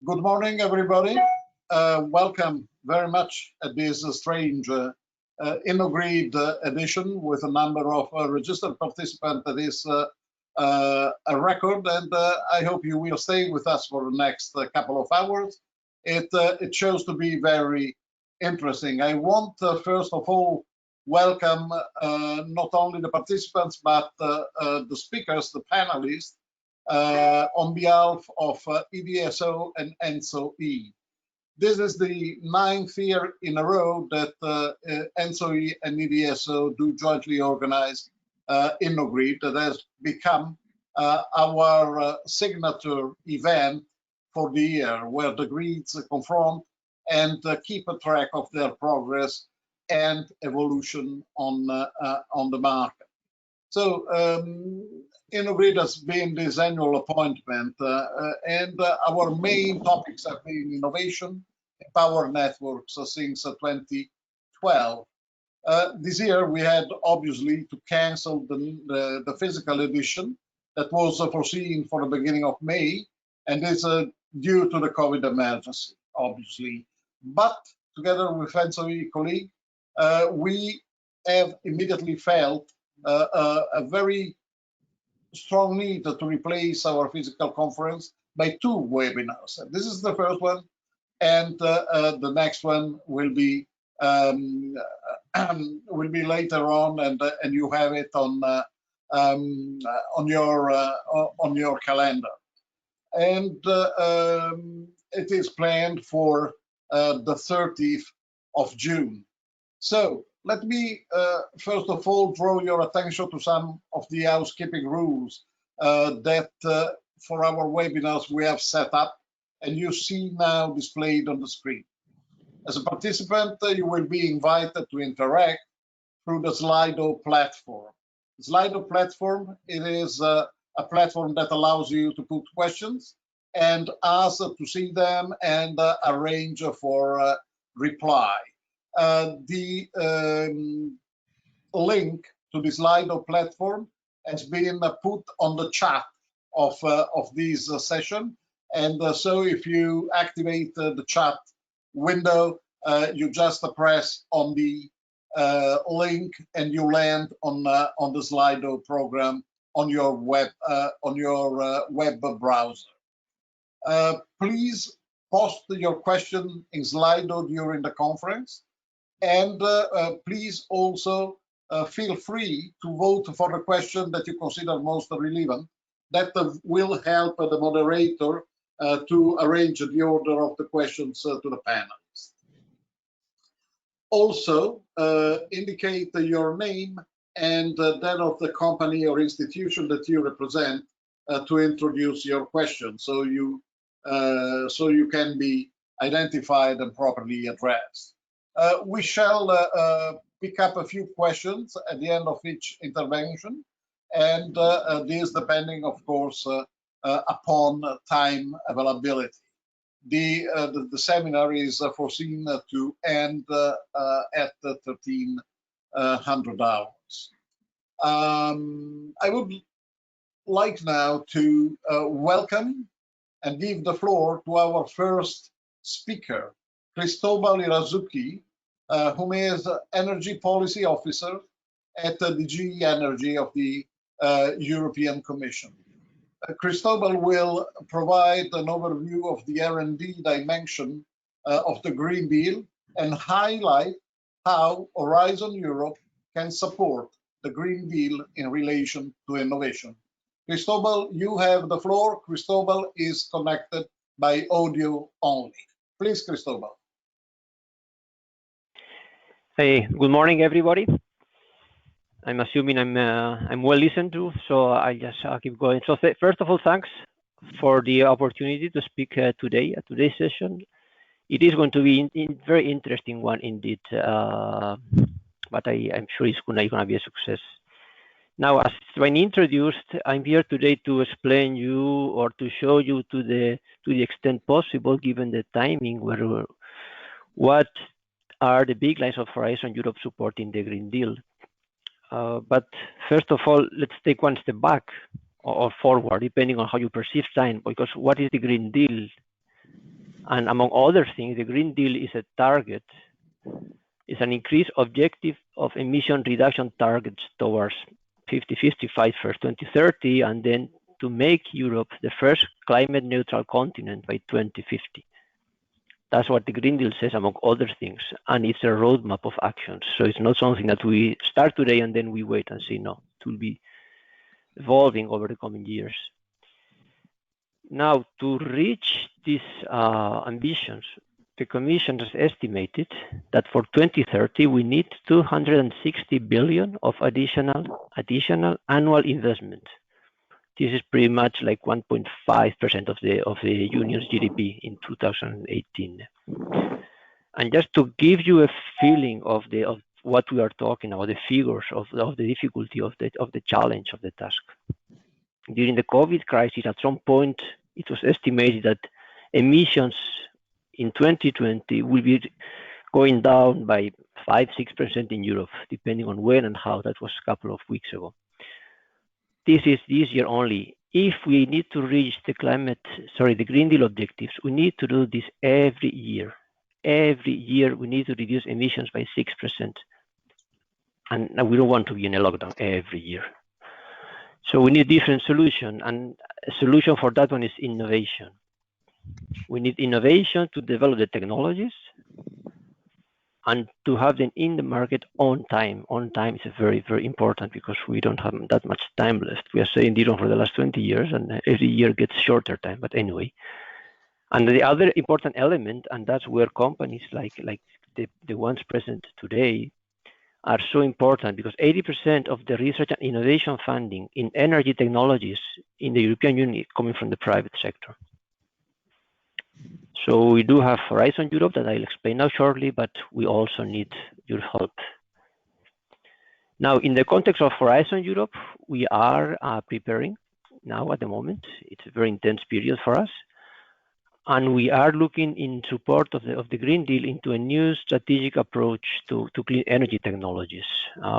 Good morning, everybody. Welcome very much at this strange InnoGrid edition with a number of registered participants. That is a record, and I hope you will stay with us for the next couple of hours. It shows to be very interesting. I want, first of all, welcome not only the participants, but the speakers, the panelists, on behalf of ENTSO and ENTSO-E. This is the 9th year in a row that ENTSO-E and ENTSO do jointly organize InnoGrid. That has become our signature event for the year, where the grids confront and keep a track of their progress and evolution on the market. So InnoGrid has been this annual appointment, and our main topics have been innovation and power networks since 2012. This year we had obviously to cancel the physical edition that was foreseen for the beginning of May, and it's due to the COVID emergency, obviously. But together with ENTSO-E colleague, we have immediately felt a very strong need to replace our physical conference by 2 webinars. This is the first one, and the next one will be later on, and you have it on your calendar. And it is planned for the 30th of June. So let me first of all draw your attention to some of the housekeeping rules that for our webinars we have set up, and you see now displayed on the screen. As a participant, you will be invited to interact through the Slido platform. The Slido platform, it is a platform that allows you to put questions and ask to see them and arrange for reply. The link to the Slido platform has been put on the chat of this session, and so if you activate the chat window, you just press on the link and you land on the Slido program on your web browser. Please post your question in Slido during the conference. And please also feel free to vote for the question that you consider most relevant. That will help the moderator to arrange the order of the questions to the panelists. Also, indicate your name and that of the company or institution that you represent to introduce your question, so you can be identified and properly addressed. We shall pick up a few questions at the end of each intervention, and this depending, of course, upon time availability. The seminar is foreseen to end at 1300 hours. I would like now to welcome and give the floor to our first speaker, Cristobal Irazuki, whom is Energy Policy Officer at the DG Energy of the European Commission. Cristobal will provide an overview of the R&D dimension of the Green Deal and highlight how Horizon Europe can support the Green Deal in relation to innovation. Cristobal, you have the floor. Cristobal is connected by audio only. Please, Cristobal. Hey, good morning, everybody. I'm assuming I'm well listened to, so I'll keep going. So first of all, thanks for the opportunity to speak today at today's session. It is going to be a very interesting one indeed, but I'm sure it's going to be a success. Now, as when introduced, I'm here today to explain you or to show you to the extent possible, given the timing, what are the big lines of Horizon Europe supporting the Green Deal. But first of all, let's take one step back or forward, depending on how you perceive time, because what is the Green Deal? And among other things, the Green Deal is a target, is an increased objective of emission reduction targets towards 50-55 for 2030, and then to make Europe the first climate neutral continent by 2050. That's what the Green Deal says, among other things, and it's a roadmap of actions. So it's not something that we start today and then we wait and see. No, it will be evolving over the coming years. Now, to reach these ambitions, the Commission has estimated that for 2030 we need 260 billion of additional annual investment. This is pretty much like 1.5% of the Union's GDP in 2018. And just to give you a feeling of what we are talking about, the figures of the difficulty of the challenge of the task. During the COVID crisis, at some point, it was estimated that emissions in 2020 will be going down by 5-6% in Europe, depending on when and how. That was a couple of weeks ago. This is this year only. If we need to reach the Green Deal objectives, we need to do this every year. Every year we need to reduce emissions by 6%. And we don't want to be in a lockdown every year. So we need different solution, and a solution for that one is innovation. We need innovation to develop the technologies and to have them in the market on time. On time is very, very important because we don't have that much time left. We are saying this for the last 20 years, and every year gets shorter time, but anyway. And the other important element, and that's where companies like the ones present today are so important, because 80% of the research and innovation funding in energy technologies in the European Union is coming from the private sector. So we do have Horizon Europe that I'll explain now shortly, but we also need your help. Now, in the context of Horizon Europe, we are preparing now at the moment. It's a very intense period for us. And we are looking in support of the Green Deal into a new strategic approach to clean energy technologies.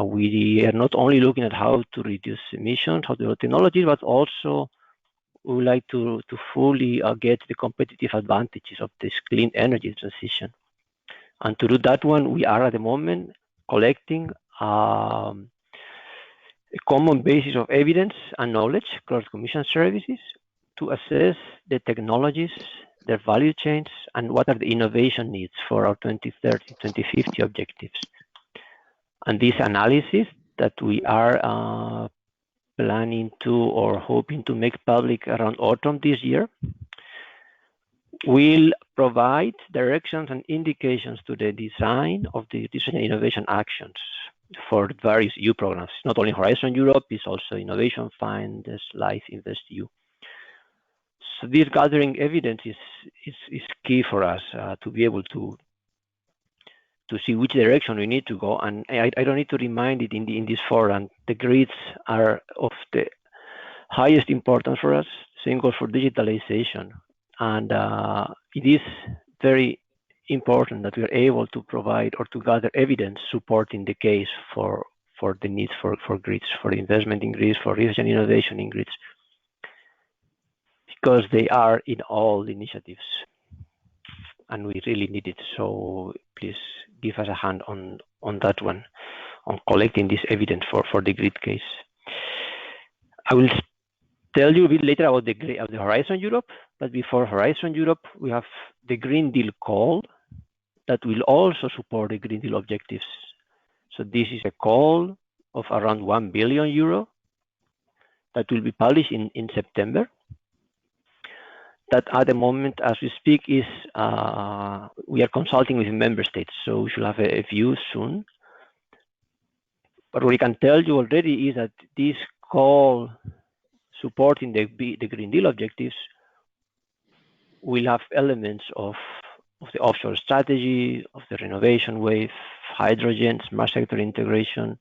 We are not only looking at how to reduce emissions, how to develop technologies, but also we would like to fully get the competitive advantages of this clean energy transition. And to do that one, we are at the moment collecting a common basis of evidence and knowledge across Commission services to assess the technologies, their value chains, and what are the innovation needs for our 2030, 2050 objectives. And this analysis that we are planning to or hoping to make public around autumn this year will provide directions and indications to the design of the research and innovation actions for various EU programs. Not only Horizon Europe, it's also Innovation Fund, there's Life InvestEU. So this gathering evidence is key for us to be able to see which direction we need to go. And I don't need to remind it in this forum. The grids are of the highest importance for us. Same goes for digitalization. And it is very important that we are able to provide or to gather evidence supporting the case for the needs for grids, for investment in grids, for research and innovation in grids, because they are in all the initiatives and we really need it. So please give us a hand on that one, on collecting this evidence for the grid case. I will tell you a bit later about the Horizon Europe, but before Horizon Europe, we have the Green Deal call that will also support the Green Deal objectives. So this is a call of around 1 billion euro that will be published in September. That at the moment, as we speak, is we are consulting with member states, so we should have a view soon. But what we can tell you already is that this call supporting the Green Deal objectives will have elements of the offshore strategy, of the renovation wave, hydrogen, smart sector integration.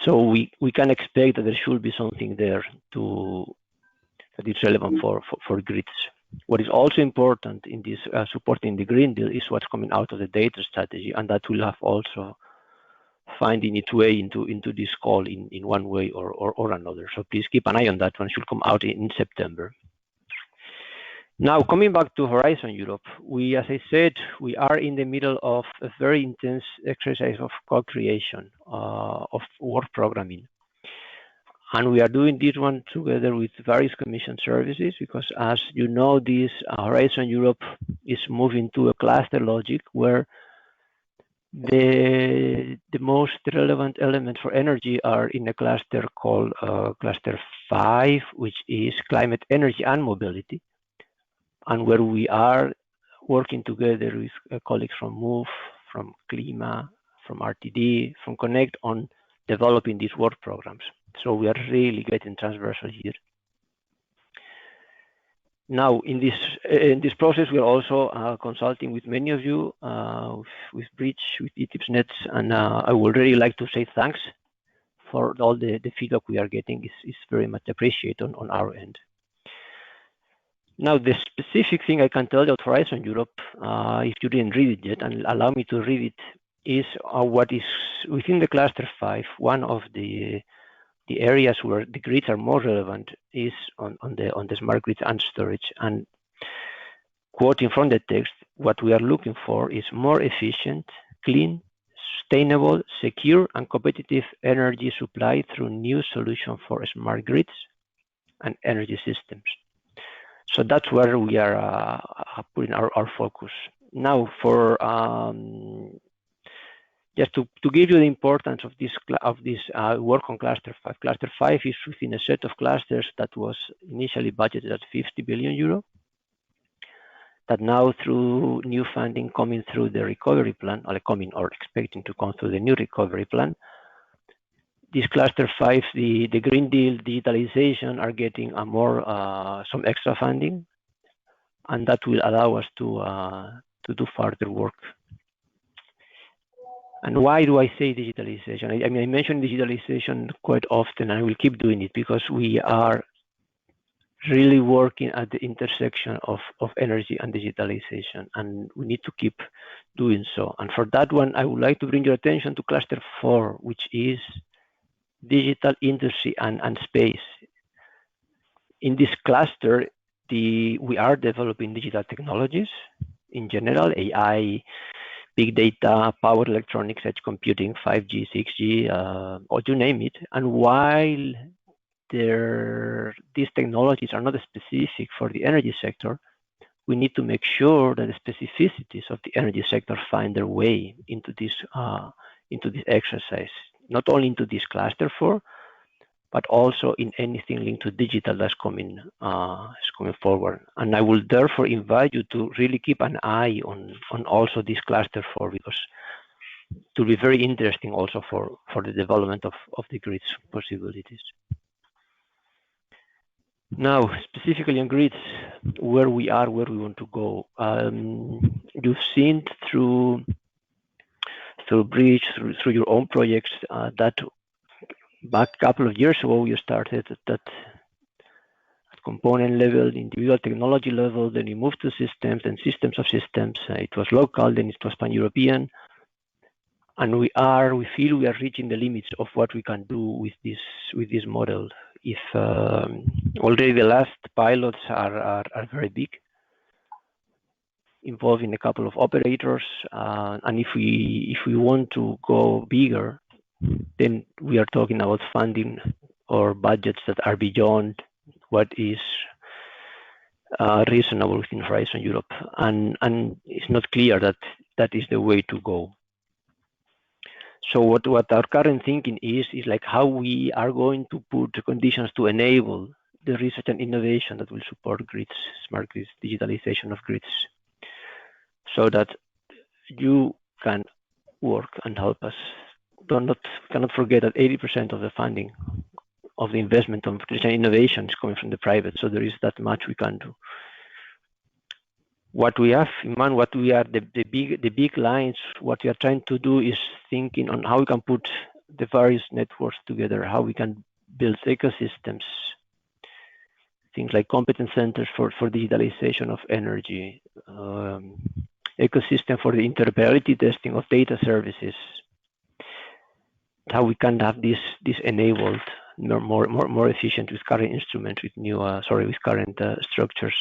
So we can expect that there should be something there that is relevant for grids. What is also important in this supporting the Green Deal is what's coming out of the data strategy, and that will have also finding its way into this call in one way or another. So please keep an eye on that one. It should come out in September. Now, coming back to Horizon Europe, as I said, we are in the middle of a very intense exercise of co-creation, of work programming. And we are doing this one together with various commission services because, as you know, this Horizon Europe is moving to a cluster logic where the most relevant elements for energy are in a cluster called Cluster 5, which is climate, energy, and mobility, and where we are working together with colleagues from MOVE, from Klima, from RTD, from Connect on developing these work programs. So we are really getting transversal here. Now, in this process, we are also consulting with many of you, with Bridge, with ETIPSNet, and I would really like to say thanks for all the feedback we are getting. Is very much appreciated on our end. Now, the specific thing I can tell you about Horizon Europe, if you didn't read it yet, and allow me to read it, is what is within the Cluster 5. One of the areas where the grids are more relevant is on the smart grids and storage. And quoting from the text, what we are looking for is more efficient, clean, sustainable, secure, and competitive energy supply through new solutions for smart grids and energy systems. So that's where we are putting our focus. Now, for just to give you the importance of this work on Cluster 5. Cluster 5 is within a set of clusters that was initially budgeted at 50 billion euro. That now, through new funding coming through the recovery plan, or expecting to come through the new recovery plan, this Cluster 5, the Green Deal, digitalization are getting some extra funding, and that will allow us to do further work. And why do I say digitalization? I mean, I mention digitalization quite often, and I will keep doing it because we are really working at the intersection of energy and digitalization, and we need to keep doing so. And for that one, I would like to bring your attention to Cluster 4, which is digital industry and space. In this cluster, we are developing digital technologies in general, AI, big data, power electronics, edge computing, 5G, 6G, or you name it. And while these technologies are not specific for the energy sector, we need to make sure that the specificities of the energy sector find their way into this exercise, not only into this cluster 4, but also in anything linked to digital that's coming forward. And I will therefore invite you to really keep an eye on also this cluster 4, because it will be very interesting also for the development of the grid's possibilities. Now, specifically on grids, where we are, where we want to go. You've seen through Bridge, through your own projects, that back a couple of years ago, you started at component level, individual technology level, then you moved to systems and systems of systems. It was local, then it was pan-European. And we feel we are reaching the limits of what we can do with this model. If already the last pilots are very big, involving a couple of operators, and if we want to go bigger, then we are talking about funding or budgets that are beyond what is reasonable within Horizon Europe, and it's not clear that is the way to go. So what our current thinking is like how we are going to put conditions to enable the research and innovation that will support grids, smart grids, digitalization of grids, so that you can work and help us. Cannot forget that 80% of the funding of the investment of research and innovation is coming from the private, so there is that much we can do. What we have in mind, what we are the big lines, what we are trying to do is thinking on how we can put the various networks together, how we can build ecosystems, things like competence centers for digitalization of energy, ecosystem for the interoperability testing of data services, how we can have this enabled more efficient with current instruments, with current structures.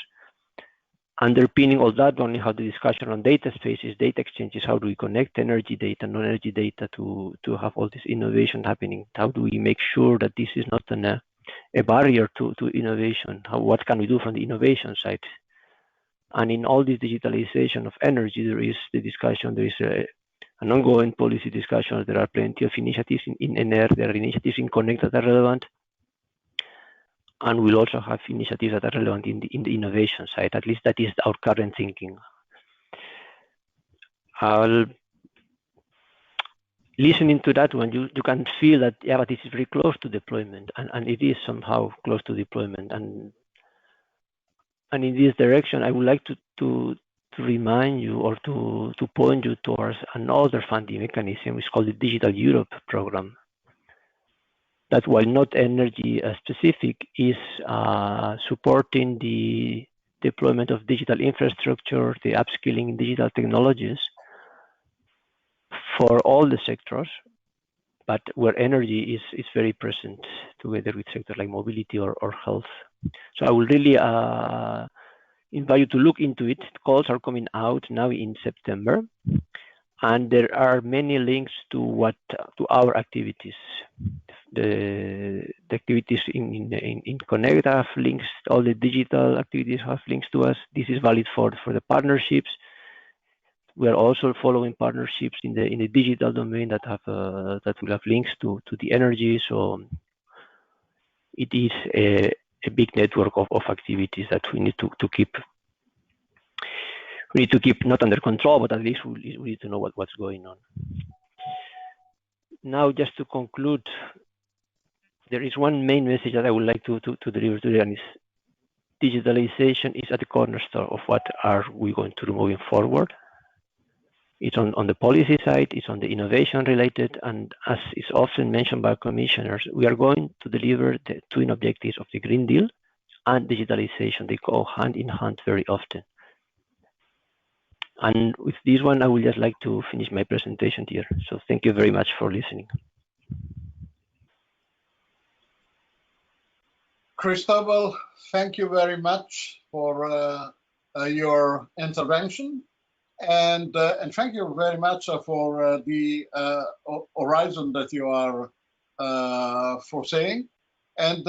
underpinning all that, only how the discussion on data spaces, data exchanges, how do we connect energy data, non-energy data to have all this innovation happening? How do we make sure that this is not a barrier to innovation? What can we do from the innovation side? And in all this digitalization of energy, there is the discussion, there is an ongoing policy discussion. There are plenty of initiatives in NR, there are initiatives in Connect that are relevant. And we'll also have initiatives that are relevant in the innovation side. At least that is our current thinking. Listening to that one, you can feel that, yeah, but this is very close to deployment, and it is somehow close to deployment. And in this direction, I would like to remind you or to point you towards another funding mechanism. It's called the Digital Europe program. That, while not energy specific, is supporting the deployment of digital infrastructure, the upskilling in digital technologies for all the sectors, but where energy is very present together with sectors like mobility or health. So I will really invite you to look into it. Calls are coming out now in September, and there are many links to our activities. The activities in Connect have links. All the digital activities have links to us. This is valid for the partnerships. We are also following partnerships in the digital domain that will have links to the energy. So it is a big network of activities that we need to keep. We need to keep not under control, but at least we need to know what's going on. Now, just to conclude, there is one main message that I would like to deliver today, and is digitalization is at the cornerstone of what are we going to do moving forward. It's on the policy side, it's on the innovation related, and as is often mentioned by commissioners, we are going to deliver the twin objectives of the Green Deal and digitalization. They go hand in hand very often. And with this one, I would just like to finish my presentation here. So thank you very much for listening. Cristobal, thank you very much for your intervention, and thank you very much for the horizon that you are foreseeing. And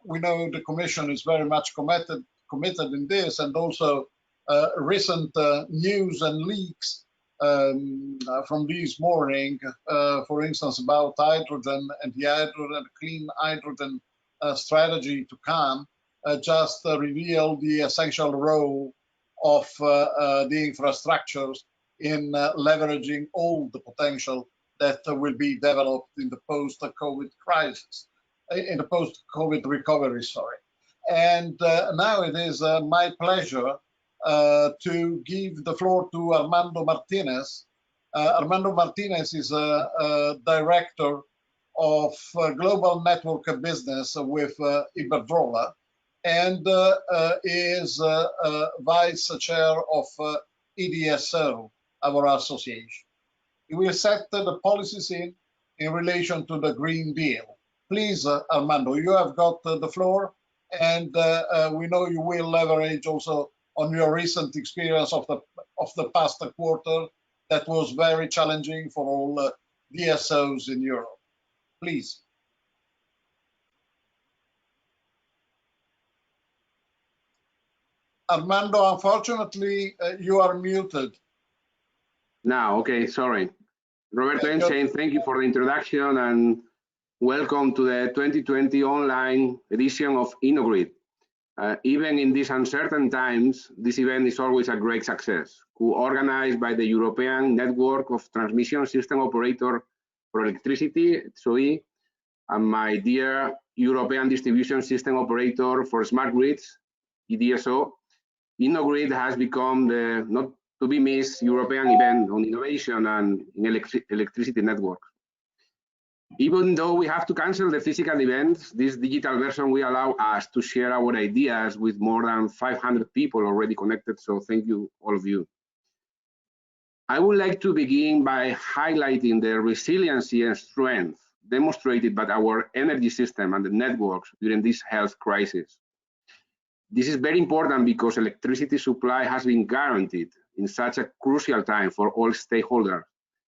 we know the Commission is very much committed in this, and also recent news and leaks from this morning, for instance, about hydrogen and the hydrogen, clean hydrogen strategy to come, just reveal the essential role of the infrastructures in leveraging all the potential that will be developed in the post-COVID crisis, in the post-COVID recovery, sorry. And now it is my pleasure to give the floor to Armando Martinez. Armando Martinez is a director of Global Network Business with Iberdrola, and is vice chair of EDSO, our association. He will set the policies in relation to the Green Deal. Please, Armando, you have got the floor, and we know you will leverage also on your recent experience of the past quarter that was very challenging for all DSOs in Europe. Please. Armando, unfortunately, you are muted. Now, okay, sorry. Roberto Enchain, thank you for the introduction, and welcome to the 2020 online edition of InnoGrid. Even in these uncertain times, this event is always a great success, co-organized by the European Network of Transmission System Operator for Electricity, ENTSO-E, and my dear European Distribution System Operator for Smart Grids, EDSO. InnoGrid has become the not to be missed European event on innovation and in electricity networks. Even though we have to cancel the physical events, this digital version will allow us to share our ideas with more than 500 people already connected, so thank you, all of you. I would like to begin by highlighting the resiliency and strength demonstrated by our energy system and the networks during this health crisis. This is very important because electricity supply has been guaranteed in such a crucial time for all stakeholders.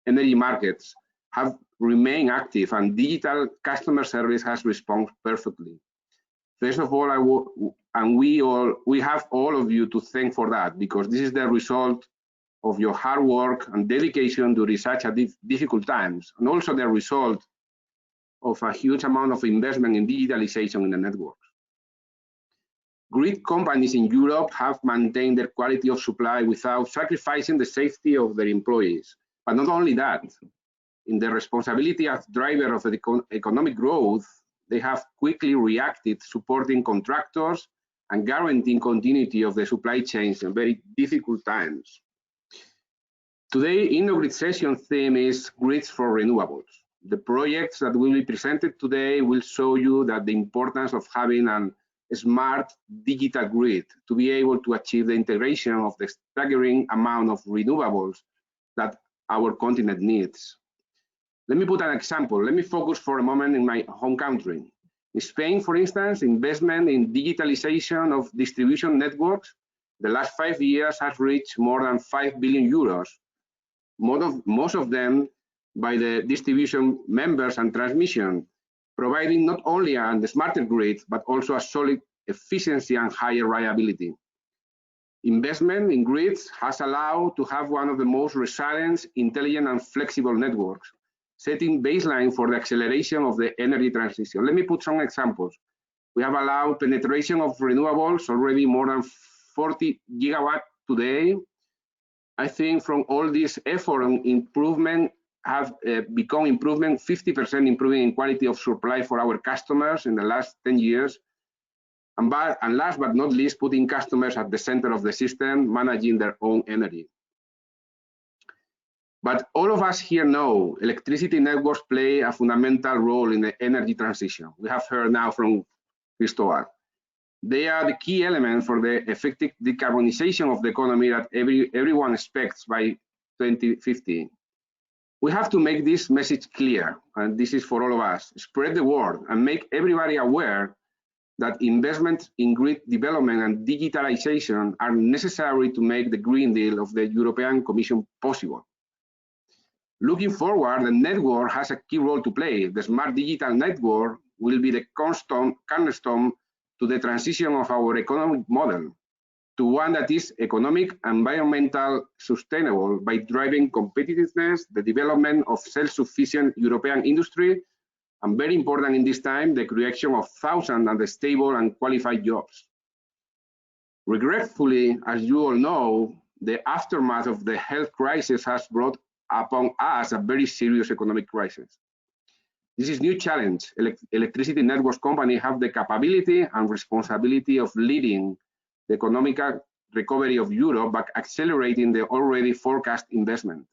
Energy markets have remained active and digital customer service has responded perfectly. First of all, we have all of you to thank for that, because this is the result of your hard work and dedication during such a difficult times, and also the result of a huge amount of investment in digitalization in the networks. Grid companies in Europe have maintained their quality of supply without sacrificing the safety of their employees. But not only that, in the responsibility as driver of the economic growth, they have quickly reacted, supporting contractors and guaranteeing continuity of the supply chains in very difficult times. Today, InnoGrid session theme is Grids for Renewables. The projects that will be presented today will show you that the importance of having a smart digital grid to be able to achieve the integration of the staggering amount of renewables that our continent needs. Let me put an example. Let me focus for a moment in my home country. In Spain, for instance, investment in digitalization of distribution networks the last 5 years has reached more than 5 billion euros. Most of them by the distribution members and transmission, providing not only a smarter grid, but also a solid efficiency and higher reliability. Investment in grids has allowed to have one of the most resilient, intelligent, and flexible networks, setting baseline for the acceleration of the energy transition. Let me put some examples. We have allowed penetration of renewables already more than 40 gigawatts today. I think from all this effort and improvement have become improvement, 50% improving in quality of supply for our customers in the last 10 years. And last but not least, putting customers at the center of the system, managing their own energy. But all of us here know electricity networks play a fundamental role in the energy transition. We have heard now from Cristobal. They are the key element for the effective decarbonization of the economy that everyone expects by 2050. We have to make this message clear, and this is for all of us. Spread the word and make everybody aware that investments in grid development and digitalization are necessary to make the Green Deal of the European Commission possible. Looking forward, the network has a key role to play. The smart digital network will be the cornerstone to the transition of our economic model to one that is economic and environmental sustainable by driving competitiveness, the development of self-sufficient European industry, and very important in this time, the creation of thousands of stable and qualified jobs. Regretfully, as you all know, the aftermath of the health crisis has brought upon us a very serious economic crisis. This is a new challenge. Electricity networks companies have the capability and responsibility of leading the economic recovery of Europe by accelerating the already forecast investment.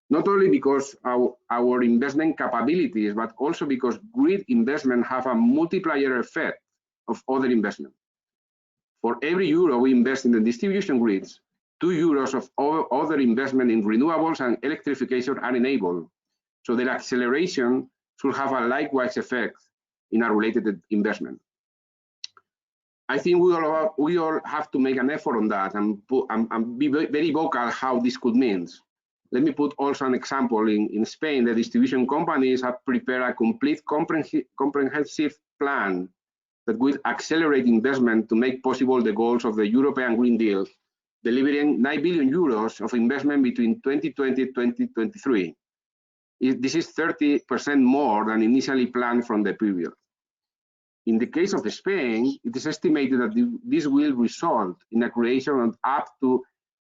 Not only because our investment capabilities, but also because grid investment have a multiplier effect of other investment. For every euro we invest in the distribution grids, 2 euros of other investment in renewables and electrification are enabled. So their acceleration should have a likewise effect in our related investment. I think we all have to make an effort on that and be very vocal how this could mean. Let me put also an example. In Spain, the distribution companies have prepared a complete comprehensive plan that will accelerate investment to make possible the goals of the European Green Deal, delivering 9 billion euros of investment between 2020 and 2023. This is 30% more than initially planned from the period. In the case of Spain, it is estimated that this will result in a creation of up to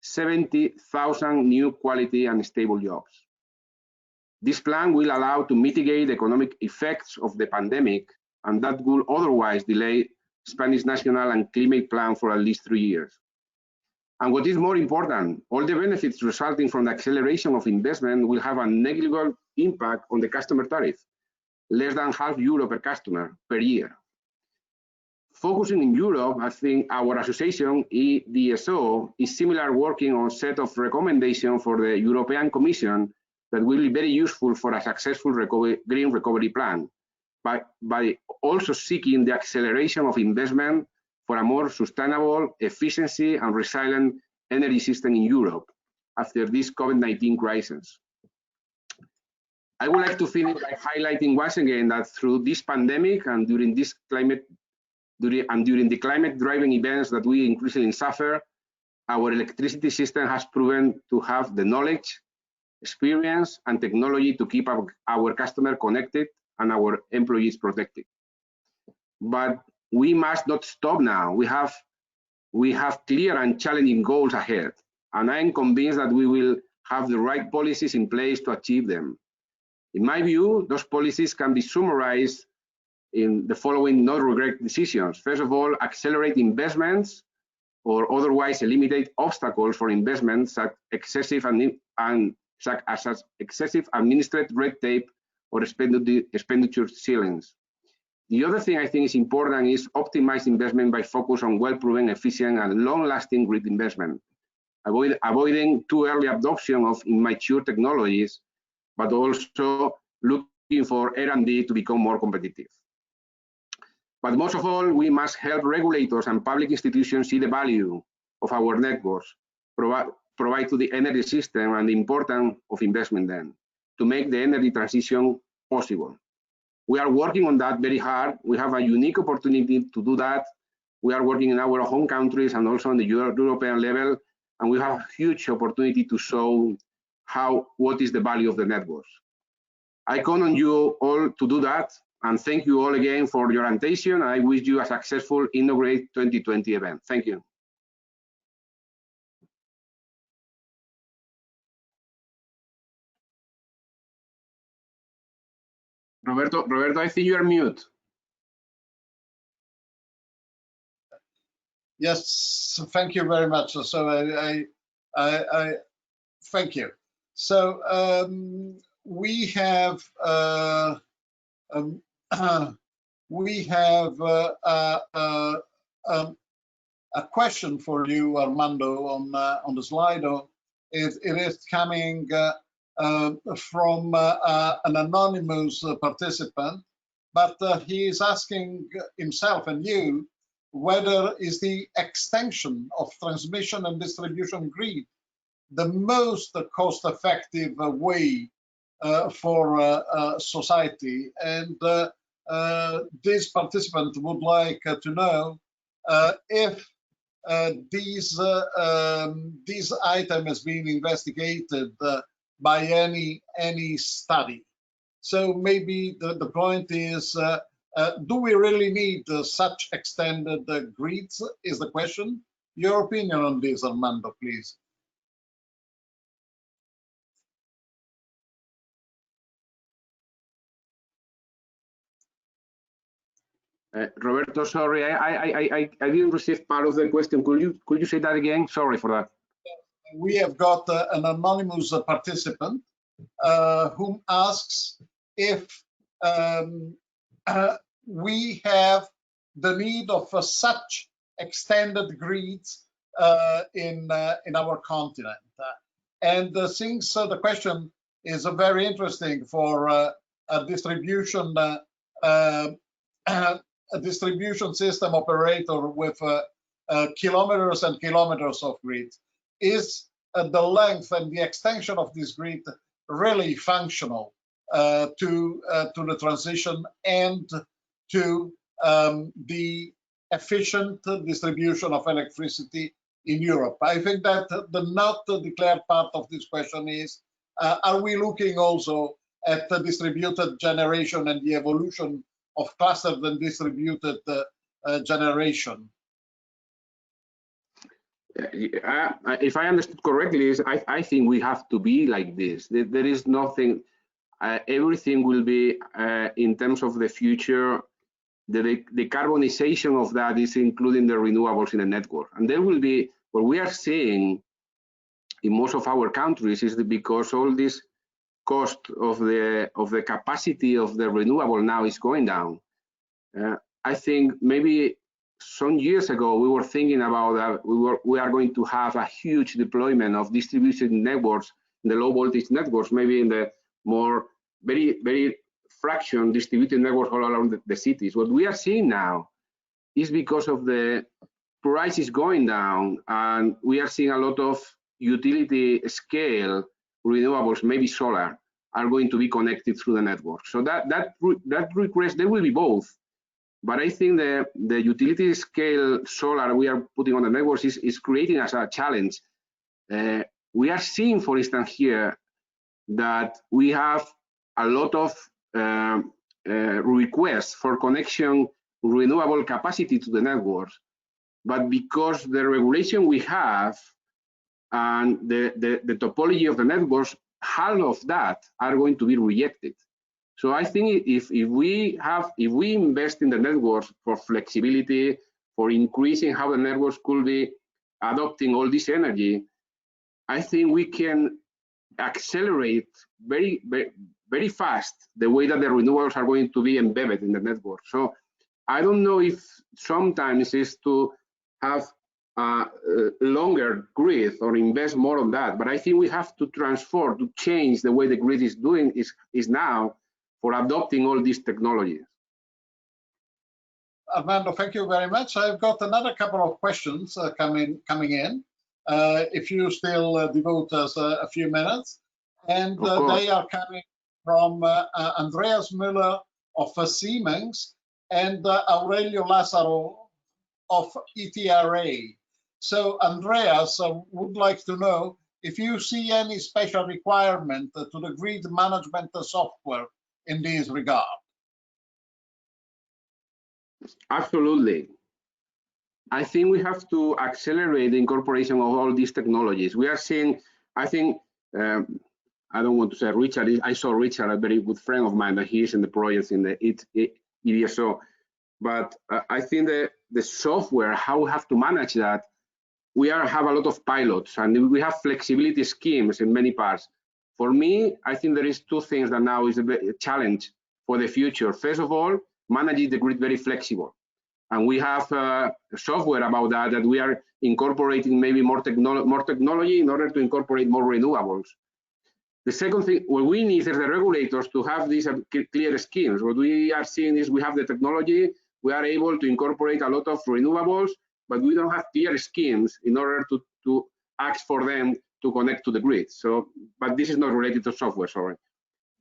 70,000 new quality and stable jobs. This plan will allow to mitigate the economic effects of the pandemic, and that will otherwise delay Spanish national and climate plan for at least 3 years. And what is more important, all the benefits resulting from the acceleration of investment will have a negligible impact on the customer tariff, less than €0.5 per customer per year. Focusing in Europe, I think our association, ENTSO-E, is similar working on a set of recommendations for the European Commission that will be very useful for a successful green recovery plan, by also seeking the acceleration of investment for a more sustainable, efficiency and resilient energy system in Europe after this COVID-19 crisis. I would like to finish by highlighting once again that through this pandemic and during the climate-driving events that we increasingly suffer, our electricity system has proven to have the knowledge, experience, and technology to keep our customer connected and our employees protected. But we must not stop now. We have clear and challenging goals ahead, and I am convinced that we will have the right policies in place to achieve them. In my view, those policies can be summarized in the following no-regret decisions. First of all, accelerate investments or otherwise eliminate obstacles for investments such as excessive administrative red tape or expenditure ceilings. The other thing I think is important is optimize investment by focus on well-proven, efficient, and long-lasting grid investment, avoiding too early adoption of immature technologies, but also looking for R&D to become more competitive. But most of all, we must help regulators and public institutions see the value of our networks, provide to the energy system and the importance of investment then, to make the energy transition possible. We are working on that very hard. We have a unique opportunity to do that. We are working in our home countries and also on the European level, and we have a huge opportunity to show what is the value of the networks. I count on you all to do that, and thank you all again for your attention. I wish you a successful InnoGrid 2020 event. Thank you. Roberto, I think you are mute. Yes, thank you very much. So I thank you. So we have a question for you, Armando, on the slide. It is coming from an anonymous participant, but he is asking himself and you whether is the extension of transmission and distribution grid the most cost-effective way for society. And this participant would like to know if this item has been investigated by any study. So maybe the point is, do we really need such extended grids, is the question. Your opinion on this, Armando, please. Roberto, sorry, I didn't receive part of the question. Could you say that again? Sorry for that. We have got an anonymous participant whom asks if we have the need of such extended grids in our continent. And since the question is very interesting for a distribution system operator with kilometers and kilometers of grid, is the length and the extension of this grid really functional to the transition and to the efficient distribution of electricity in Europe? I think that the not declared part of this question is, are we looking also at the distributed generation and the evolution of clustered and distributed generation? If I understood correctly, I think we have to be like this. There is nothing, everything will be in terms of the future, the decarbonization of that is including the renewables in the network. And there will be, what we are seeing in most of our countries is because all this cost of the capacity of the renewable now is going down. I think maybe some years ago we were thinking about that we are going to have a huge deployment of distribution networks, in the low voltage networks, maybe in the more very fraction distributed networks all around the cities. What we are seeing now is because of the prices going down, and we are seeing a lot of utility scale renewables, maybe solar, are going to be connected through the network. So that request, there will be both. But I think the utility scale solar we are putting on the networks is creating us a challenge. We are seeing, for instance, here that we have a lot of requests for connection renewable capacity to the networks, but because the regulation we have and the topology of the networks, half of that are going to be rejected. So I think if we invest in the networks for flexibility, for increasing how the networks could be adopting all this energy, I think we can accelerate very, very, very fast the way that the renewables are going to be embedded in the network. So I don't know if sometimes is to have a longer grid or invest more on that, but I think we have to transform, to change the way the grid is doing is now for adopting all these technologies. Armando, thank you very much. I've got another couple of questions coming in. If you still devote us a few minutes. And they are coming from Andreas Müller of Siemens and Aurelio Lazaro of ETRA. So Andreas would like to know if you see any special requirement to the grid management software in this regard. Absolutely. I think we have to accelerate the incorporation of all these technologies. We are seeing, I think, I don't want to say Richard, I saw Richard, a very good friend of mine, that he is in the projects in the EDSO. But I think the software, how we have to manage that, we have a lot of pilots and we have flexibility schemes in many parts. For me, I think there is two things that now is a challenge for the future. First of all, managing the grid very flexible. And we have software about that we are incorporating maybe more technology in order to incorporate more renewables. The second thing, what we need is the regulators to have these clear schemes. What we are seeing is we have the technology, we are able to incorporate a lot of renewables, but we don't have clear schemes in order to ask for them to connect to the grid. So, but this is not related to software, sorry.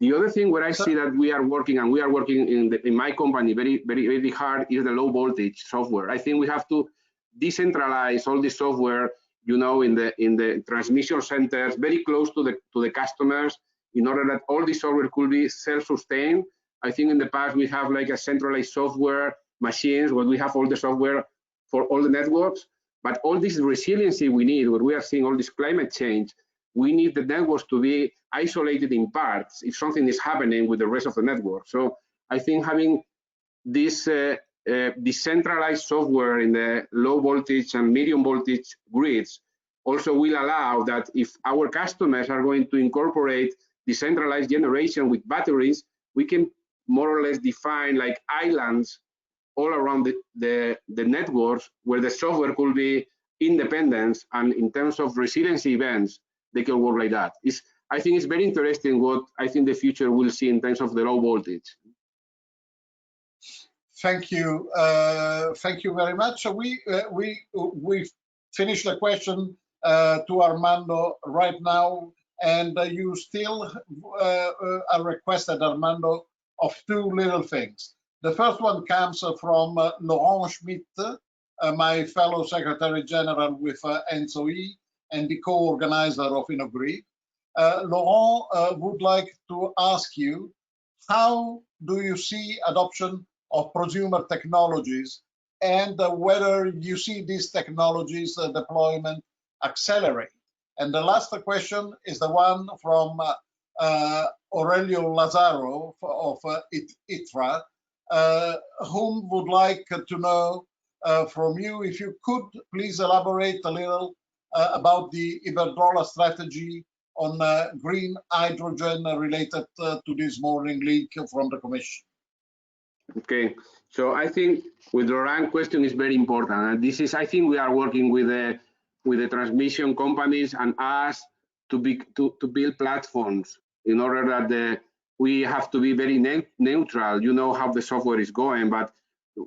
The other thing where I see that we are working, and we are working in my company very, very, very hard, is the low voltage software. I think we have to decentralize all the software, you know, in the transmission centers, very close to the customers, in order that all the software could be self-sustained. I think in the past we have like a centralized software machines where we have all the software for all the networks, but all this resiliency we need, where we are seeing all this climate change, we need the networks to be isolated in parts if something is happening with the rest of the network. So I think having this decentralized software in the low voltage and medium voltage grids also will allow that if our customers are going to incorporate decentralized generation with batteries, we can more or less define like islands all around the networks where the software could be independent, and in terms of resiliency events, they can work like that. I think it's very interesting what I think the future will see in terms of the low voltage. Thank you. Thank you very much. So we finished the question to Armando right now, and you still are requested, Armando, of two little things. The first one comes from Laurent Schmidt, my fellow Secretary General with ENTSO-E and the co-organizer of InnoGrid. Laurent would like to ask you, how do you see adoption of prosumer technologies, and whether you see these technologies deployment accelerate? And the last question is the one from Aurelio Lazaro of ITRA, whom would like to know from you if you could please elaborate a little about the Iberdrola strategy on green hydrogen related to this morning leak from the Commission. Okay, so I think with Laurent's question is very important, and this is, I think we are working with the transmission companies and us to build platforms in order that we have to be very neutral. You know how the software is going, but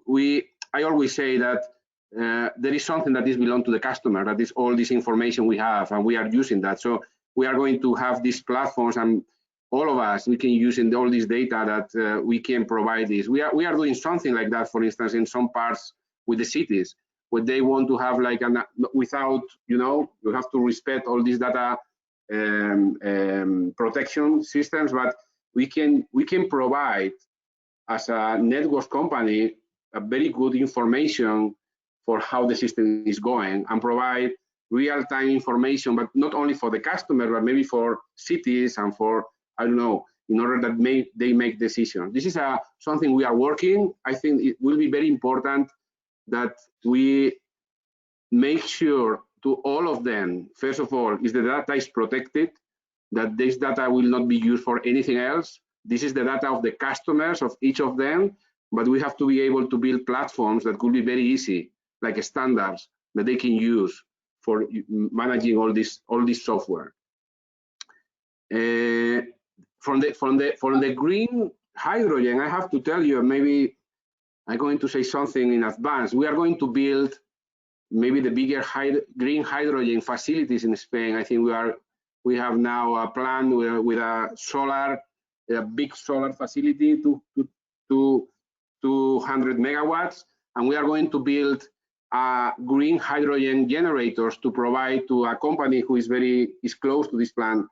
we I always say that there is something that is belong to the customer, that is all this information we have, and we are using that. So we are going to have these platforms, and all of us, we can use in all this data that we can provide this. We are doing something like that, for instance, in some parts with the cities, where they want to have like without, you have to respect all these data protection systems, but we can provide as a network company a very good information for how the system is going, and provide real-time information, but not only for the customer, but maybe for cities and for, I don't know, in order that they make decisions. This is something we are working. I think it will be very important that we make sure to all of them, first of all, is the data is protected, that this data will not be used for anything else. This is the data of the customers of each of them, but we have to be able to build platforms that could be very easy, like standards that they can use for managing all this software. From the green hydrogen, I have to tell you, maybe I'm going to say something in advance. We are going to build maybe the bigger green hydrogen facilities in Spain. I think we have now a plan with a big solar facility to 200 megawatts, and we are going to build green hydrogen generators to provide to a company who is close to this plant.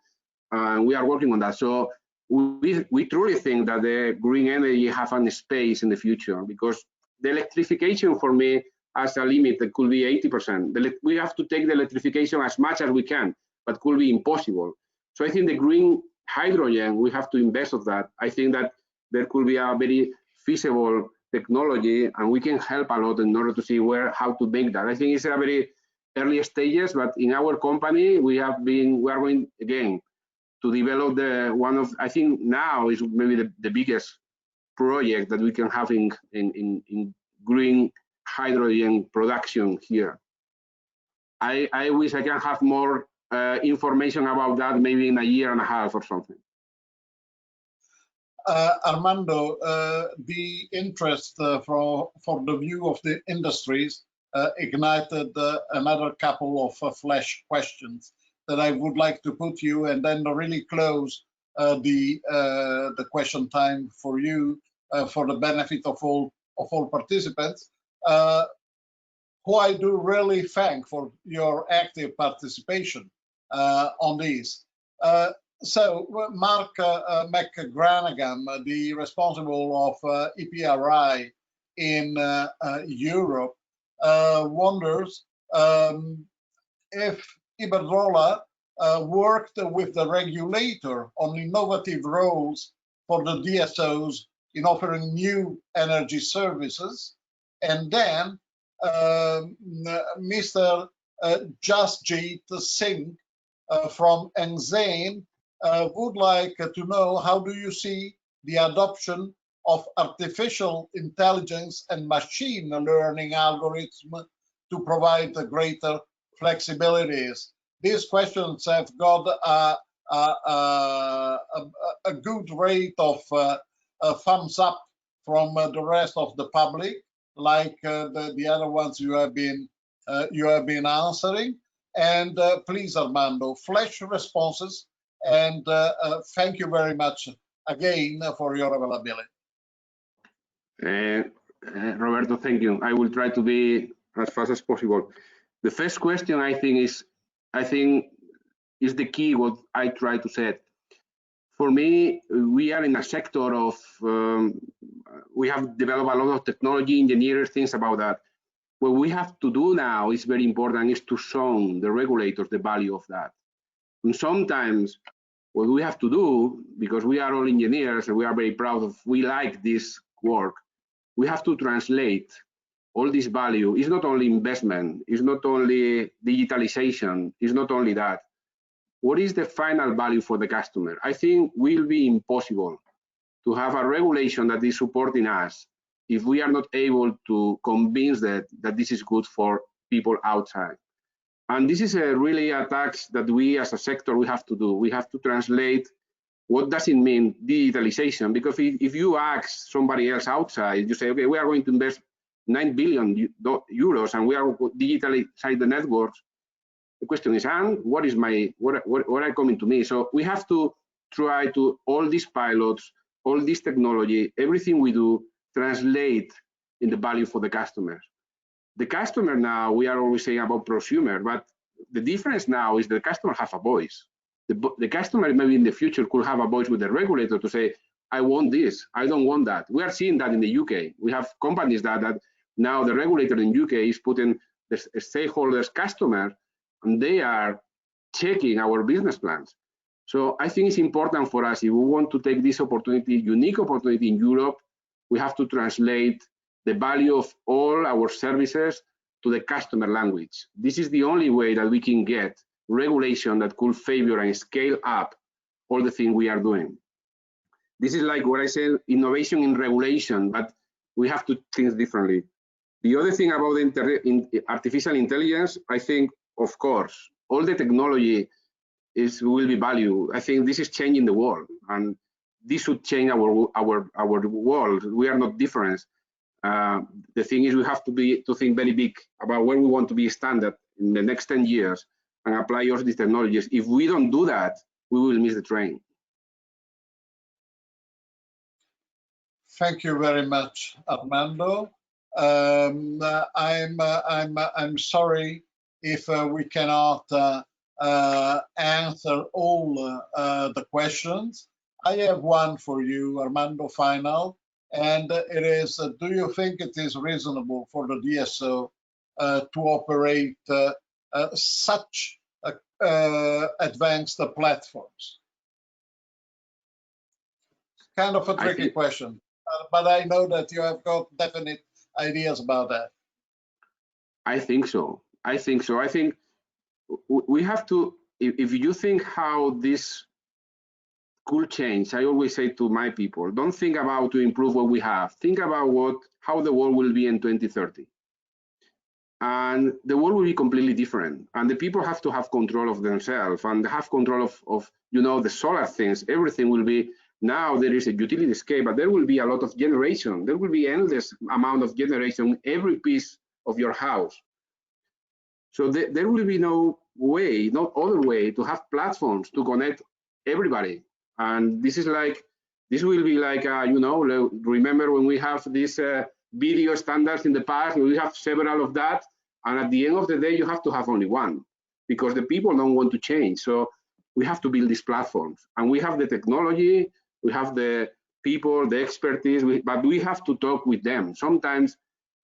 We are working on that. So we truly think that the green energy have a space in the future, because the electrification for me has a limit that could be 80%. We have to take the electrification as much as we can, but could be impossible. So I think the green hydrogen, we have to invest of that. I think that there could be a very feasible technology, and we can help a lot in order to see how to make that. I think it's a very early stages, but in our company, we are going again to develop I think now is maybe the biggest project that we can have in green hydrogen production here. I wish I can have more information about that maybe in a year and a half or something. Armando, the interest for the view of the industries ignited another couple of flash questions that I would like to put you, and then really close the question time for you for the benefit of all participants, who I do really thank for your active participation on these. So Mark McGranagan, the responsible of EPRI in Europe, wonders if Iberdrola worked with the regulator on innovative roles for the DSOs in offering new energy services. And then Mr. Jasjit Singh from Enzane would like to know, how do you see the adoption of artificial intelligence and machine learning algorithms to provide greater flexibilities? These questions have got a good rate of thumbs up from the rest of the public, like the other ones you have been answering. And please, Armando, flash responses, and thank you very much again for your availability. Roberto, thank you. I will try to be as fast as possible. The first question, I think is the key what I try to say. For me, we are in a sector of we have developed a lot of technology, engineers, things about that. What we have to do now is very important, is to show the regulators the value of that. And sometimes what we have to do, because we are all engineers and we are very proud of, we like this work, we have to translate all this value. It's not only investment, it's not only digitalization, it's not only that. What is the final value for the customer? I think will be impossible to have a regulation that is supporting us if we are not able to convince that this is good for people outside. And this is really a task that we as a sector, we have to do. We have to translate what does it mean, digitalization, because if you ask somebody else outside, you say, okay, we are going to invest 9 billion euros, and we are digitally inside the networks. The question is, and what is what are coming to me? So we have to try to all these pilots, all this technology, everything we do, translate in the value for the customers. The customer now, we are always saying about prosumer, but the difference now is the customer have a voice. The customer maybe in the future could have a voice with the regulator to say, I want this, I don't want that. We are seeing that in the UK. We have companies that now the regulator in UK is putting the stakeholders, customer, and they are checking our business plans. So I think it's important for us, if we want to take this opportunity, unique opportunity in Europe, we have to translate the value of all our services to the customer language. This is the only way that we can get regulation that could favor and scale up all the things we are doing. This is like what I said, innovation in regulation, but we have to think differently. The other thing about artificial intelligence, I think, of course, all the technology will be valued. I think this is changing the world, and this should change our world. We are not different. The thing is, we have to think very big about where we want to be standard in the next 10 years and apply all these technologies. If we don't do that, we will miss the train. Thank you very much, Armando. I'm sorry if we cannot answer all the questions. I have one for you, Armando, final, and it is, do you think it is reasonable for the DSO to operate such advanced platforms? Kind of a tricky question, but I know that you have got definite ideas about that. I think so. I think we have to, if you think how this could change, I always say to my people, don't think about to improve what we have. Think about how the world will be in 2030. And the world will be completely different. And the people have to have control of themselves and have control of the solar things. Everything will be, now there is a utility scale, but there will be a lot of generation. There will be endless amount of generation every piece of your house. So there will be no other way to have platforms to connect everybody. And this will be like, remember when we have these video standards in the past, we have several of that. And at the end of the day, you have to have only one because the people don't want to change. So we have to build these platforms, and we have the technology, we have the people, the expertise, but we have to talk with them. Sometimes,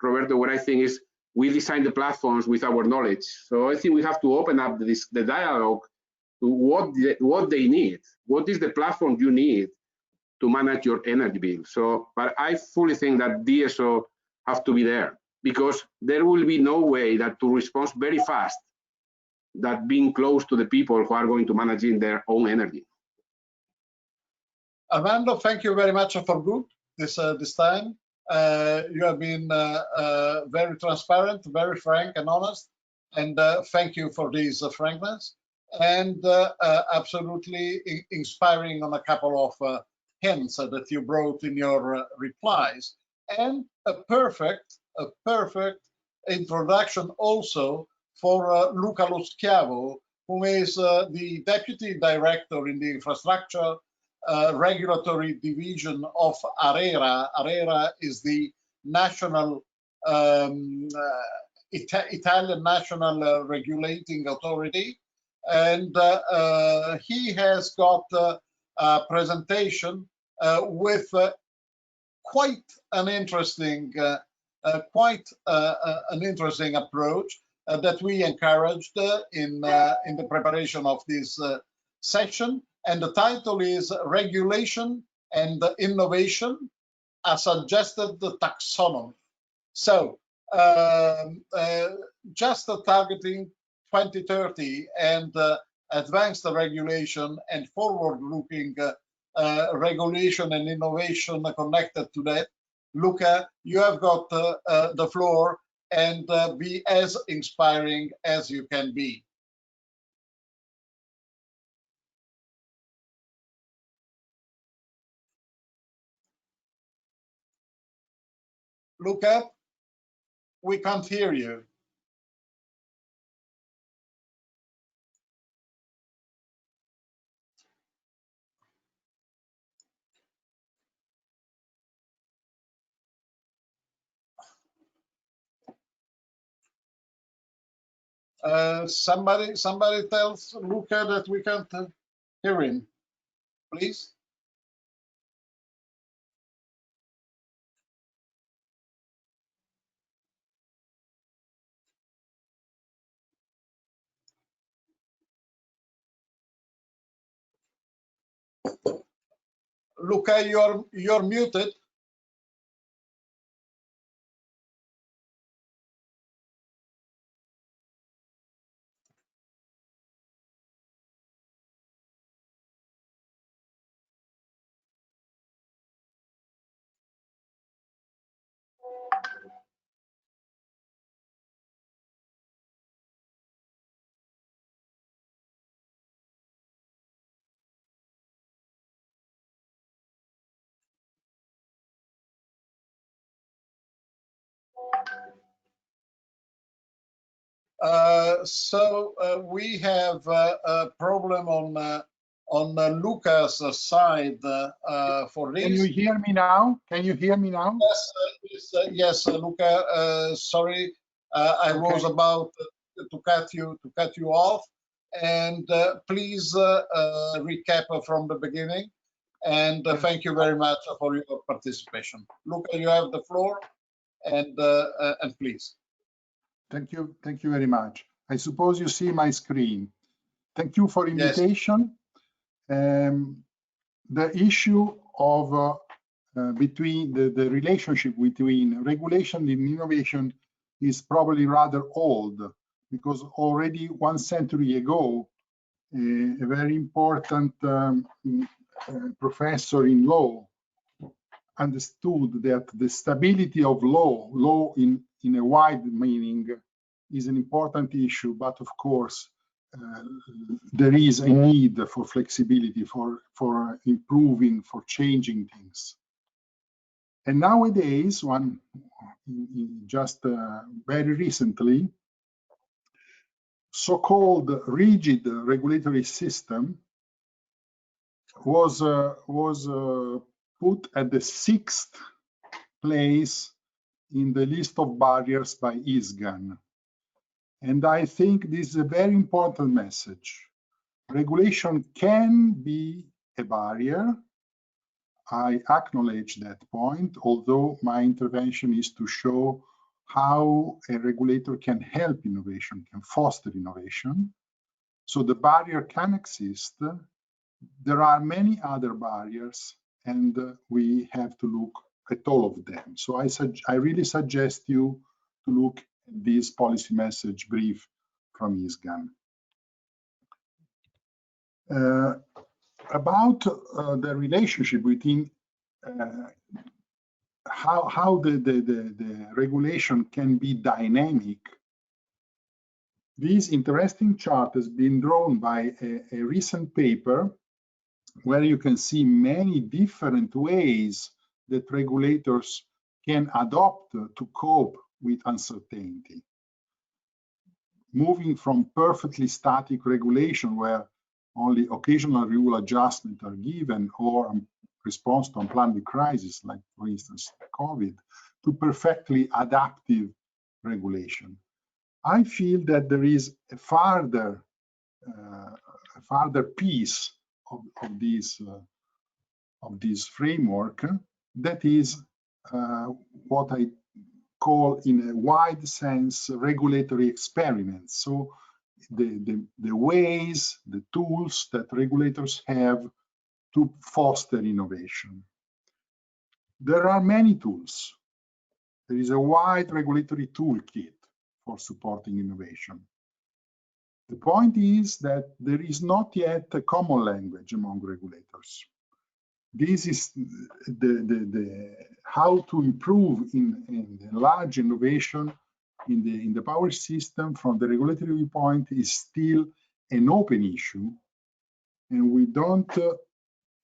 Roberto, what I think is we design the platforms with our knowledge. So I think we have to open up the dialogue to what they need. What is the platform you need to manage your energy bill? So, but I fully think that DSO have to be there because there will be no way that to respond very fast that being close to the people who are going to manage their own energy. Armando, thank you very much for good this time. You have been very transparent, very frank and honest, and thank you for this frankness, and absolutely inspiring on a couple of hints that you brought in your replies, and a perfect introduction also for Luca Lo Schiavo, who is the Deputy Director in the Infrastructure Regulatory Division of ARERA. ARERA is the national Italian National Regulating Authority, and he has got a presentation with quite an interesting approach that we encouraged in the preparation of this session. And the title is Regulation and Innovation, a Suggested Taxonomy. So just targeting 2030 and advanced regulation and forward-looking regulation and innovation connected to that. Luca, you have got the floor, and be as inspiring as you can be. Luca? we can't hear you. Somebody tells Luca that we can't hear him, please. Luca, you're muted. We have a problem on Luca's side for this. Can you hear me now? Can you hear me now? Yes, Luca. Sorry, I was about to cut you off, and please recap from the beginning. And thank you very much for your participation. Luca, you have the floor, and please. Thank you very much. I suppose you see my screen. Thank you for invitation. Yes. The issue of between the relationship between regulation and innovation is probably rather old, because already 1 century ago, a very important professor in law understood that the stability of law in a wide meaning is an important issue, but of course there is a need for flexibility, for improving, for changing things. And nowadays, just very recently, so-called rigid regulatory system was put at the 6th place in the list of barriers by ISGAN. And I think this is a very important message. Regulation can be a barrier. I acknowledge that point, although my intervention is to show how a regulator can help innovation, can foster innovation. So the barrier can exist. There are many other barriers, and we have to look at all of them. So I really suggest you to look at this policy message brief from ISGAN. About the relationship between how the regulation can be dynamic, this interesting chart has been drawn by a recent paper where you can see many different ways that regulators can adopt to cope with uncertainty. Moving from perfectly static regulation where only occasional rule adjustments are given or response to unplanned crisis, like for instance COVID, to perfectly adaptive regulation. I feel that there is a further piece of this framework that is what I call, in a wide sense, regulatory experiments. So the ways, the tools that regulators have to foster innovation. There are many tools. There is a wide regulatory toolkit for supporting innovation. The point is that there is not yet a common language among regulators. This is how to improve in large innovation in the power system from the regulatory viewpoint is still an open issue, and we don't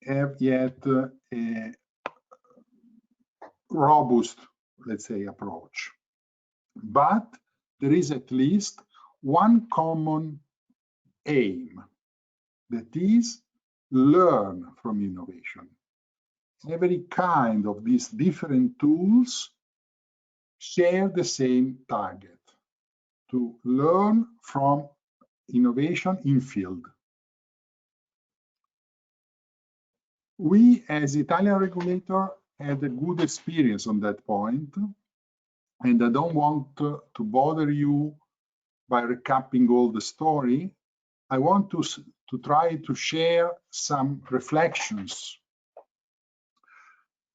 have yet a robust, let's say, approach. but there is at least one common aim, that is learn from innovation. Every kind of these different tools share the same target, to learn from innovation in field. We, as Italian regulator, had a good experience on that point, and I don't want to bother you by recapping all the story. I want to try to share some reflections.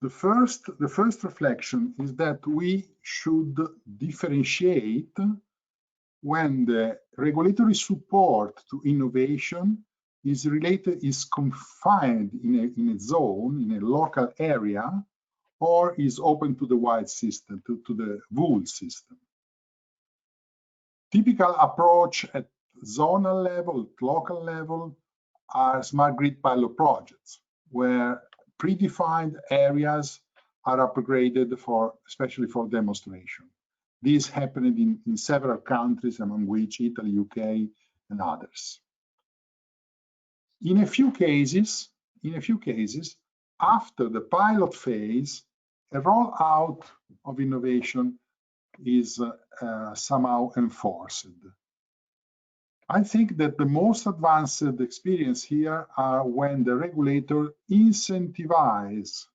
The first reflection is that we should differentiate when the regulatory support to innovation is confined in a zone, in a local area, or is open to the wide system, to the whole system. Typical approach at zonal level, local level, are smart grid pilot projects, where predefined areas are upgraded especially for demonstration. This happened in several countries, among which Italy, UK, and others. In a few cases, after the pilot phase, a rollout of innovation is somehow enforced. I think that the most advanced experience here are when the regulator incentivizes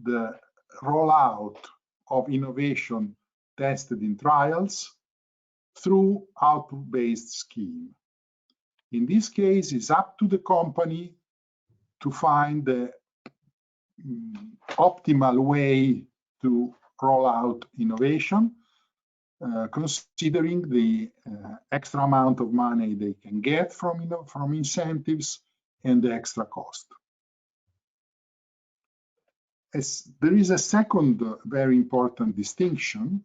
the rollout of innovation tested in trials through output-based scheme. In this case, it's up to the company to find the optimal way to roll out innovation, considering the extra amount of money they can get from incentives and the extra cost. There is a second very important distinction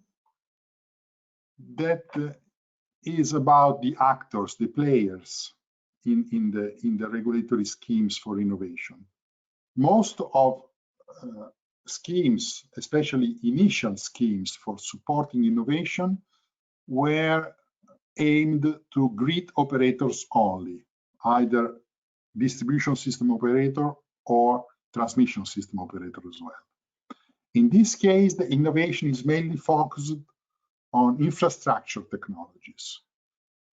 that is about the actors, the players in the regulatory schemes for innovation. Most of schemes, especially initial schemes for supporting innovation, were aimed to grid operators only, either distribution system operator or transmission system operator as well. In this case, the innovation is mainly focused on infrastructure technologies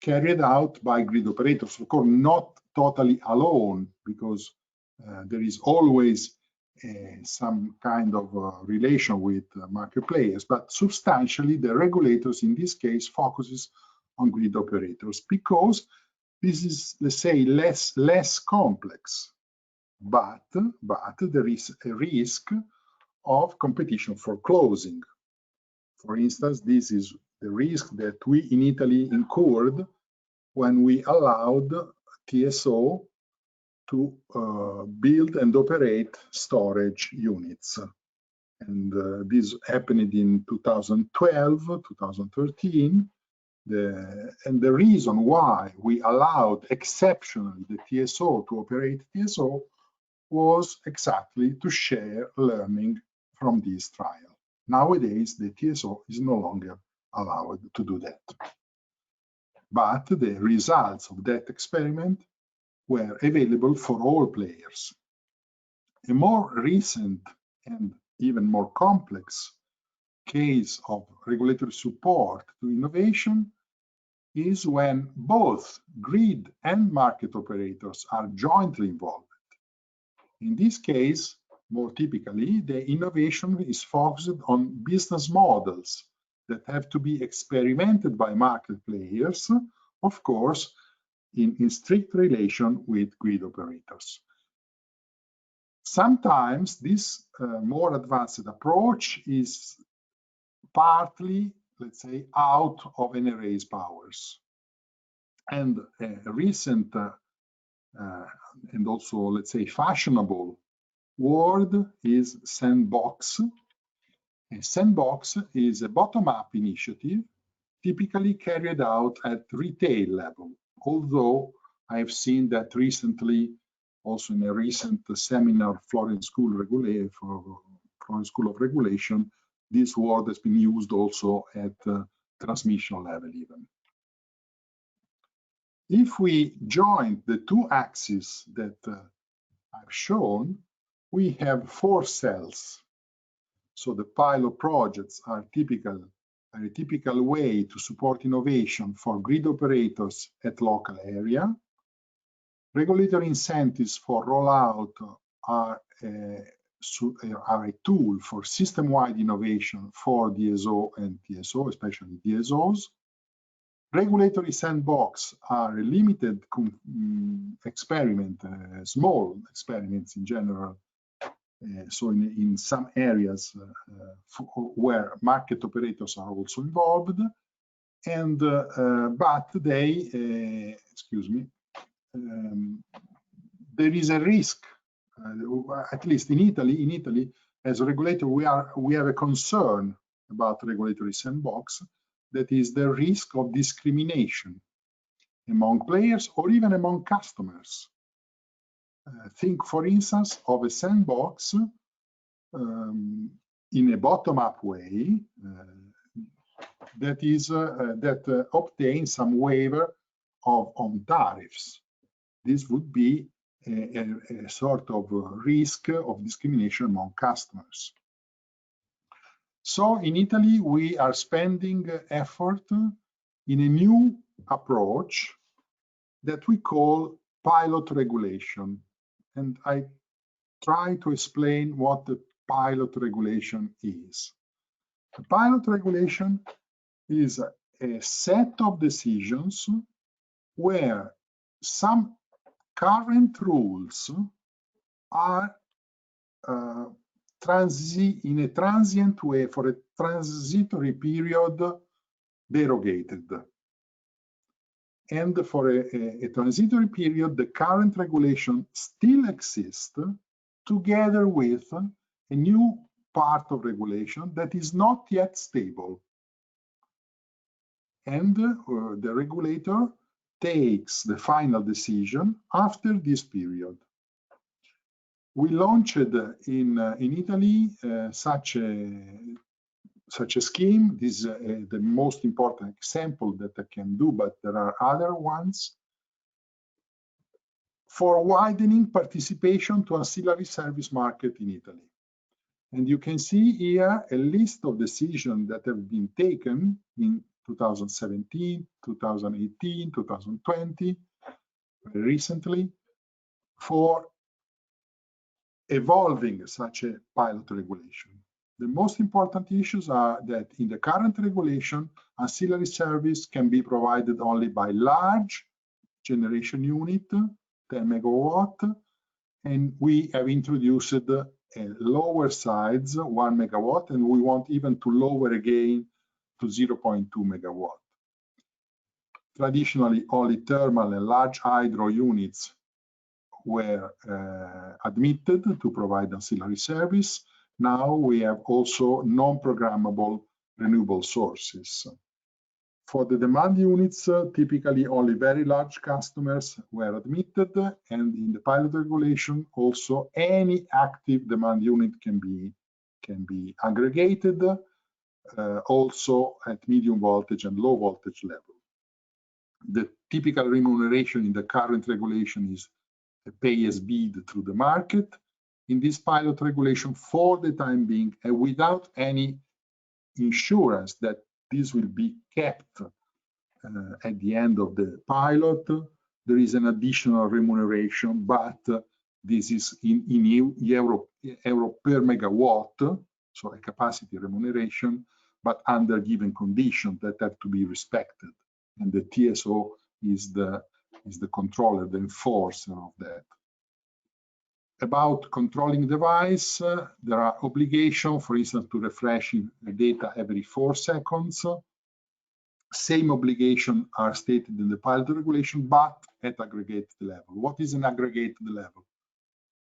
carried out by grid operators, of course, not totally alone, because there is always some kind of relation with market players, but substantially the regulators in this case focuses on grid operators because this is, let's say, less complex, but there is a risk of competition for closing. For instance, this is the risk that we in Italy incurred when we allowed TSO to build and operate storage units. And this happened in 2012, 2013. And the reason why we allowed exceptionally the TSO to operate TSO was exactly to share learning from this trial. Nowadays, the TSO is no longer allowed to do that. But the results of that experiment were available for all players. A more recent and even more complex case of regulatory support to innovation is when both grid and market operators are jointly involved. In this case, more typically, the innovation is focused on business models that have to be experimented by market players, of course, in strict relation with grid operators. Sometimes this more advanced approach is partly, let's say, out of NRA's powers. And a recent and also, let's say, fashionable word is sandbox. A sandbox is a bottom-up initiative typically carried out at retail level, although I've seen that recently, also in a recent seminar, Florence School of Regulation, this word has been used also at transmission level even. If we join the two axes that I've shown, we have 4 cells. So the pilot projects are a typical way to support innovation for grid operators at local area. Regulatory incentives for rollout are a tool for system-wide innovation for DSO and TSO, especially DSOs. Regulatory sandbox are a limited experiment, small experiments in general. So in some areas where market operators are also involved, and but they, there is a risk, at least in Italy, as a regulator, we have a concern about regulatory sandbox. That is the risk of discrimination among players or even among customers. Think, for instance, of a sandbox in a bottom-up way that obtains some waiver on tariffs. This would be a sort of risk of discrimination among customers. So in Italy, we are spending effort in a new approach that we call pilot regulation. And I try to explain what the pilot regulation is. The pilot regulation is a set of decisions where some current rules are in a transient way, for a transitory period, derogated. And for a transitory period, the current regulation still exists together with a new part of regulation that is not yet stable. And the regulator takes the final decision after this period. We launched in Italy such a scheme. This is the most important example that I can do, but there are other ones, for widening participation to ancillary service market in Italy. And you can see here a list of decisions that have been taken in 2017, 2018, 2020, very recently, for evolving such a pilot regulation. The most important issues are that in the current regulation, ancillary service can be provided only by large generation unit, 10 megawatt, and we have introduced a lower size, 1 megawatt, and we want even to lower again to 0.2 megawatt. Traditionally, only thermal and large hydro units were admitted to provide ancillary service. Now we have also non-programmable renewable sources. For the demand units, typically only very large customers were admitted, and in the pilot regulation also any active demand unit can be aggregated, also at medium voltage and low voltage level. The typical remuneration in the current regulation is a pay as bid through the market. In this pilot regulation, for the time being, and without any insurance that this will be kept at the end of the pilot, there is an additional remuneration, but this is in euro per megawatt, so a capacity remuneration, but under given conditions that have to be respected. And the TSO is the controller, the enforcer of that. About controlling device, there are obligations, for instance, to refresh the data every 4 seconds. Same obligations are stated in the pilot regulation, but at aggregated level. What is an aggregated level?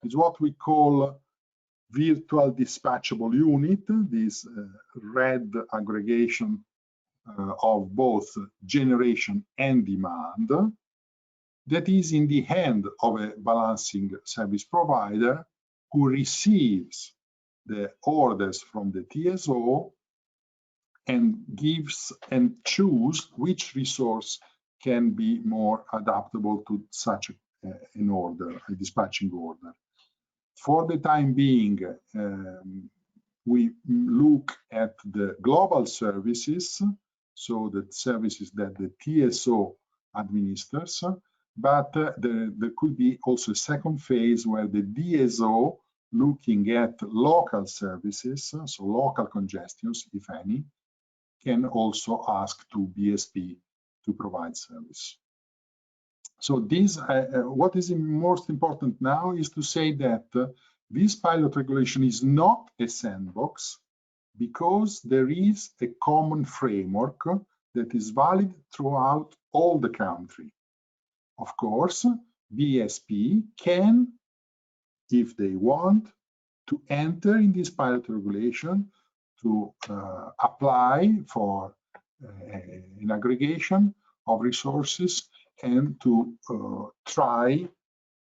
It's what we call virtual dispatchable unit, this red aggregation of both generation and demand, that is in the hand of a balancing service provider who receives the orders from the TSO and gives and choose which resource can be more adaptable to such an order, a dispatching order. For the time being, we look at the global services, so the services that the TSO administers, but there could be also a second phase where the DSO, looking at local services, so local congestions, if any, can also ask to BSP to provide service. So this, what is most important now is to say that this pilot regulation is not a sandbox, because there is a common framework that is valid throughout all the country. Of course, BSP can, if they want, to enter in this pilot regulation, to apply for an aggregation of resources and to try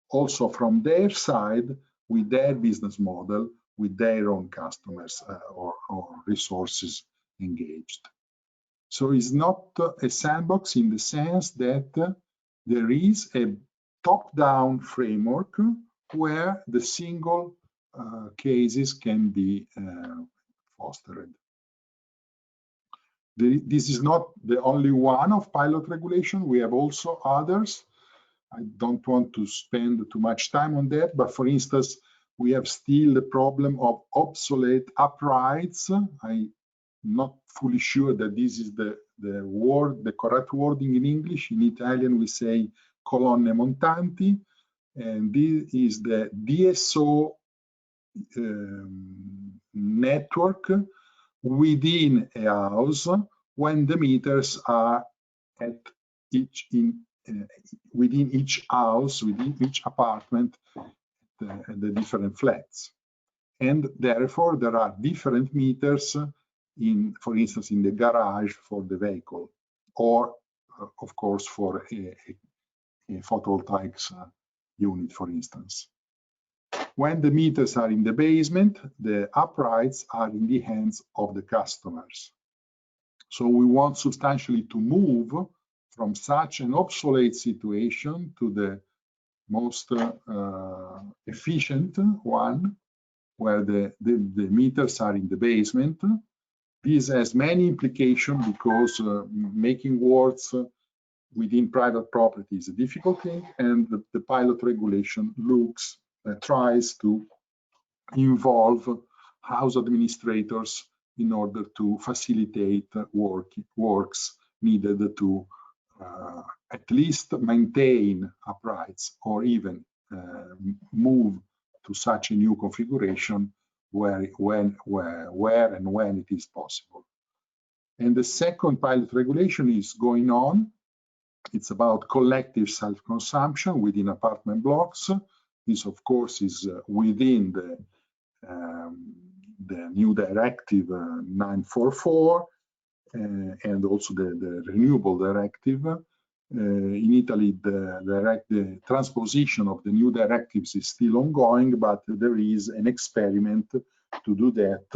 also from their side with their business model, with their own customers or resources engaged. So it's not a sandbox in the sense that there is a top-down framework where the single cases can be fostered. This is not the only one of pilot regulation. We have also others. I don't want to spend too much time on that, but for instance, we have still the problem of obsolete uprights. I'm not fully sure that this is the correct wording in English. In Italian, we say colonne montanti, and this is the DSO network within a house when the meters are at within each house, within each apartment, the different flats. And therefore, there are different meters in, for instance, in the garage for the vehicle, or of course, for a photovoltaics unit, for instance. When the meters are in the basement, the uprights are in the hands of the customers. So we want substantially to move from such an obsolete situation to the most efficient one, where the meters are in the basement. This has many implications because making works within private property is a difficult thing, and the pilot regulation tries to involve house administrators in order to facilitate works needed to at least maintain uprights or even move to such a new configuration where and when it is possible. And the second pilot regulation is going on. It's about collective self-consumption within apartment blocks. This, of course, is within the new directive 944 and also the renewable directive. In Italy, the transposition of the new directives is still ongoing, but there is an experiment to do that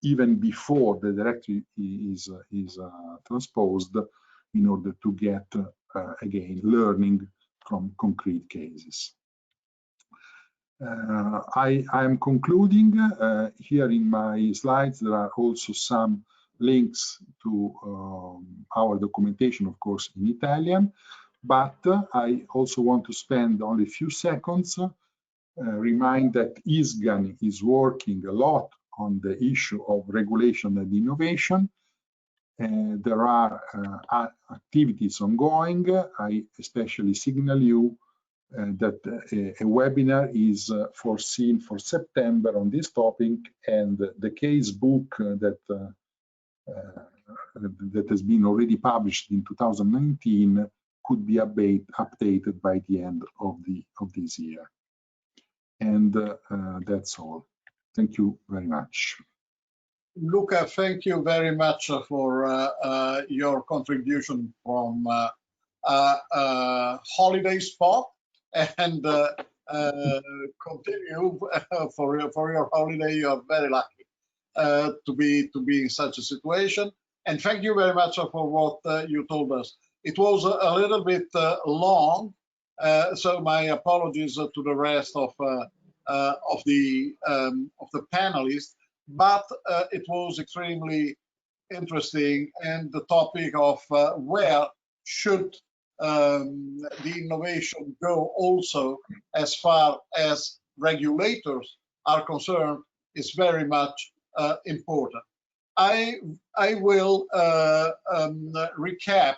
even before the directive is transposed, in order to get, again, learning from concrete cases. I am concluding. Here in my slides, there are also some links to our documentation, of course, in Italian, but I also want to spend only a few seconds, remind that ISGAN is working a lot on the issue of regulation and innovation. There are activities ongoing. I especially signal you that a webinar is foreseen for September on this topic, and the case book that has been already published in 2019 could be updated by the end of this year. And that's all. Thank you very much. Luca, thank you very much for your contribution from holiday spot. And continue for your holiday. You are very lucky to be in such a situation. And thank you very much for what you told us. It was a little bit long, so my apologies to the rest of the panelists. But it was extremely interesting, and the topic of where should the innovation go also as far as regulators are concerned is very much important. I will recap,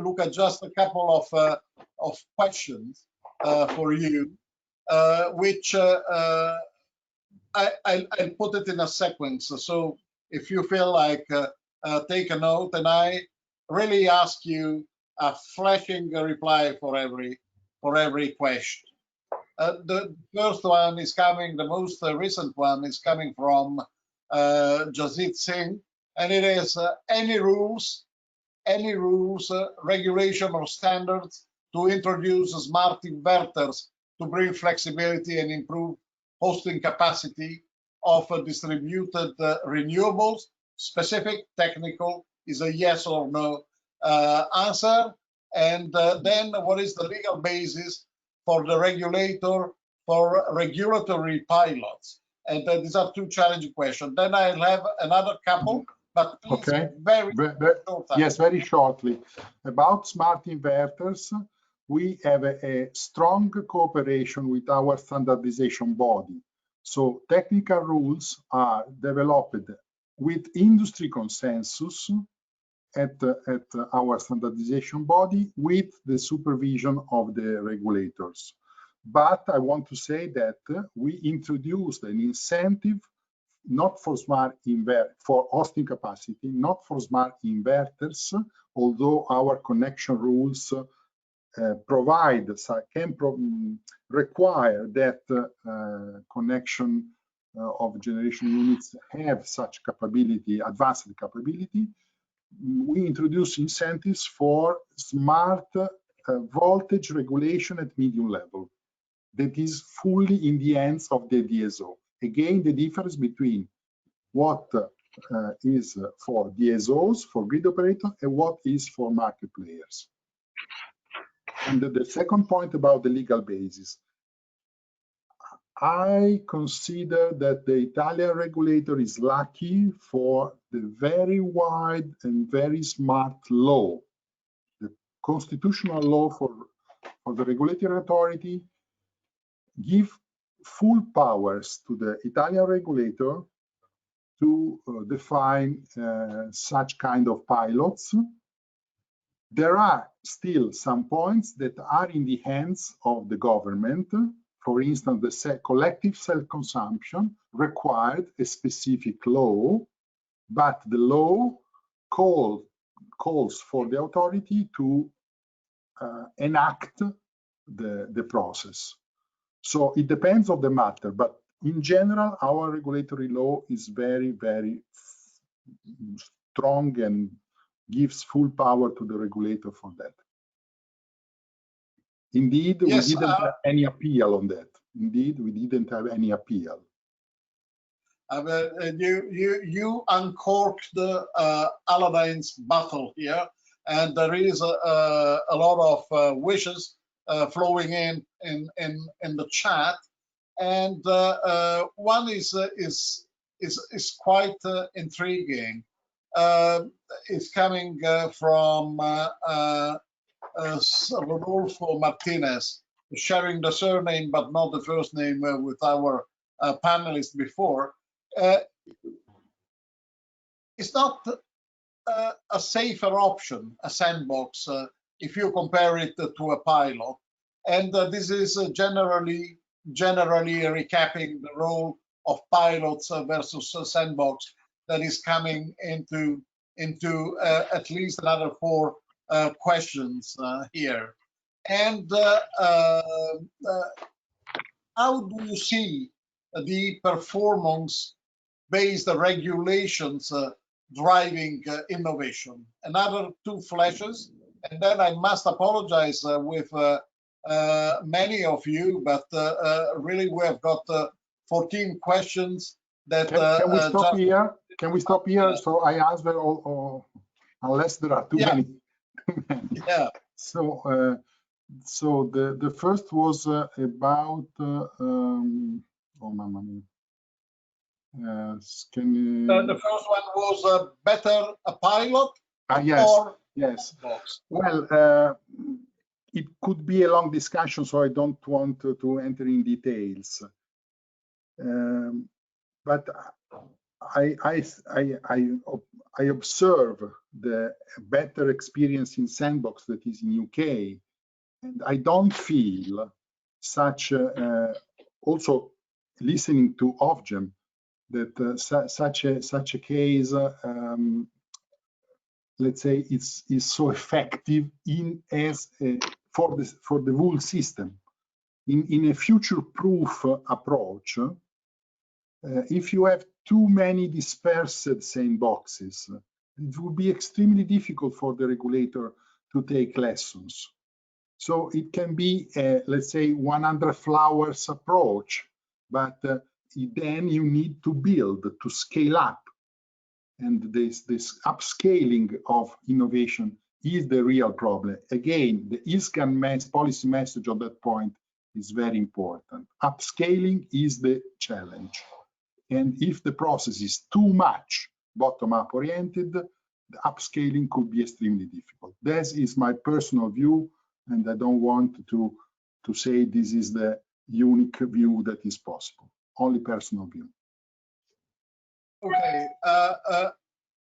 look at just a couple of questions for you, which I'll put it in a sequence. So if you feel like take a note, and I really ask you a flashing reply for every question. The first one is coming, the most recent one is coming from Jasit Singh, and it is any rules, regulation or standards to introduce smart inverters to bring flexibility and improve hosting capacity of distributed renewables. Specific technical is a yes or no answer. And then what is the legal basis for the regulator for regulatory pilots? And these are two challenging questions. Then I'll have another couple, but please, okay, very short time. Yes, very shortly. About smart inverters, we have a strong cooperation with our standardization body. So technical rules are developed with industry consensus at our standardization body with the supervision of the regulators. But I want to say that we introduced an incentive not for for hosting capacity, not for smart inverters, although our connection rules require that connection of generation units have such capability, advanced capability. We introduce incentives for smart voltage regulation at medium level. That is fully in the hands of the DSO. Again, the difference between what is for DSOs, for grid operator, and what is for market players. And the second point about the legal basis. I consider that the Italian regulator is lucky for the very wide and very smart law. The constitutional law for the regulatory authority give full powers to the Italian regulator to define such kind of pilots. There are still some points that are in the hands of the government. For instance, the collective self-consumption required a specific law, but the law calls for the authority to enact the process. So it depends on the matter, but in general, our regulatory law is very, very strong and gives full power to the regulator for that. Indeed, yes, we didn't have any appeal on that. Indeed, we didn't have any appeal. You uncorked the Aladdin's bottle here, and there is a lot of wishes flowing in the chat, and one is quite intriguing. It's coming from Rodolfo Martinez, sharing the surname but not the first name with our panelists before. It's not a safer option, a sandbox, if you compare it to a pilot. And this is generally recapping the role of pilots versus sandbox that is coming into at least another 4 questions here. And how do you see the performance-based regulations driving innovation? Another 2 flashes, and then I must apologize with many of you, but really we have got 14 questions that can we stop here? Can we stop here? Yeah. So I answer all, unless there are too many. Yeah. So the first was about oh mamma mia. The first one was better a pilot yes, or yes. box. Well, it could be a long discussion, so I don't want to enter in details. But I observe the better experience in Sandbox that is in UK, and I don't feel such. Also, listening to Ofgem, that such a case, let's say, is so effective for the whole system. In a future-proof approach, if you have too many dispersed sandboxes, it will be extremely difficult for the regulator to take lessons. So it can be, let's say, 100 flowers approach, but then you need to build, to scale up. And this upscaling of innovation is the real problem. Again, the ISCAN policy message on that point is very important. Upscaling is the challenge. And if the process is too much bottom-up oriented, the upscaling could be extremely difficult. This is my personal view, and I don't want to say this is the unique view that is possible. Only personal view. Okay,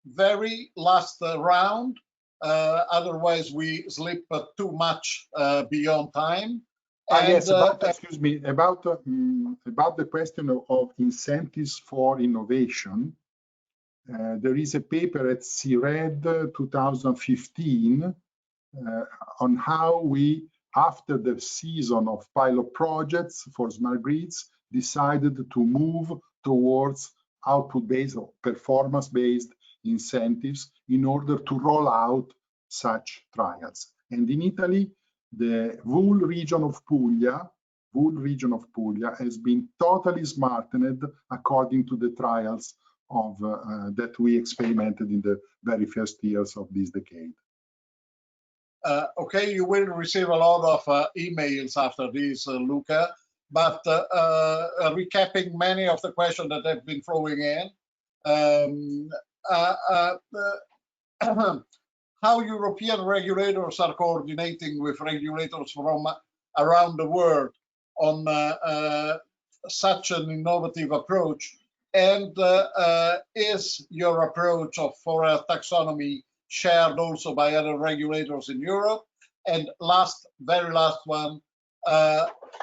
very last round. Otherwise, we slip too much beyond time. Yes, excuse me, about the question of incentives for innovation. There is a paper at CRED 2015 on how we, after the season of pilot projects for smart grids, decided to move towards output-based or performance-based incentives in order to roll out such trials. And in Italy, the whole region of Puglia has been totally smartened according to the trials of that we experimented in the very first years of this decade. Okay, you will receive a lot of emails after this, Luca, but recapping many of the questions that have been flowing in, how European regulators are coordinating with regulators from around the world on such an innovative approach, and is your approach for a taxonomy shared also by other regulators in Europe? And last, very last one,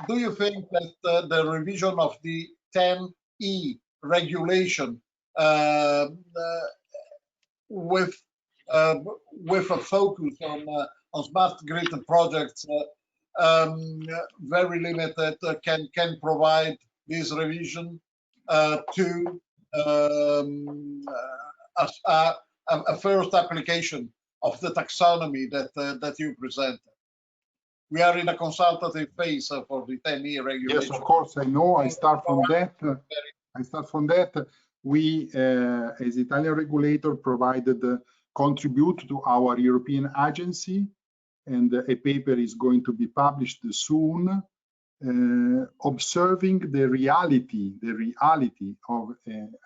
do you think that the revision of the 10E regulation with a focus on smart grid projects very limited can provide this revision to a first application of the taxonomy that you presented? We are in a consultative phase for the 10E regulation. Yes, of course, I know. I start from that. We, as Italian regulator, provided contribute to our European agency, and a paper is going to be published soon, observing the reality of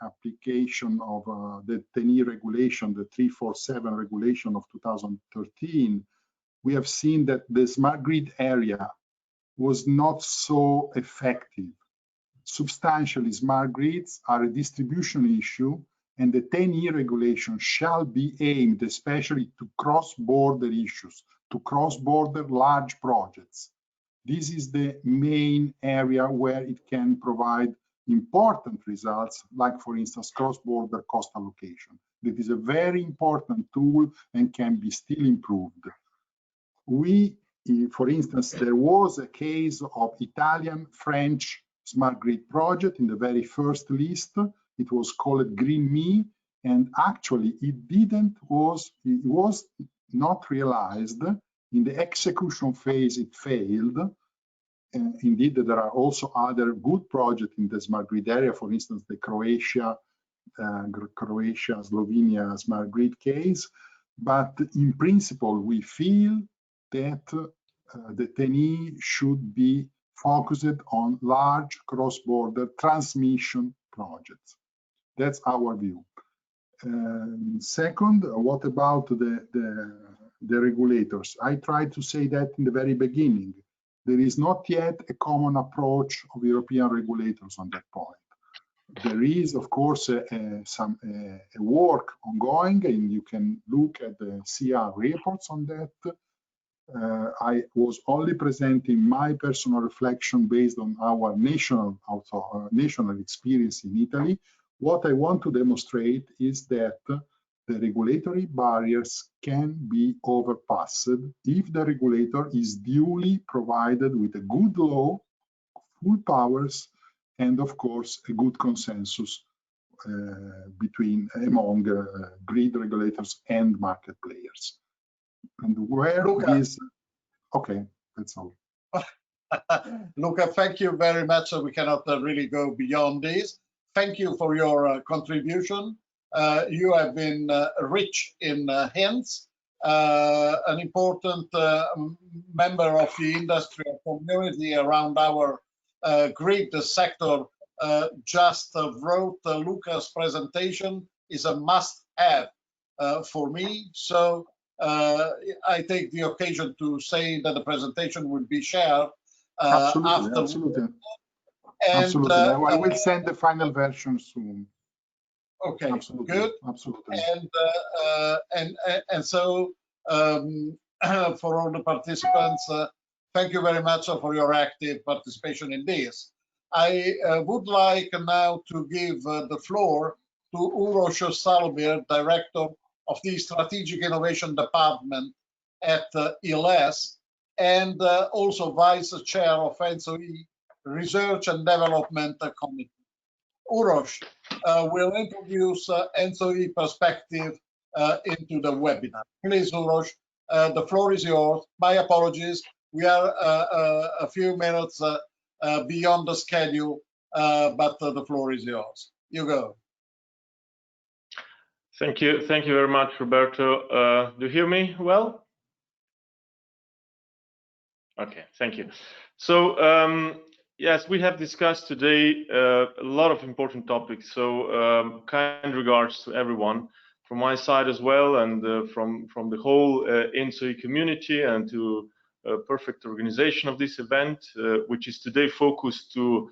application of the 10E regulation, the 347 regulation of 2013. We have seen that the smart grid area was not so effective. Substantially, smart grids are a distribution issue, and the 10E regulation shall be aimed especially to cross-border issues, to cross-border large projects. This is the main area where it can provide important results, like, for instance, cross-border cost allocation. That is a very important tool and can be still improved. For instance, there was a case of Italian-French smart grid project in the very first list. It was called Green Me, and actually it was not realized In the execution phase, it failed. Indeed, there are also other good projects in the smart grid area, for instance, the Slovenia smart grid case. But in principle, we feel that the TNE should be focused on large cross-border transmission projects. That's our view. Second, what about the regulators? I tried to say that in the very beginning. There is not yet a common approach of European regulators on that point. There is, of course, some work ongoing, and you can look at the CR reports on that. I was only presenting my personal reflection based on our national experience in Italy. What I want to demonstrate is that the regulatory barriers can be overpassed if the regulator is duly provided with a good law, full powers, and of course a good consensus among grid regulators and market players. And where is okay, that's all. Luca, thank you very much. We cannot really go beyond this. Thank you for your contribution. You have been rich in hints, an important member of the industrial community around our grid sector. Just wrote Luca's presentation is a must-have for me. So I take the occasion to say that the presentation will be shared after. Absolutely. And, absolutely. I will send the final version soon. Okay, absolutely. Good. Absolutely. And so for all the participants, thank you very much for your active participation in this. I would like now to give the floor to Uroš Salomir, Director of the Strategic Innovation Department at ILS, and also Vice Chair of ENTSO-E Research and Development Committee. Uroš will introduce ENTSO-E perspective into the webinar. Please, Uroš, the floor is yours. My apologies. We are a few minutes beyond the schedule, but the floor is yours. You go. Thank you very much, Roberto. Do you hear me well? Okay, thank you. So yes, we have discussed today a lot of important topics. So kind regards to everyone from my side as well, and from the whole ENTSO-E community, and to perfect organization of this event, which is today focused to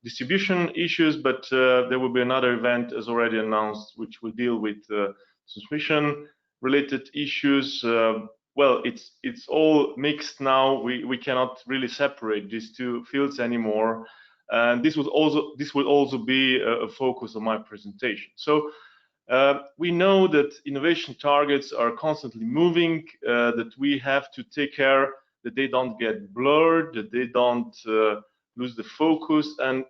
distribution issues, but there will be another event, as already announced, which will deal with transmission related issues. Well, it's all mixed now. We cannot really separate these two fields anymore, and this will also be a focus of my presentation. So we know that innovation targets are constantly moving, that we have to take care that they don't get blurred, that they don't lose the focus, and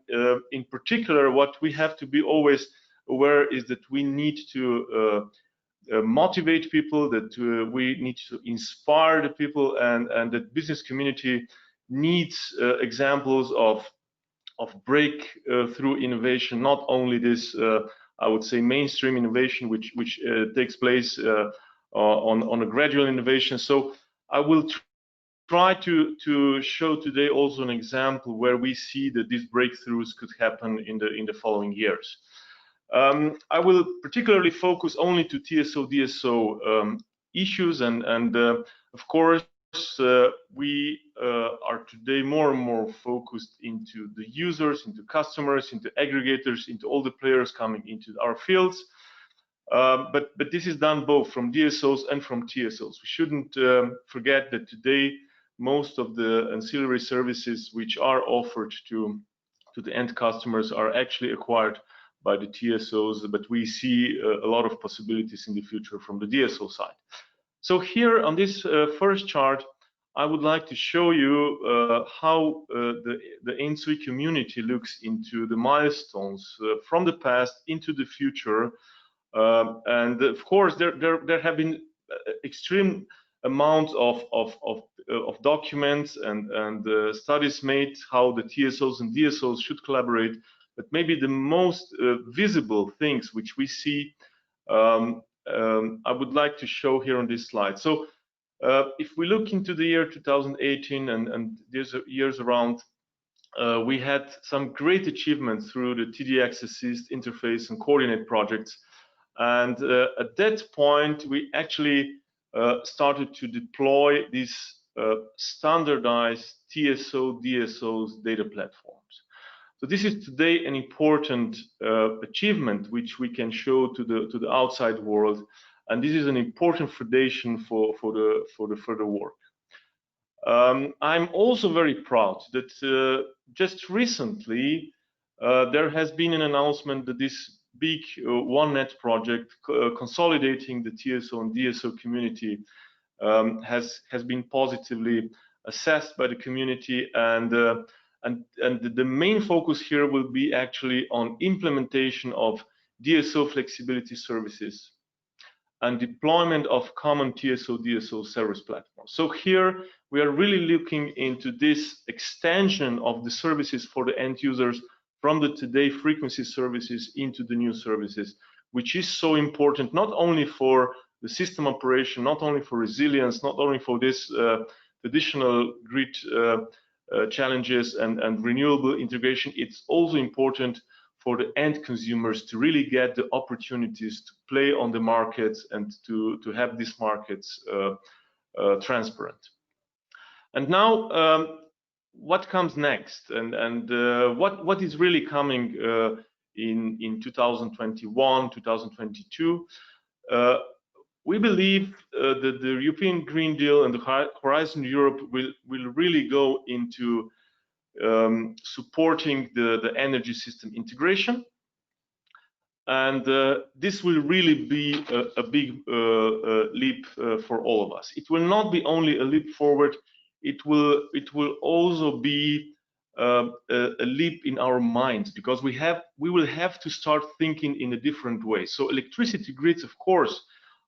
in particular, what we have to be always aware is that we need to motivate people, that we need to inspire the people, and that business community needs examples of breakthrough innovation, not only this, I would say, mainstream innovation, which takes place on a gradual innovation. So I will try to show today also an example where we see that these breakthroughs could happen in the following years. I will particularly focus only to TSO DSO issues, and of course we are today more and more focused into the users, into customers, into aggregators, into all the players coming into our fields. But this is done both from DSOs and from TSOs. We shouldn't forget that today most of the ancillary services which are offered to the end customers are actually acquired by the TSOs, but we see a lot of possibilities in the future from the DSO side. So here on this first chart, I would like to show you how the ENTSO-E community looks into the milestones from the past into the future. And of course, there have been extreme amount of documents and studies made how the TSOs and DSOs should collaborate. But maybe the most visible things which we see, I would like to show here on this slide. So if we look into the year 2018 and these years around, we had some great achievements through the TDX Assist, Interface, and Coordinate projects. And at that point, we actually started to deploy these standardized TSO, DSOs data platforms. So this is today an important achievement which we can show to the outside world, and this is an important foundation for the further work. I'm also very proud that just recently there has been an announcement that this big OneNet project consolidating the TSO and DSO community has been positively assessed by the community, and the main focus here will be actually on implementation of DSO flexibility services and deployment of common TSO-DSO service platforms. So here we are really looking into this extension of the services for the end users from the today frequency services into the new services, which is so important not only for the system operation, not only for resilience, not only for this traditional grid challenges and renewable integration. It's also important for the end consumers to really get the opportunities to play on the markets and to have these markets transparent. And now what comes next, and what is really coming in 2021, 2022? We believe that the European Green Deal and the Horizon Europe will really go into supporting the energy system integration, and this will really be a big leap for all of us. It will not be only a leap forward, it will also be a leap in our minds, because we will have to start thinking in a different way. So electricity grids, of course,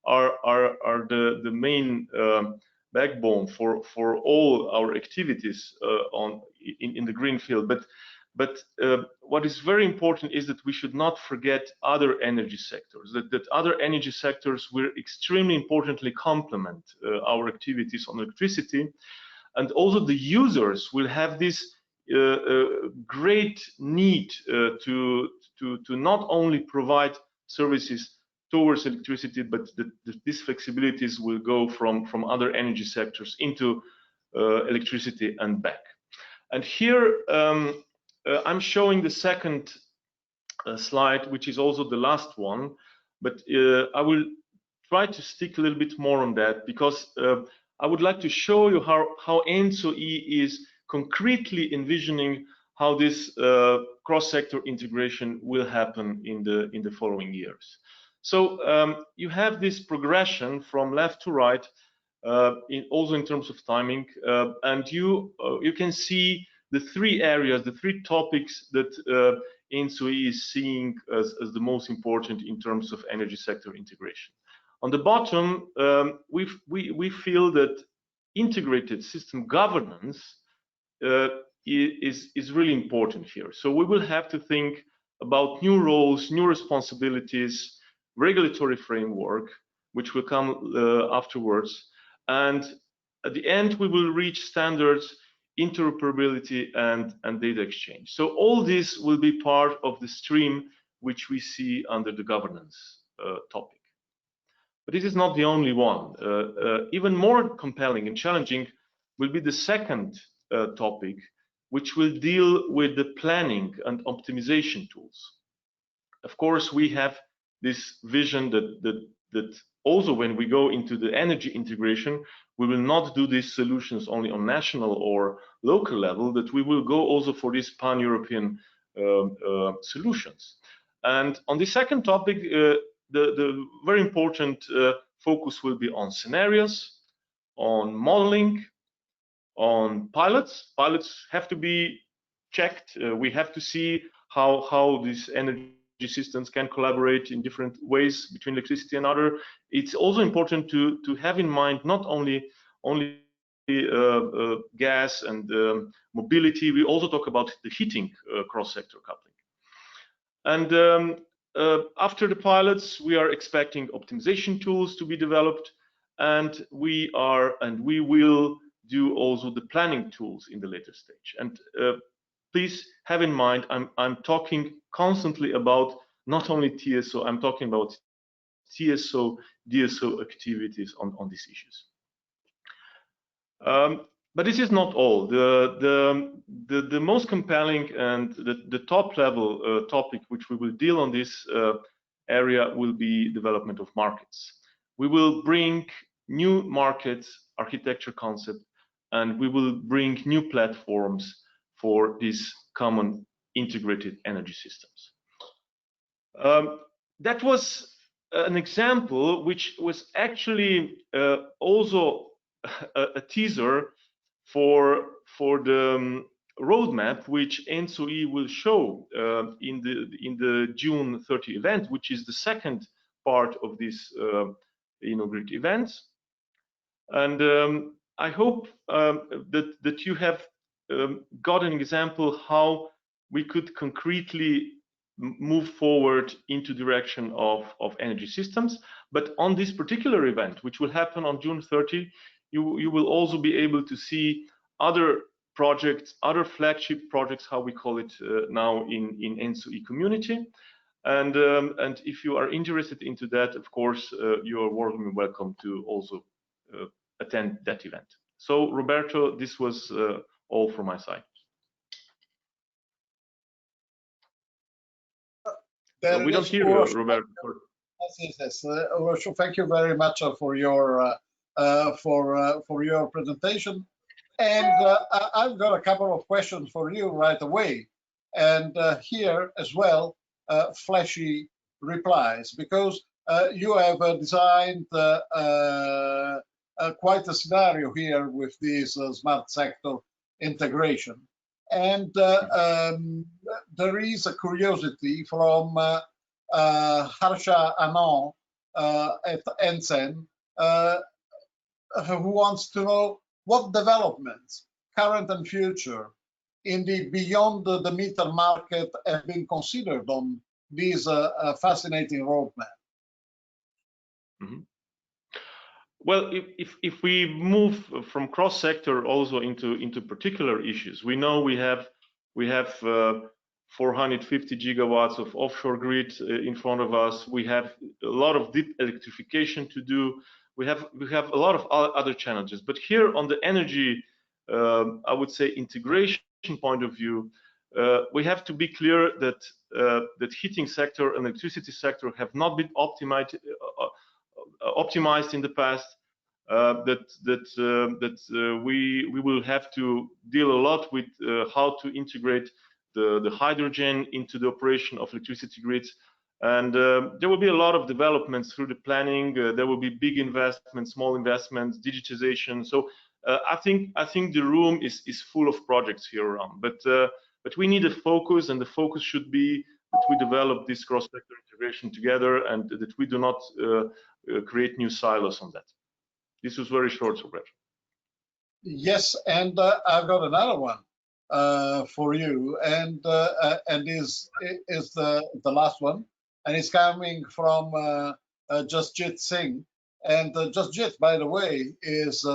are the main backbone for all our activities in the green field. But what is very important is that we should not forget other energy sectors. That other energy sectors will extremely importantly complement our activities on electricity, and also the users will have this great need to not only provide services towards electricity, but these flexibilities will go from other energy sectors into electricity and back. And here I'm showing the second slide, which is also the last one, but I will try to stick a little bit more on that, because I would like to show you how ENTSO-E is concretely envisioning how this cross-sector integration will happen in the following years. So you have this progression from left to right, also in terms of timing, and you can see the three areas, the three topics that ENTSO-E is seeing as the most important in terms of energy sector integration. On the bottom, we feel that integrated system governance is really important here. So we will have to think about new roles, new responsibilities, regulatory framework, which will come afterwards, and at the end we will reach standards, interoperability, and data exchange. So all this will be part of the stream which we see under the governance topic. But this is not the only one. Even more compelling and challenging will be the second topic, which will deal with the planning and optimization tools. Of course, we have this vision that also when we go into the energy integration, we will not do these solutions only on national or local level, that we will go also for these pan-European solutions. And on the second topic, the very important focus will be on scenarios, on modeling, on pilots. Pilots have to be checked. We have to see how this energy systems can collaborate in different ways between electricity and other. It's also important to have in mind not only gas and mobility. We also talk about the heating cross-sector coupling. And after the pilots, we are expecting optimization tools to be developed, and we will do also the planning tools in the later stage. And please have in mind, I'm talking constantly about not only TSO, I'm talking about TSO, DSO activities on these issues. But this is not all. The most compelling and the top level topic which we will deal on this area will be development of markets. We will bring new markets architecture concept, and we will bring new platforms for these common integrated energy systems. That was an example which was actually also a teaser for the roadmap which ENTSO-E will show in the June 30 event, which is the second part of this InnoGrid event. And I hope that you have got an example how we could concretely move forward into direction of energy systems. But on this particular event, which will happen on June 30, you will also be able to see other projects, other flagship projects, how we call it now in ENTSO-E community. And if you are interested into that, of course, you are warmly welcome to also attend that event. So, Roberto, this was all from my side. We don't hear you, Roberto. Yes. Uroš, thank you very much for your presentation. And I've got a couple of questions for you right away. And here as well, flashy replies, because you have designed quite a scenario here with this smart sector integration. And there is a curiosity from Harsha Anand at Ensen, who wants to know what developments, current and future, in the beyond the meter market have been considered on this fascinating roadmap. Mm-hmm. Well, if we move from cross-sector also into particular issues, we know we have 450 gigawatts of offshore grid in front of us. We have a lot of deep electrification to do. We have a lot of other challenges. But here on the energy, I would say integration point of view, we have to be clear that that heating sector and electricity sector have not been optimized in the past. We will have to deal a lot with how to integrate the hydrogen into the operation of electricity grids, and there will be a lot of developments through the planning. There will be big investments, small investments, digitization. So I think the room is full of projects here around, but we need a focus, and the focus should be that we develop this cross-sector integration together, and that we do not create new silos on that. This was very short, Roberto. Yes, and I've got another one for you, and is the last one, and it's coming from Jasjit Singh. And Jasjit, by the way, is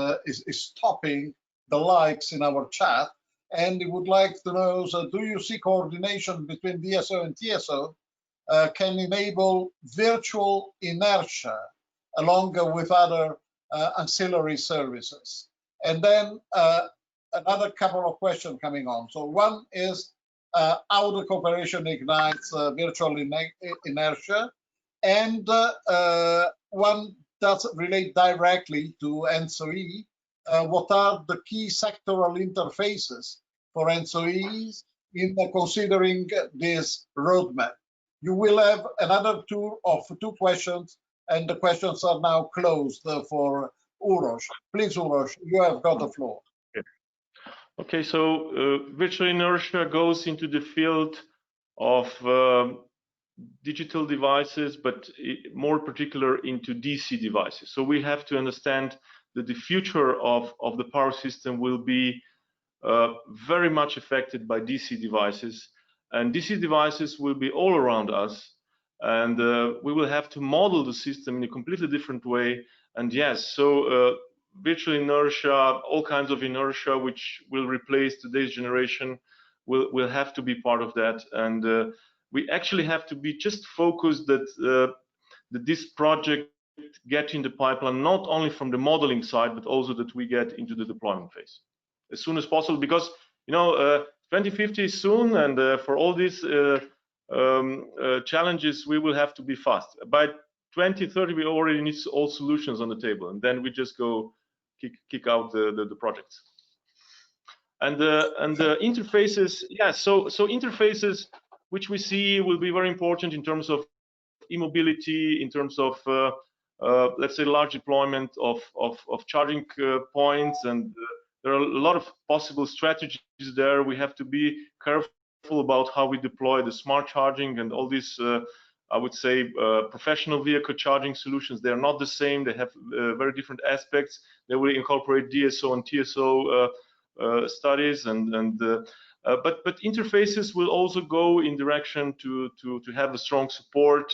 topping the likes in our chat, and he would like to know: so, do you see coordination between DSO and TSO can enable virtual inertia along with other ancillary services? And then another couple of questions coming on. So one is how the cooperation ignites virtual inertia, and one does relate directly to ENTSO-E. What are the key sectoral interfaces for ENTSO-Es in considering this roadmap? You will have another two questions, and the questions are now closed for Uroš. Please, Uroš, you have got the floor. Okay, so virtual inertia goes into the field of digital devices, but more particular into DC devices. So we have to understand that the future of the power system will be very much affected by DC devices, and DC devices will be all around us, and we will have to model the system in a completely different way. And yes, so virtual inertia, all kinds of inertia which will replace today's generation will have to be part of that. And we actually have to be just focused that this project get in the pipeline, not only from the modeling side, but also that we get into the deployment phase as soon as possible, because 2050 is soon, and for all these challenges, we will have to be fast. By 2030, we already need all solutions on the table, and then we just go kick out the projects. And the interfaces, yeah. So interfaces, which we see will be very important in terms of e-mobility, in terms of let's say large deployment of charging points, and there are a lot of possible strategies there. We have to be careful about how we deploy the smart charging and all these, I would say, professional vehicle charging solutions. They are not the same. They have very different aspects. They will incorporate DSO and TSO studies, but interfaces will also go in direction to have a strong support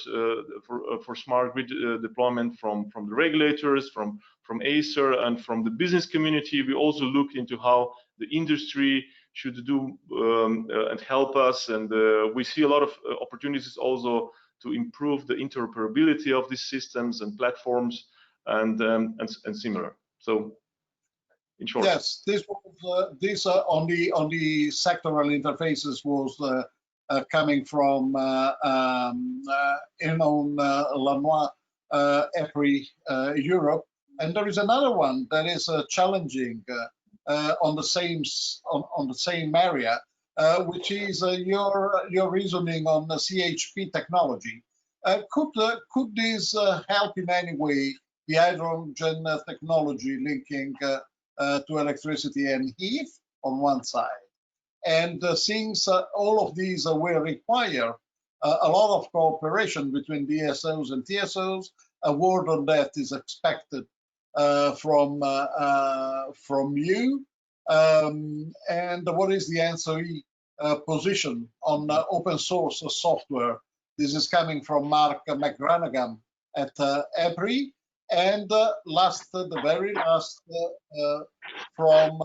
for smart grid deployment from the regulators, from Acer, and from the business community. We also look into how the industry should do and help us, and we see a lot of opportunities also to improve the interoperability of these systems and platforms and similar. So, in short, yes, this on the sectoral interfaces was coming from Enon Lanois, EPRI Europe, and there is another one that is challenging on the same area, which is your reasoning on the CHP technology. Could this help in any way the hydrogen technology linking to electricity and heat on one side? And since all of these will require a lot of cooperation between DSOs and TSOs, a word on that is expected from you. And what is the ENTSO-E position on open source software? This is coming from Mark McGranagan at EPRI. And the very last, from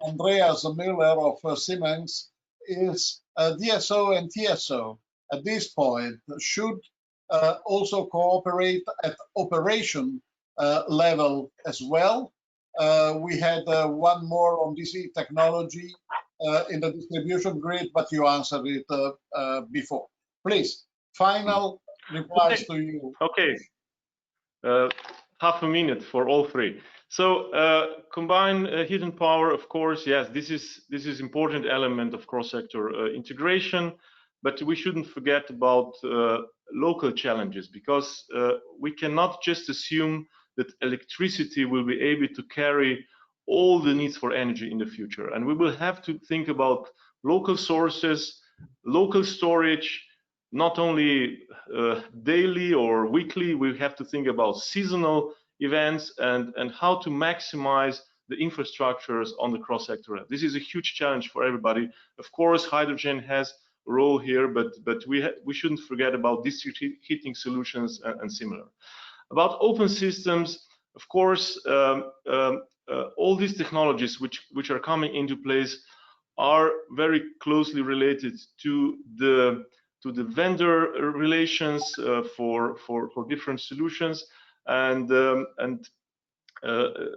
Andreas Müller of Siemens, is DSO and TSO at this point should also cooperate at operation level as well. We had one more on DC technology in the distribution grid, but you answered it before. Please, final replies to you. Okay. Half a minute for all three. So combined heat and power, of course, yes, this is important element of cross-sector integration, but we shouldn't forget about local challenges, because we cannot just assume that electricity will be able to carry all the needs for energy in the future, and we will have to think about local sources, local storage. Not only daily or weekly, we have to think about seasonal events and how to maximize the infrastructures on the cross-sector. This is a huge challenge for everybody. Of course, hydrogen has a role here, but we shouldn't forget about district heating solutions and similar. About open systems, of course, all these technologies which are coming into place are very closely related to the vendor relations for different solutions, and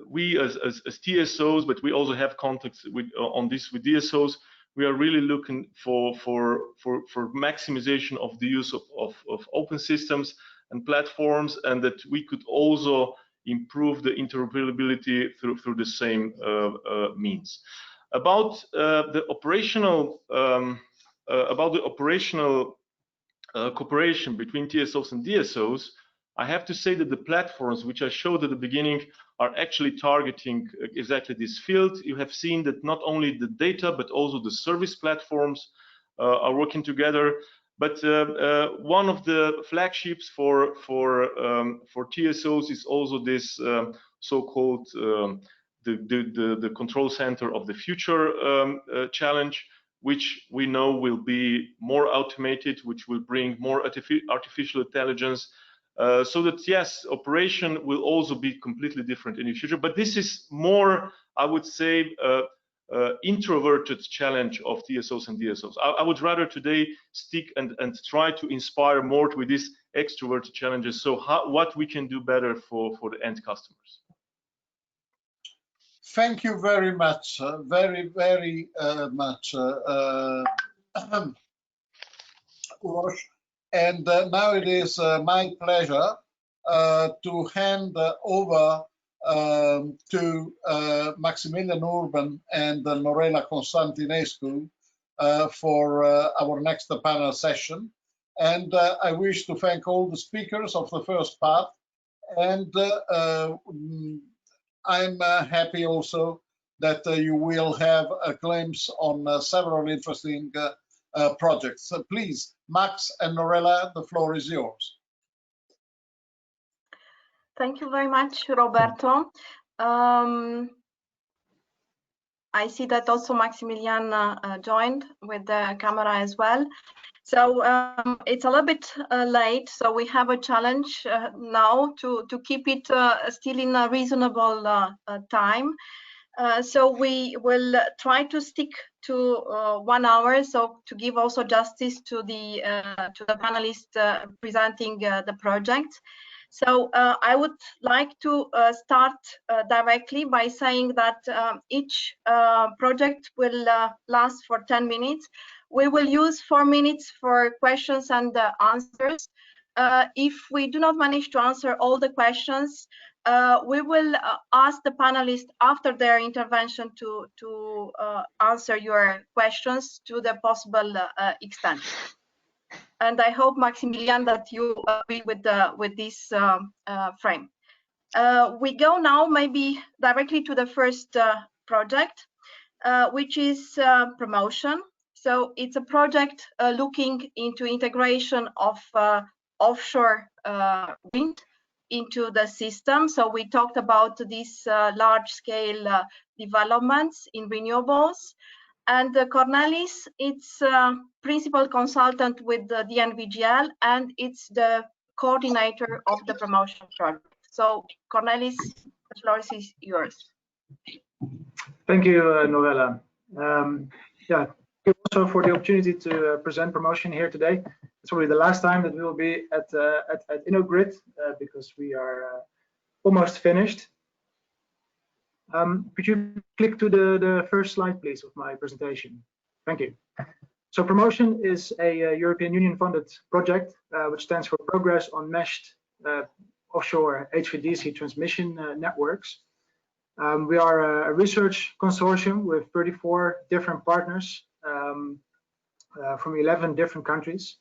we as TSOs, but we also have contacts on this with DSOs. We are really looking for maximization of the use of open systems and platforms, and that we could also improve the interoperability through the same means. About the operational cooperation between TSOs and DSOs, I have to say that the platforms which I showed at the beginning are actually targeting exactly this field. You have seen that not only the data but also the service platforms are working together. But one of the flagships for TSOs is also this so-called the control center of the future challenge, which we know will be more automated, which will bring more artificial intelligence, so that yes, operation will also be completely different in the future. But this is more, I would say, introverted challenge of TSOs and DSOs. I would rather today stick and try to inspire more with these extroverted challenges. So what we can do better for the end customers. Thank you very much, very much, Uros. And now it is my pleasure to hand over to Maximilian Urban and Norela Constantinescu for our next panel session. And I wish to thank all the speakers of the first part. And I'm happy also that you will have a glimpse on several interesting projects. So please, Max and Norela, the floor is yours. Thank you very much, Roberto. I see that also Maximilian joined with the camera as well. So it's a little bit late, so we have a challenge now to keep it still in a reasonable time. So we will try to stick to 1 hour, so to give also justice to the panelists presenting the project. So I would like to start directly by saying that each project will last for 10 minutes. We will use 4 minutes for questions and answers. If we do not manage to answer all the questions, we will ask the panelists after their intervention to answer your questions to the possible extent. And I hope, Maximilian, that you agree with this frame. We go now maybe directly to the first project, which is promotion. So it's a project looking into integration of offshore wind into the system. So we talked about these large-scale developments in renewables. And Cornelis, it's principal consultant with the DNVGL, and it's the coordinator of the promotion project. So Cornelis, the floor is yours. Thank you, Norela. Yeah, thank you also for the opportunity to present promotion here today. It's probably the last time that we will be at InnoGrid because we are almost finished. Could you click to the first slide, please, of my presentation? Thank you. So promotion is a European Union funded project which stands for Progress on Meshed Offshore HVDC Transmission Networks. We are a research consortium with 34 different partners from 11 different countries.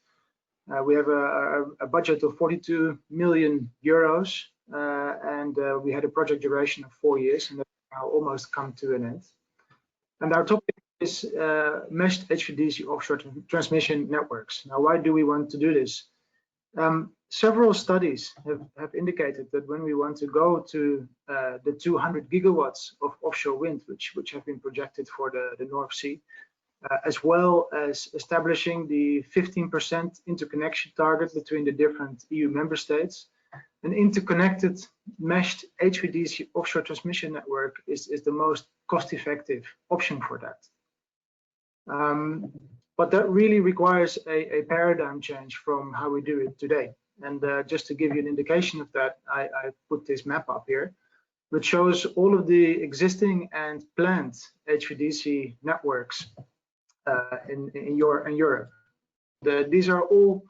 We have a budget of 42 million euros, and we had a project duration of 4 years, and that's now almost come to an end. And our topic is meshed HVDC offshore transmission networks. Now, why do we want to do this? Several studies have indicated that when we want to go to the 200 gigawatts of offshore wind, which have been projected for the North Sea, as well as establishing the 15% interconnection target between the different EU member states, an interconnected meshed HVDC offshore transmission network is the most cost-effective option for that. But that really requires a paradigm change from how we do it today. And just to give you an indication of that, I put this map up here, which shows all of the existing and planned HVDC networks in Europe. These are all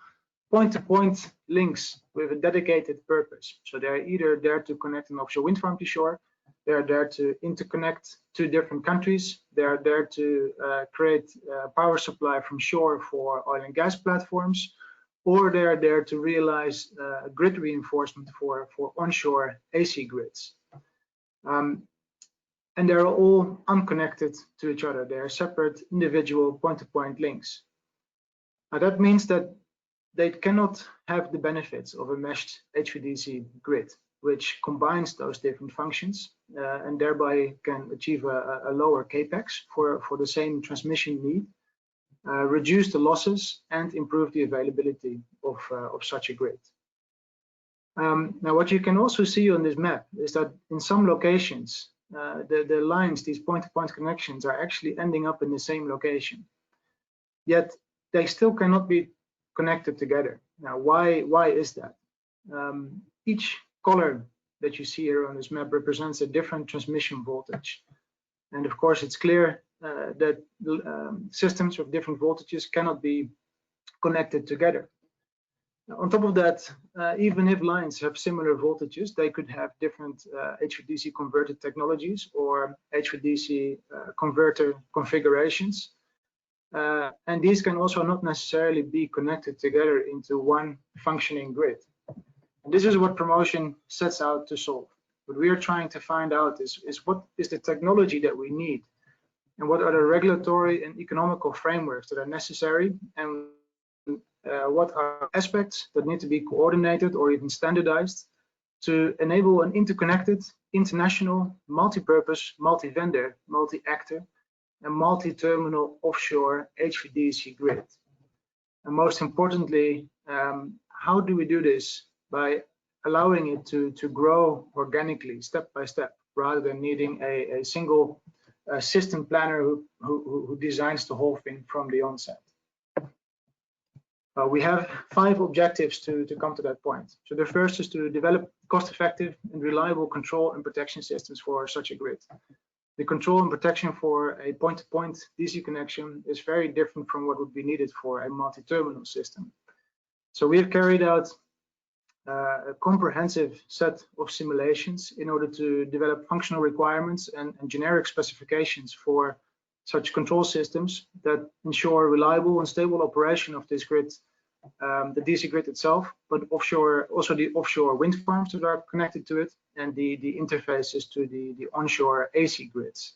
point-to-point links with a dedicated purpose. So they're either there to connect an offshore wind farm to shore, they're there to interconnect two different countries, they're there to create power supply from shore for oil and gas platforms, or they're there to realize grid reinforcement for onshore AC grids. And they're all unconnected to each other. They're separate individual point-to-point links. That means that they cannot have the benefits of a meshed HVDC grid, which combines those different functions and thereby can achieve a lower capex for the same transmission need, reduce the losses, and improve the availability of such a grid. Now, what you can also see on this map is that in some locations, the lines, these point-to-point connections, are actually ending up in the same location. Yet they still cannot be connected together. Now, why is that? Each color that you see here on this map represents a different transmission voltage. And of course, it's clear that systems with different voltages cannot be connected together. On top of that, even if lines have similar voltages, they could have different HVDC converter technologies or HVDC converter configurations. And these can also not necessarily be connected together into one functioning grid. And this is what promotion sets out to solve. What we are trying to find out is what is the technology that we need, and what are the regulatory and economical frameworks that are necessary, and what are aspects that need to be coordinated or even standardized to enable an interconnected, international, multi-purpose, multi-vendor, multi-actor, and multi-terminal offshore HVDC grid. And most importantly, how do we do this? By allowing it to grow organically, step by step, rather than needing a single system planner who designs the whole thing from the onset. We have 5 objectives to come to that point. So the first is to develop cost-effective and reliable control and protection systems for such a grid. The control and protection for a point-to-point DC connection is very different from what would be needed for a multi-terminal system. So we have carried out a comprehensive set of simulations in order to develop functional requirements and generic specifications for such control systems that ensure reliable and stable operation of this grid, the DC grid itself, but offshore, also the offshore wind farms that are connected to it, and the interfaces to the onshore AC grids.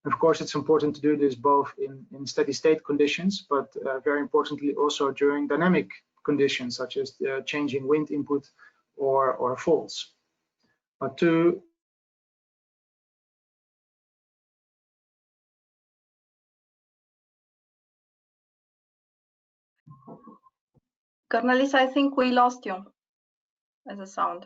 Of course, it's important to do this both in steady state conditions, but very importantly also during dynamic conditions such as changing wind input or faults. But to Cornelis, I think we lost you as a sound.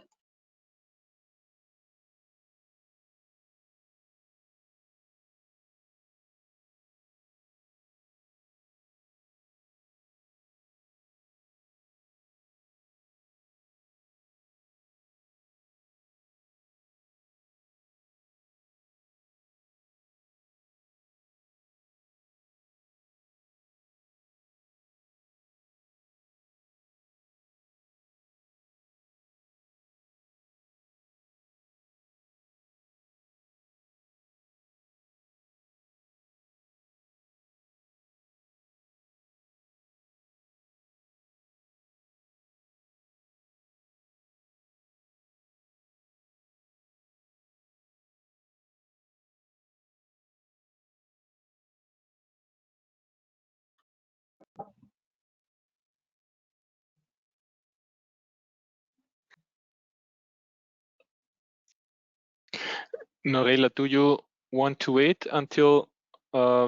Norela, do you want to wait until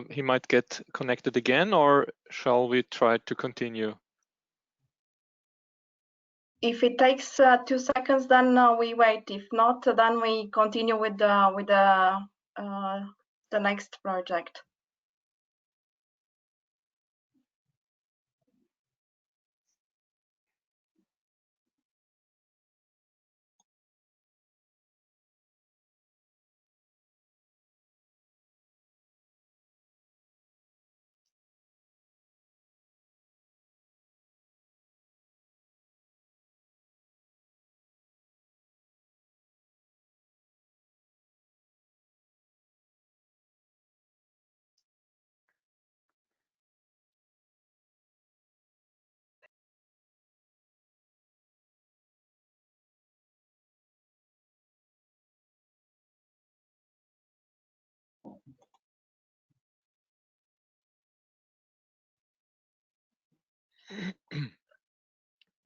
he might get connected again, or shall we try to continue? If it takes 2 seconds, then we wait. If not, then we continue with the next project.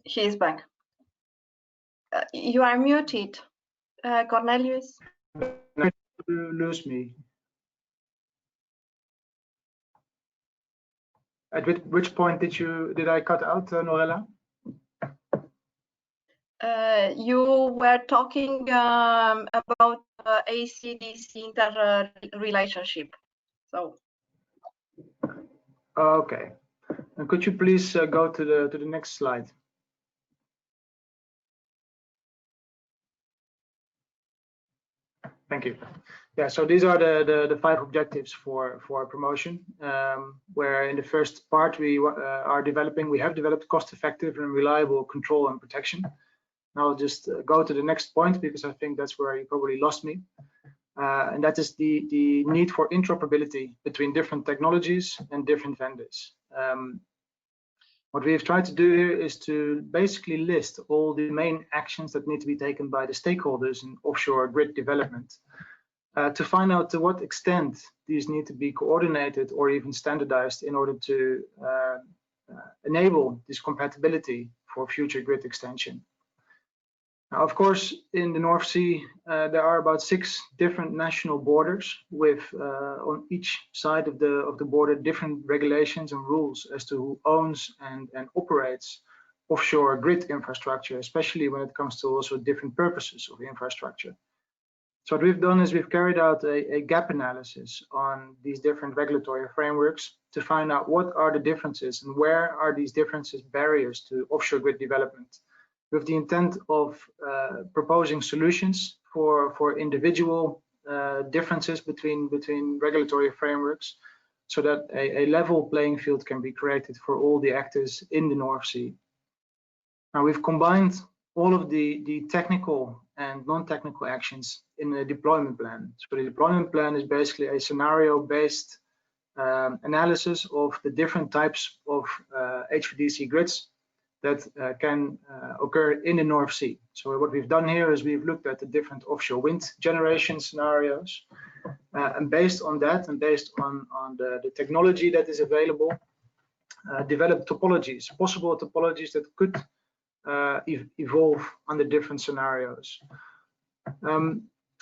He's back. You are muted, Cornelius. You lose me. At which point did I cut out, Norella? You were talking about AC/DC interrelationship. So. Okay. And could you please go to the next slide? Thank you. Yeah, so these are the 5 objectives for promotion, where in the first part we have developed cost-effective and reliable control and protection. Now I'll just go to the next point because I think that's where you probably lost me. And that is the need for interoperability between different technologies and different vendors. What we have tried to do here is to basically list all the main actions that need to be taken by the stakeholders in offshore grid development to find out to what extent these need to be coordinated or even standardized in order to enable this compatibility for future grid extension. Now, of course, in the North Sea, there are about 6 different national borders with on each side of the border different regulations and rules as to who owns and operates offshore grid infrastructure, especially when it comes to also different purposes of infrastructure. So what we've done is we've carried out a gap analysis on these different regulatory frameworks to find out what are the differences and where are these differences barriers to offshore grid development, with the intent of proposing solutions for individual differences between regulatory frameworks, so that a level playing field can be created for all the actors in the North Sea. Now we've combined all of the technical and non-technical actions in a deployment plan. So the deployment plan is basically a scenario-based analysis of the different types of HVDC grids that can occur in the North Sea. So what we've done here is we've looked at the different offshore wind generation scenarios, and based on that and based on the technology that is available, developed topologies, possible topologies that could evolve under different scenarios.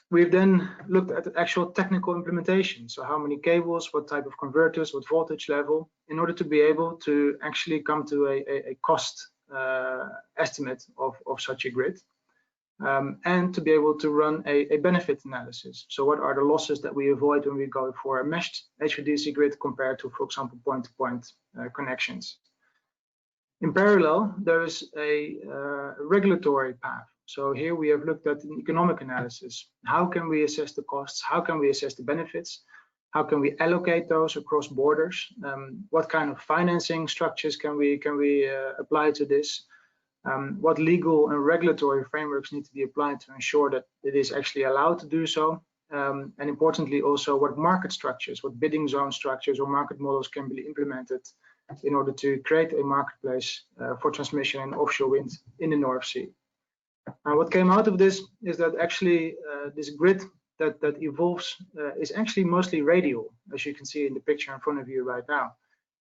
We've then looked at the actual technical implementation. So how many cables, what type of converters, what voltage level, in order to be able to actually come to a cost estimate of such a grid, and to be able to run a benefit analysis. So what are the losses that we avoid when we go for a meshed HVDC grid compared to, for example, point-to-point connections. In parallel, there is a regulatory path. So here we have looked at an economic analysis. How can we assess the costs? How can we assess the benefits? How can we allocate those across borders? What kind of financing structures can we apply to this? What legal and regulatory frameworks need to be applied to ensure that it is actually allowed to do so? And importantly, also what market structures, what bidding zone structures or market models can be implemented in order to create a marketplace for transmission and offshore wind in the North Sea. What came out of this is that actually this grid that evolves is actually mostly radial, as you can see in the picture in front of you right now.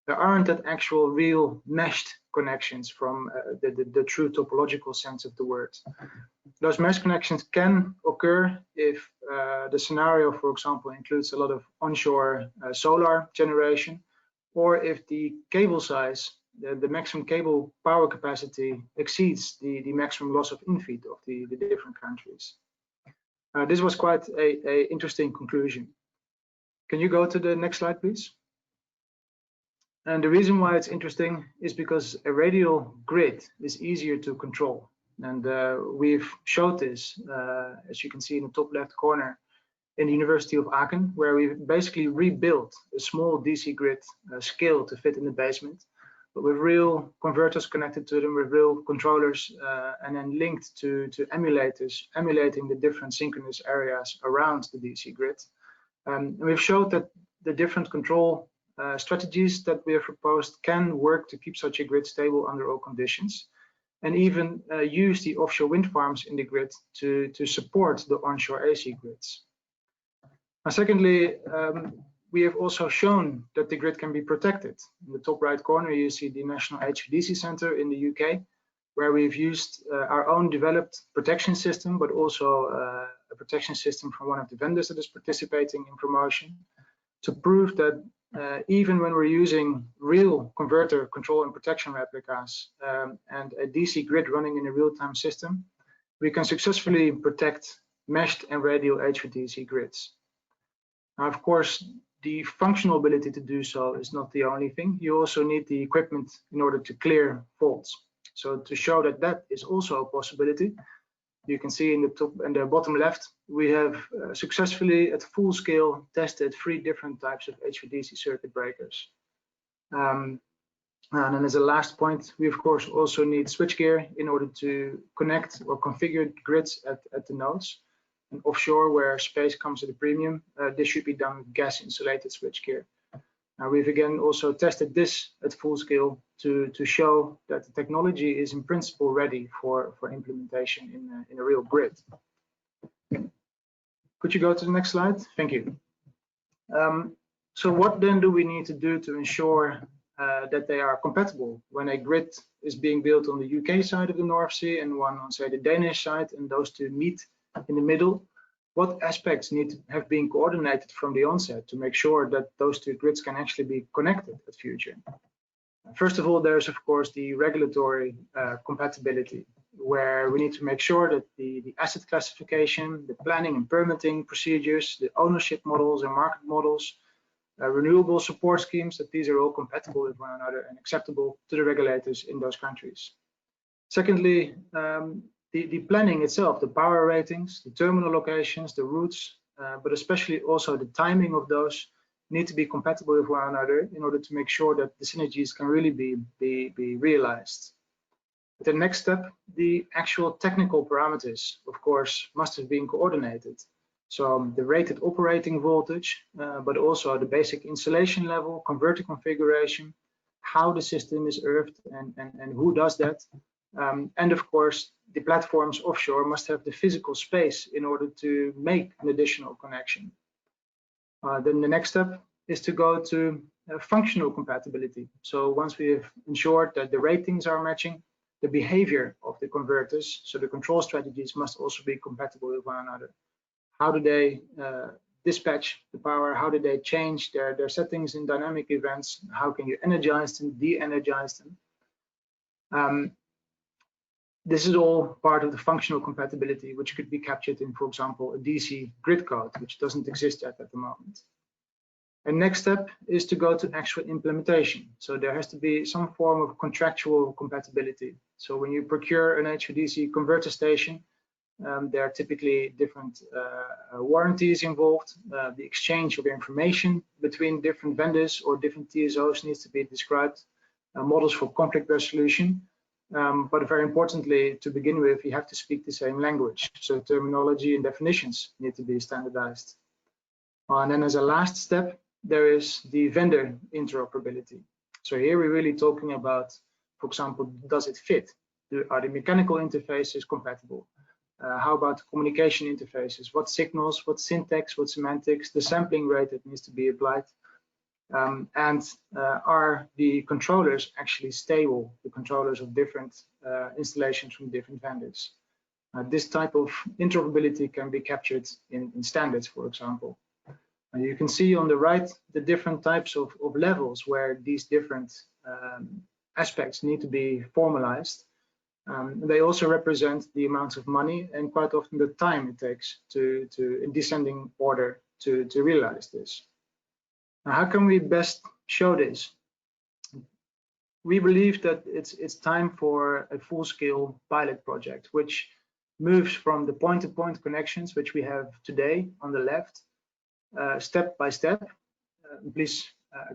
There aren't that actual real meshed connections from the true topological sense of the word. Those mesh connections can occur if the scenario, for example, includes a lot of onshore solar generation, or if the cable size, the maximum cable power capacity exceeds the maximum loss of infeed of the different countries. This was quite a interesting conclusion. Can you go to the next slide, please? And the reason why it's interesting is because a radial grid is easier to control. And we've showed this, as you can see in the top left corner, in the University of Aachen, where we basically rebuilt a small DC grid scale to fit in the basement, but with real converters connected to them, with real controllers, and then linked to emulators, emulating the different synchronous areas around the DC grid. And we've showed that the different control strategies that we have proposed can work to keep such a grid stable under all conditions, and even use the offshore wind farms in the grid to support the onshore AC grids. Secondly, we have also shown that the grid can be protected. In the top right corner, you see the National HVDC Center in the UK, where we've used our own developed protection system, but also a protection system from one of the vendors that is participating in promotion, to prove that even when we're using real converter control and protection replicas and a DC grid running in a real-time system, we can successfully protect meshed and radial HVDC grids. Now, of course, the functional ability to do so is not the only thing. You also need the equipment in order to clear faults. So to show that that is also a possibility, you can see in the top and the bottom left, we have successfully at full scale tested 3 different types of HVDC circuit breakers. And then as a last point, we of course also need switchgear in order to connect or configure grids at the nodes. And offshore, where space comes at a premium, this should be done with gas insulated switchgear. Now, we've again also tested this at full scale to show that the technology is in principle ready for implementation in a real grid. Could you go to the next slide? Thank you. So what then do we need to do to ensure that they are compatible when a grid is being built on the UK side of the North Sea and one on, say, the Danish side, and those two meet in the middle? What aspects need to have been coordinated from the onset to make sure that those two grids can actually be connected at future? First of all, there's of course the regulatory compatibility, where we need to make sure that the asset classification, the planning and permitting procedures, the ownership models and market models, renewable support schemes, that these are all compatible with one another and acceptable to the regulators in those countries. Secondly, the planning itself, the power ratings, the terminal locations, the routes, but especially also the timing of those need to be compatible with one another in order to make sure that the synergies can really be realized. The next step, the actual technical parameters, of course, must have been coordinated. So the rated operating voltage, but also the basic insulation level, converter configuration, how the system is earthed and who does that. And of course, the platforms offshore must have the physical space in order to make an additional connection. Then the next step is to go to functional compatibility. So once we have ensured that the ratings are matching, the behavior of the converters, so the control strategies must also be compatible with one another. How do they dispatch the power? How do they change their settings in dynamic events? How can you energize them, de-energize them? This is all part of the functional compatibility, which could be captured in, for example, a DC grid code, which doesn't exist yet at the moment. And next step is to go to actual implementation. So there has to be some form of contractual compatibility. So when you procure an HVDC converter station, there are typically different warranties involved. The exchange of information between different vendors or different TSOs needs to be described, models for conflict resolution. But very importantly, to begin with, you have to speak the same language. So terminology and definitions need to be standardized. And then as a last step, there is the vendor interoperability. So here we're really talking about, for example, does it fit? Are the mechanical interfaces compatible? How about communication interfaces? What signals, what syntax, what semantics, the sampling rate that needs to be applied? And are the controllers actually stable, the controllers of different installations from different vendors? This type of interoperability can be captured in standards, for example. You can see on the right the different types of levels where these different aspects need to be formalized. They also represent the amounts of money and quite often the time it takes to in descending order to realize this. Now, how can we best show this? We believe that it's time for a full-scale pilot project, which moves from the point-to-point connections, which we have today on the left, step by step. Please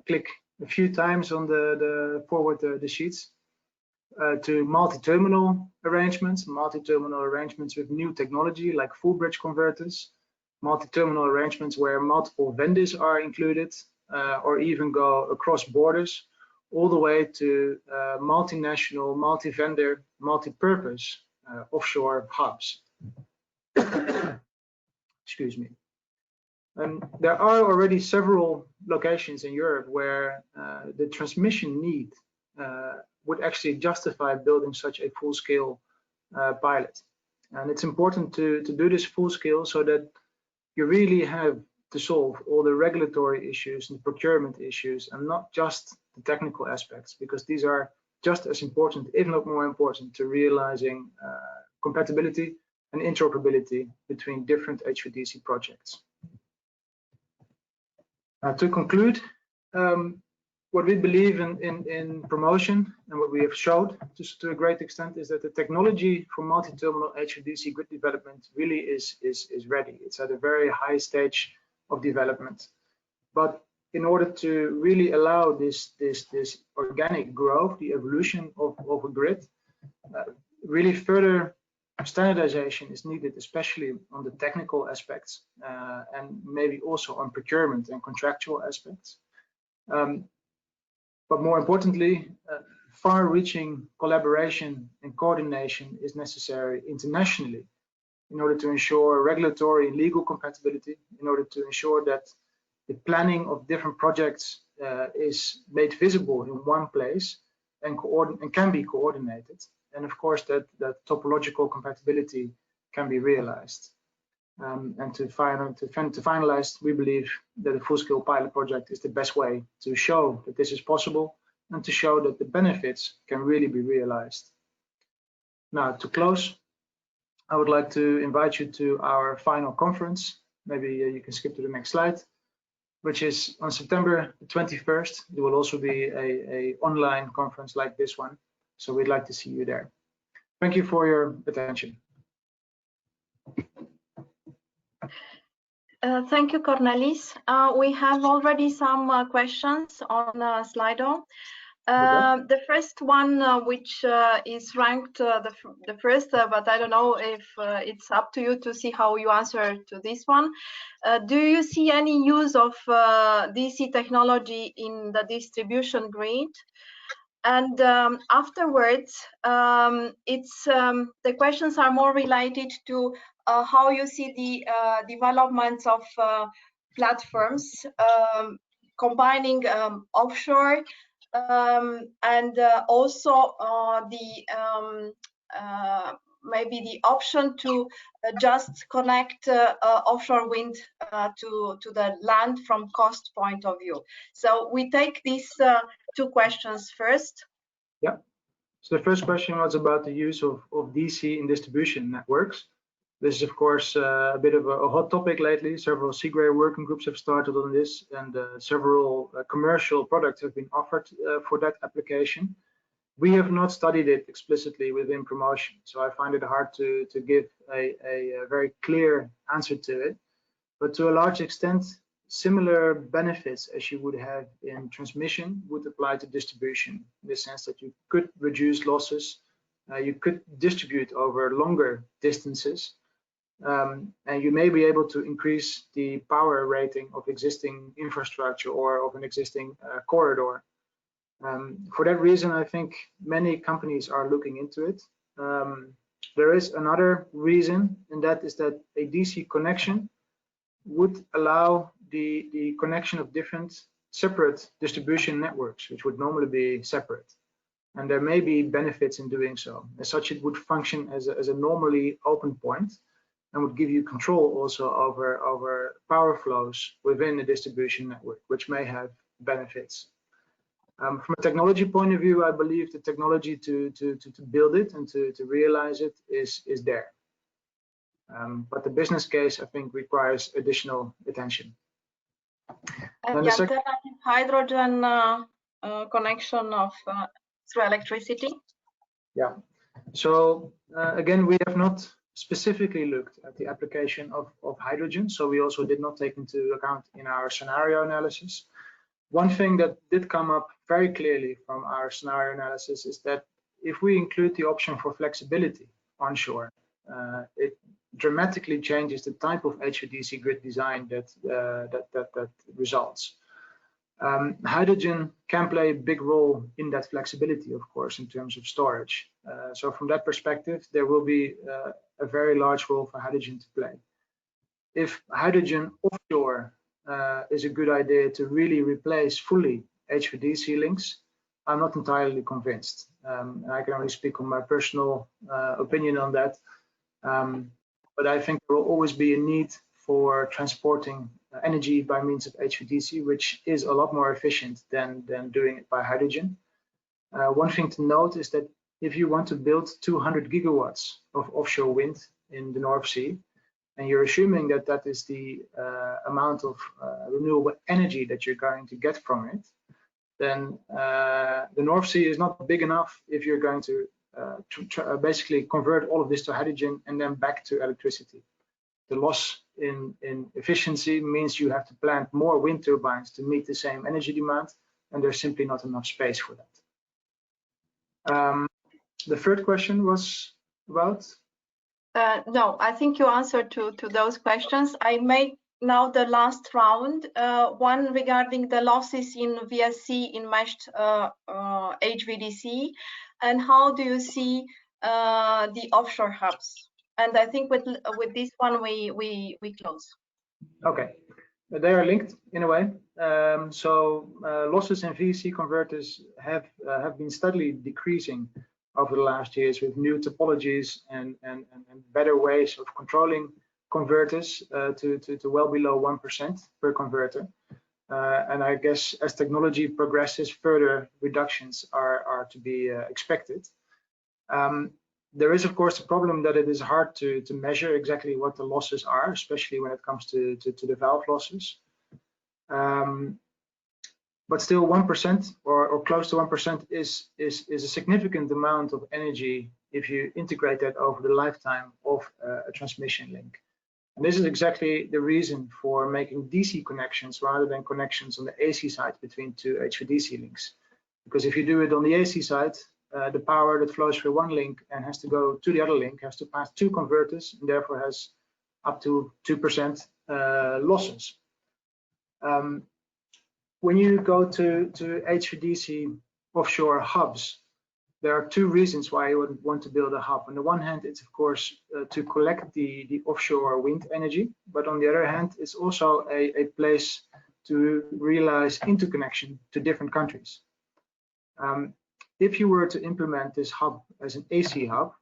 click a few times on the forward the sheets to multi-terminal arrangements with new technology like full bridge converters, multi-terminal arrangements where multiple vendors are included, or even go across borders, all the way to multinational, multi-vendor, multi-purpose offshore hubs. Excuse me. There are already several locations in Europe where the transmission need would actually justify building such a full-scale pilot. And it's important to do this full-scale so that you really have to solve all the regulatory issues and procurement issues, and not just the technical aspects, because these are just as important, if not more important, to realizing compatibility and interoperability between different HVDC projects. To conclude, what we believe in promotion and what we have showed to a great extent is that the technology for multi-terminal HVDC grid development really is ready. It's at a very high stage of development. But in order to really allow this organic growth, the evolution of a grid, really further standardization is needed, especially on the technical aspects and maybe also on procurement and contractual aspects. But more importantly, far-reaching collaboration and coordination is necessary internationally in order to ensure regulatory and legal compatibility, in order to ensure that the planning of different projects is made visible in one place and can be coordinated. And of course, that topological compatibility can be realized. And to finalize, we believe that a full-scale pilot project is the best way to show that this is possible and to show that the benefits can really be realized. Now, to close, I would like to invite you to our final conference. Maybe you can skip to the next slide, which is on September 21st. There will also be an online conference like this one. So we'd like to see you there. Thank you for your attention. Thank you, Cornelis. We have already some questions on Slido. The first one, which is ranked the first, but I don't know if it's up to you to see how you answer to this one. Do you see any use of DC technology in the distribution grid? And afterwards, the questions are more related to how you see the developments of platforms combining offshore and also maybe the option to just connect offshore wind to the land from cost point of view. So we take these two questions first. Yeah. So the first question was about the use of DC in distribution networks. This is, of course, a bit of a hot topic lately. Several CGRAE working groups have started on this, and several commercial products have been offered for that application. We have not studied it explicitly within promotion, so I find it hard to give a very clear answer to it. But to a large extent, similar benefits as you would have in transmission would apply to distribution, in the sense that you could reduce losses, you could distribute over longer distances, and you may be able to increase the power rating of existing infrastructure or of an existing corridor. For that reason, I think many companies are looking into it. There is another reason, and that is that a DC connection would allow the connection of different separate distribution networks, which would normally be separate. And there may be benefits in doing so. As such, it would function as a normally open point and would give you control also over power flows within the distribution network, which may have benefits. From a technology point of view, I believe the technology to build it and to realize it is there. But the business case, I think, requires additional attention. And the alternative hydrogen connection of through electricity? Yeah. So again, we have not specifically looked at the application of hydrogen. So we also did not take into account in our scenario analysis. One thing that did come up very clearly from our scenario analysis is that if we include the option for flexibility onshore, it dramatically changes the type of HVDC grid design that results. Hydrogen can play a big role in that flexibility, of course, in terms of storage. So from that perspective, there will be a very large role for hydrogen to play. if hydrogen offshore is a good idea to really replace fully HVDC links, I'm not entirely convinced. I can only speak on my personal opinion on that. But I think there will always be a need for transporting energy by means of HVDC, which is a lot more efficient than doing it by hydrogen. One thing to note is that if you want to build 200 gigawatts of offshore wind in the North Sea, and you're assuming that that is the amount of renewable energy that you're going to get from it, then the North Sea is not big enough if you're going to basically convert all of this to hydrogen and then back to electricity. The loss in efficiency means you have to plant more wind turbines to meet the same energy demand, and there's simply not enough space for that. The third question was about? No, I think you answered to those questions. I made now the last round, one regarding the losses in VSC in meshed HVDC, and how do you see the offshore hubs? And I think with this one we close. Okay, they are linked in a way. Losses in VSC converters have been steadily decreasing over the last years with new topologies and better ways of controlling converters to well below 1% per converter. And I guess as technology progresses, further reductions are to be expected. There is, of course, the problem that it is hard to measure exactly what the losses are, especially when it comes to the valve losses. But still 1% or close to 1% is a significant amount of energy if you integrate that over the lifetime of a transmission link. And this is exactly the reason for making DC connections rather than connections on the AC side between two HVDC links. Because if you do it on the AC side, the power that flows through one link and has to go to the other link has to pass two converters and therefore has up to 2% losses. When you go to HVDC offshore hubs, there are two reasons why you would want to build a hub. On the one hand, it's of course to collect the offshore wind energy, but on the other hand, it's also a place to realize interconnection to different countries. If you were to implement this hub as an AC hub,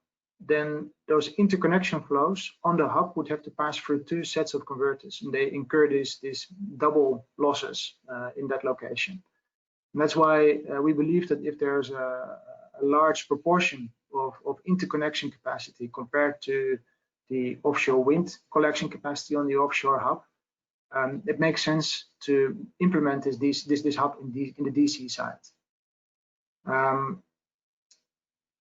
then those interconnection flows on the hub would have to pass through two sets of converters, and they incur these double losses in that location. And that's why we believe that if there's a large proportion of interconnection capacity compared to the offshore wind collection capacity on the offshore hub, it makes sense to implement this hub in the DC side.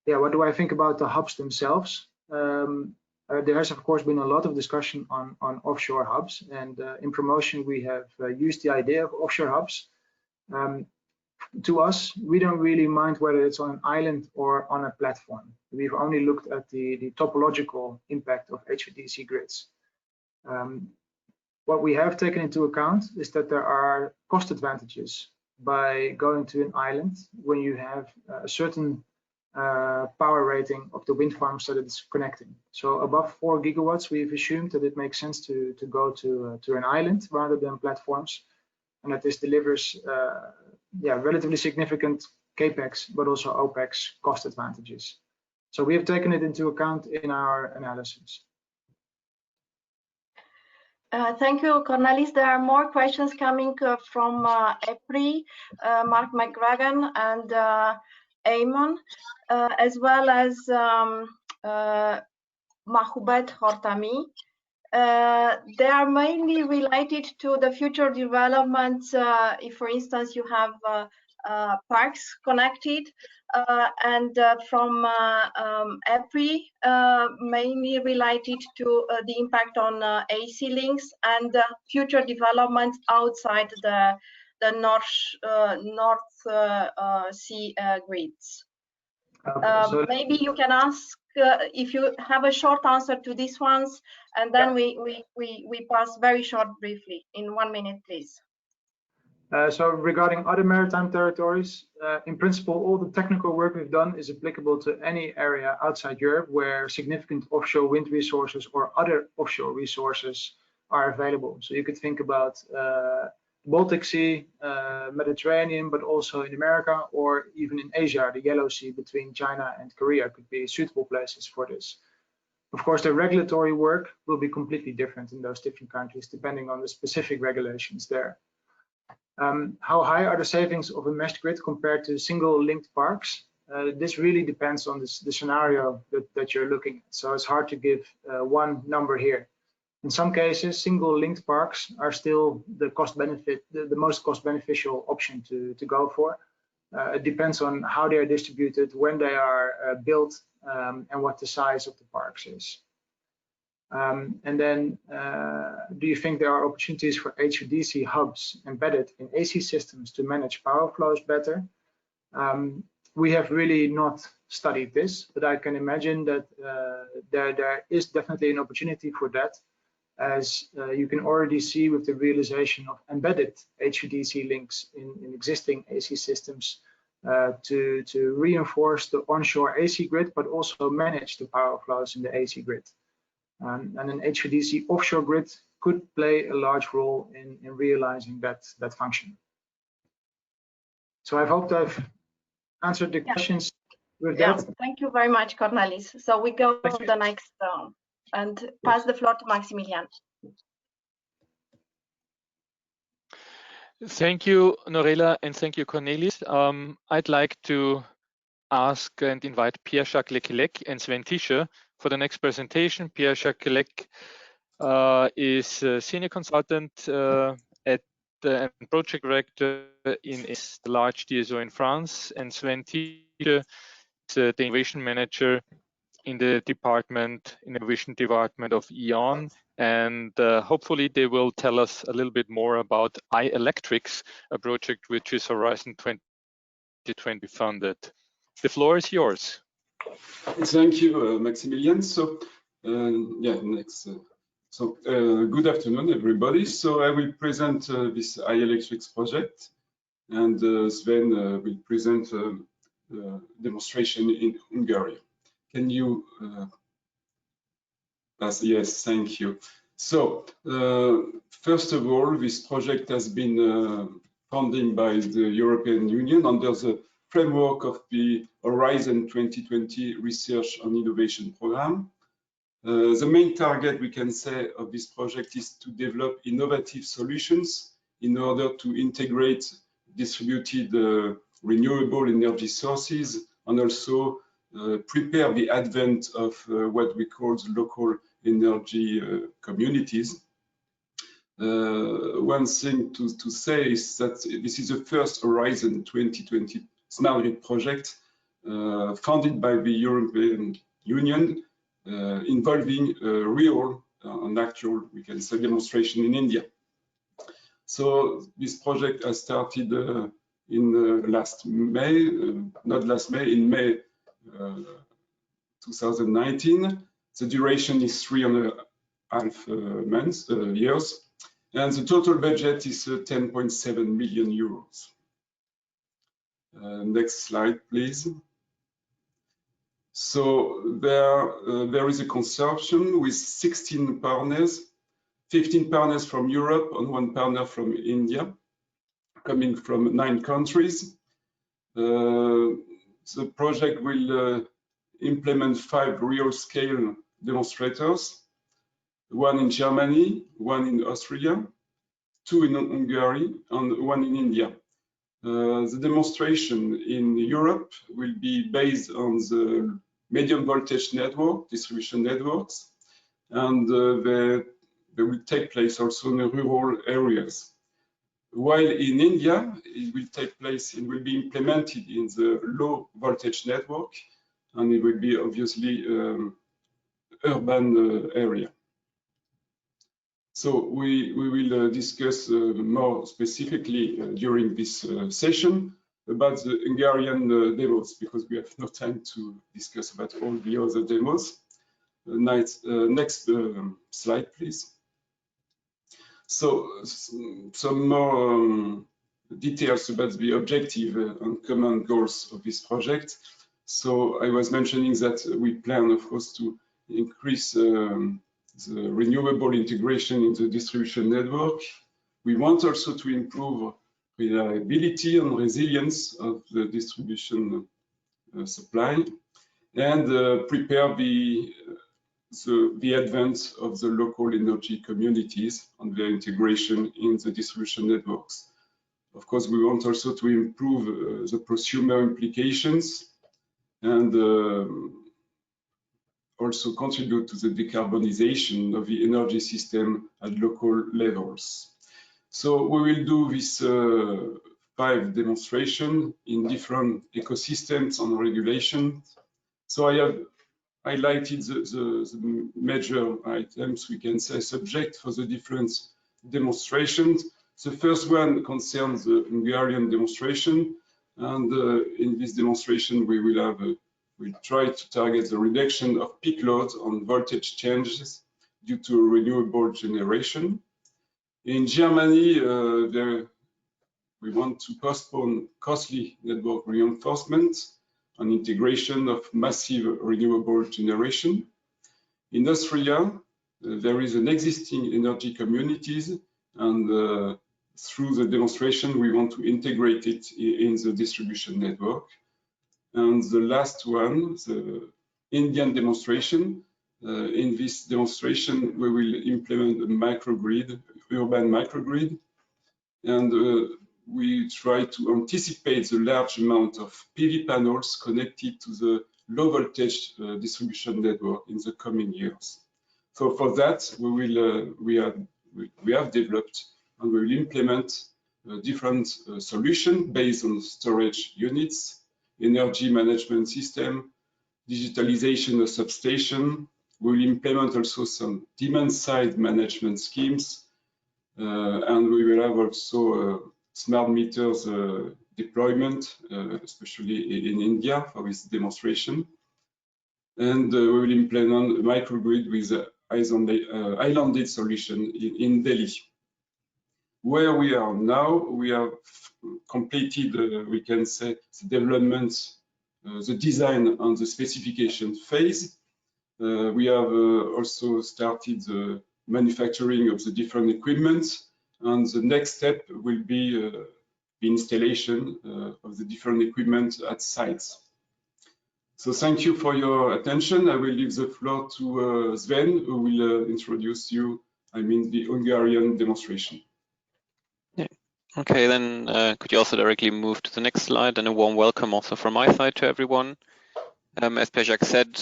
Yeah, what do I think about the hubs themselves? There has, of course, been a lot of discussion on offshore hubs, and in promotion we have used the idea of offshore hubs. To us, we don't really mind whether it's on an island or on a platform. We've only looked at the topological impact of HVDC grids. What we have taken into account is that there are cost advantages by going to an island when you have a certain power rating of the wind farms that it's connecting. So above 4 gigawatts, we've assumed that it makes sense to go to an island rather than platforms, and that this delivers relatively significant capex, but also opex cost advantages. So we have taken it into account in our analysis. Thank you, Cornelis. There are more questions coming from EPRI, Mark McGragan and Eamon, as well as Mahubet Hortami. They are mainly related to the future developments. If, for instance, you have parks connected, and from EPRI, mainly related to the impact on AC links and future developments outside the North Sea grids. Okay, maybe you can ask if you have a short answer to these ones, and then we pass very short briefly in 1 minute, please. So regarding other maritime territories, in principle, all the technical work we've done is applicable to any area outside Europe where significant offshore wind resources or other offshore resources are available. So you could think about Baltic Sea, Mediterranean, but also in America or even in Asia, the Yellow Sea between China and Korea could be suitable places for this. Of course, the regulatory work will be completely different in those different countries, depending on the specific regulations there. How high are the savings of a meshed grid compared to single linked parks? This really depends on the scenario that you're looking at. So it's hard to give one number here. In some cases, single linked parks are still the most cost beneficial option to go for. It depends on how they are distributed, when they are built, and what the size of the parks is. And then, do you think there are opportunities for HVDC hubs embedded in AC systems to manage power flows better? We have really not studied this, but I can imagine that there is definitely an opportunity for that, as you can already see with the realization of embedded HVDC links in existing AC systems to reinforce the onshore AC grid, but also manage the power flows in the AC grid. And an HVDC offshore grid could play a large role in realizing that function. So I hope I've answered the questions with that. Thank you very much, Cornelis. So we go to the next and pass the floor to Maximilian. Thank you, Norela, and thank you, Cornelis. I'd like to ask and invite Pierre-Jacques Lequelec and Sven Tischer for the next presentation. Pierre-Jacques Lequelec is a senior consultant at the project director in the large DSO in France, and Sven Tischer is the innovation manager in the innovation department of E.ON, and hopefully they will tell us a little bit more about iElectrics, a project which is Horizon 2020 funded. The floor is yours. Thank you, Maximilian. So, next. Good afternoon, everybody. So I will present this iElectrics project, and Sven will present demonstration in Hungary. Can you? Yes, thank you. So, first of all, this project has been funded by the European Union under the framework of the Horizon 2020 Research and Innovation Program. The main target, we can say, of this project is to develop innovative solutions in order to integrate distributed renewable energy sources and also prepare the advent of what we call local energy communities. One thing to say is that this is the first Horizon 2020 Smart Grid project funded by the European Union, involving real and actual, we can say, demonstration in India. So this project has started in last May, not last May, in May 2019. The duration is 3.5 months, years, and the total budget is 10.7 million euros. Next slide, please. So there is a consortium with 16 partners, 15 partners from Europe and 1 partner from India, coming from 9 countries. The project will implement 5 real-scale demonstrators, 1 in Germany, 1 in Austria, 2 in Hungary, and 1 in India. The demonstration in Europe will be based on the medium voltage network, distribution networks, and they will take place also in the rural areas. While in India, it will be implemented in the low voltage network, and it will be obviously urban area. So we will discuss more specifically during this session about the Hungarian demos, because we have no time to discuss about all the other demos. Next slide, please. So some more details about the objective and common goals of this project. So I was mentioning that we plan, of course, to increase the renewable integration in the distribution network. We want also to improve reliability and resilience of the distribution supply, and prepare the advent of the local energy communities and their integration in the distribution networks. Of course, we want also to improve the prosumer implications and also contribute to the decarbonization of the energy system at local levels. So we will do this 5 demonstrations in different ecosystems and regulations. So I have highlighted the major items, we can say, subject for the different demonstrations. The first one concerns the Hungarian demonstration, and in this demonstration we will we'll try to target the reduction of peak loads on voltage changes due to renewable generation. In Germany, we want to postpone costly network reinforcement and integration of massive renewable generation. In Austria, there is an existing energy communities, and through the demonstration, we want to integrate it in the distribution network. And the last one, the Indian demonstration. In this demonstration, we will implement a microgrid, urban microgrid, and we try to anticipate the large amount of PV panels connected to the low voltage distribution network in the coming years. So for that, we have developed and we will implement different solutions based on storage units, energy management system, digitalization of substation. We will implement also some demand side management schemes, and we will have also smart meters deployment, especially in India for this demonstration. And we will implement a microgrid with islanded solution in Delhi. Where we are now, we have completed, we can say, the development, the design and the specification phase. We have also started the manufacturing of the different equipment, and the next step will be the installation of the different equipment at sites. So thank you for your attention. I will leave the floor to Sven, who will introduce you, the Hungarian demonstration. Yeah. Okay, then could you also directly move to the next slide, and a warm welcome also from my side to everyone. As Péter said,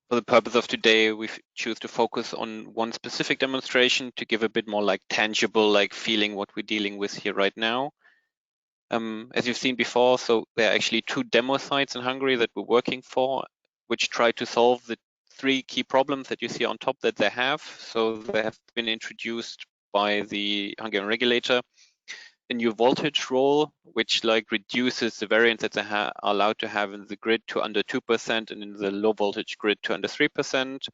for the purpose of today, we choose to focus on one specific demonstration to give a bit more tangible feeling what we're dealing with here right now. As you've seen before, so there are actually 2 demo sites in Hungary that we're working for, which try to solve the 3 key problems that you see on top that they have. So they have been introduced by the Hungarian regulator. A new voltage role, which reduces the variance that they are allowed to have in the grid to under 2% and in the low voltage grid to under 3%.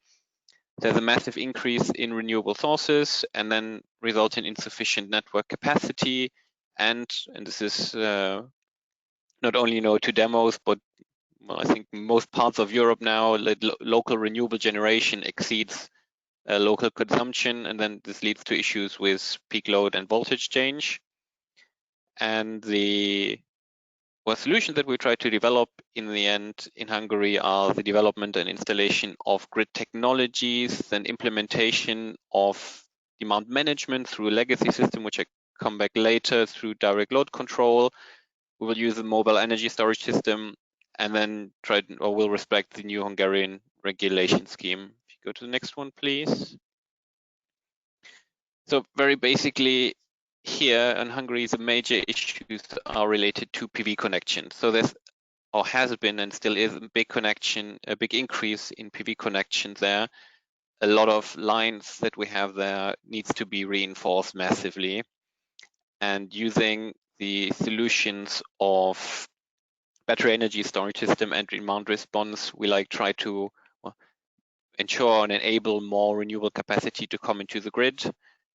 There's a massive increase in renewable sources, and then result in insufficient network capacity. And this is not only 2 demos, but I think most parts of Europe now, local renewable generation exceeds local consumption, and then this leads to issues with peak load and voltage change. And the solutions that we try to develop in the end in Hungary are the development and installation of grid technologies, then implementation of demand management through a legacy system, which I come back later, through direct load control. We will use a mobile energy storage system, and then we'll respect the new Hungarian regulation scheme. If you go to the next one, please. So very basically, here in Hungary, the major issues are related to PV connections. So there's, or has been and still is, a big increase in PV connections there. A lot of lines that we have there needs to be reinforced massively. And using the solutions of battery energy storage system and demand response, we try to ensure and enable more renewable capacity to come into the grid.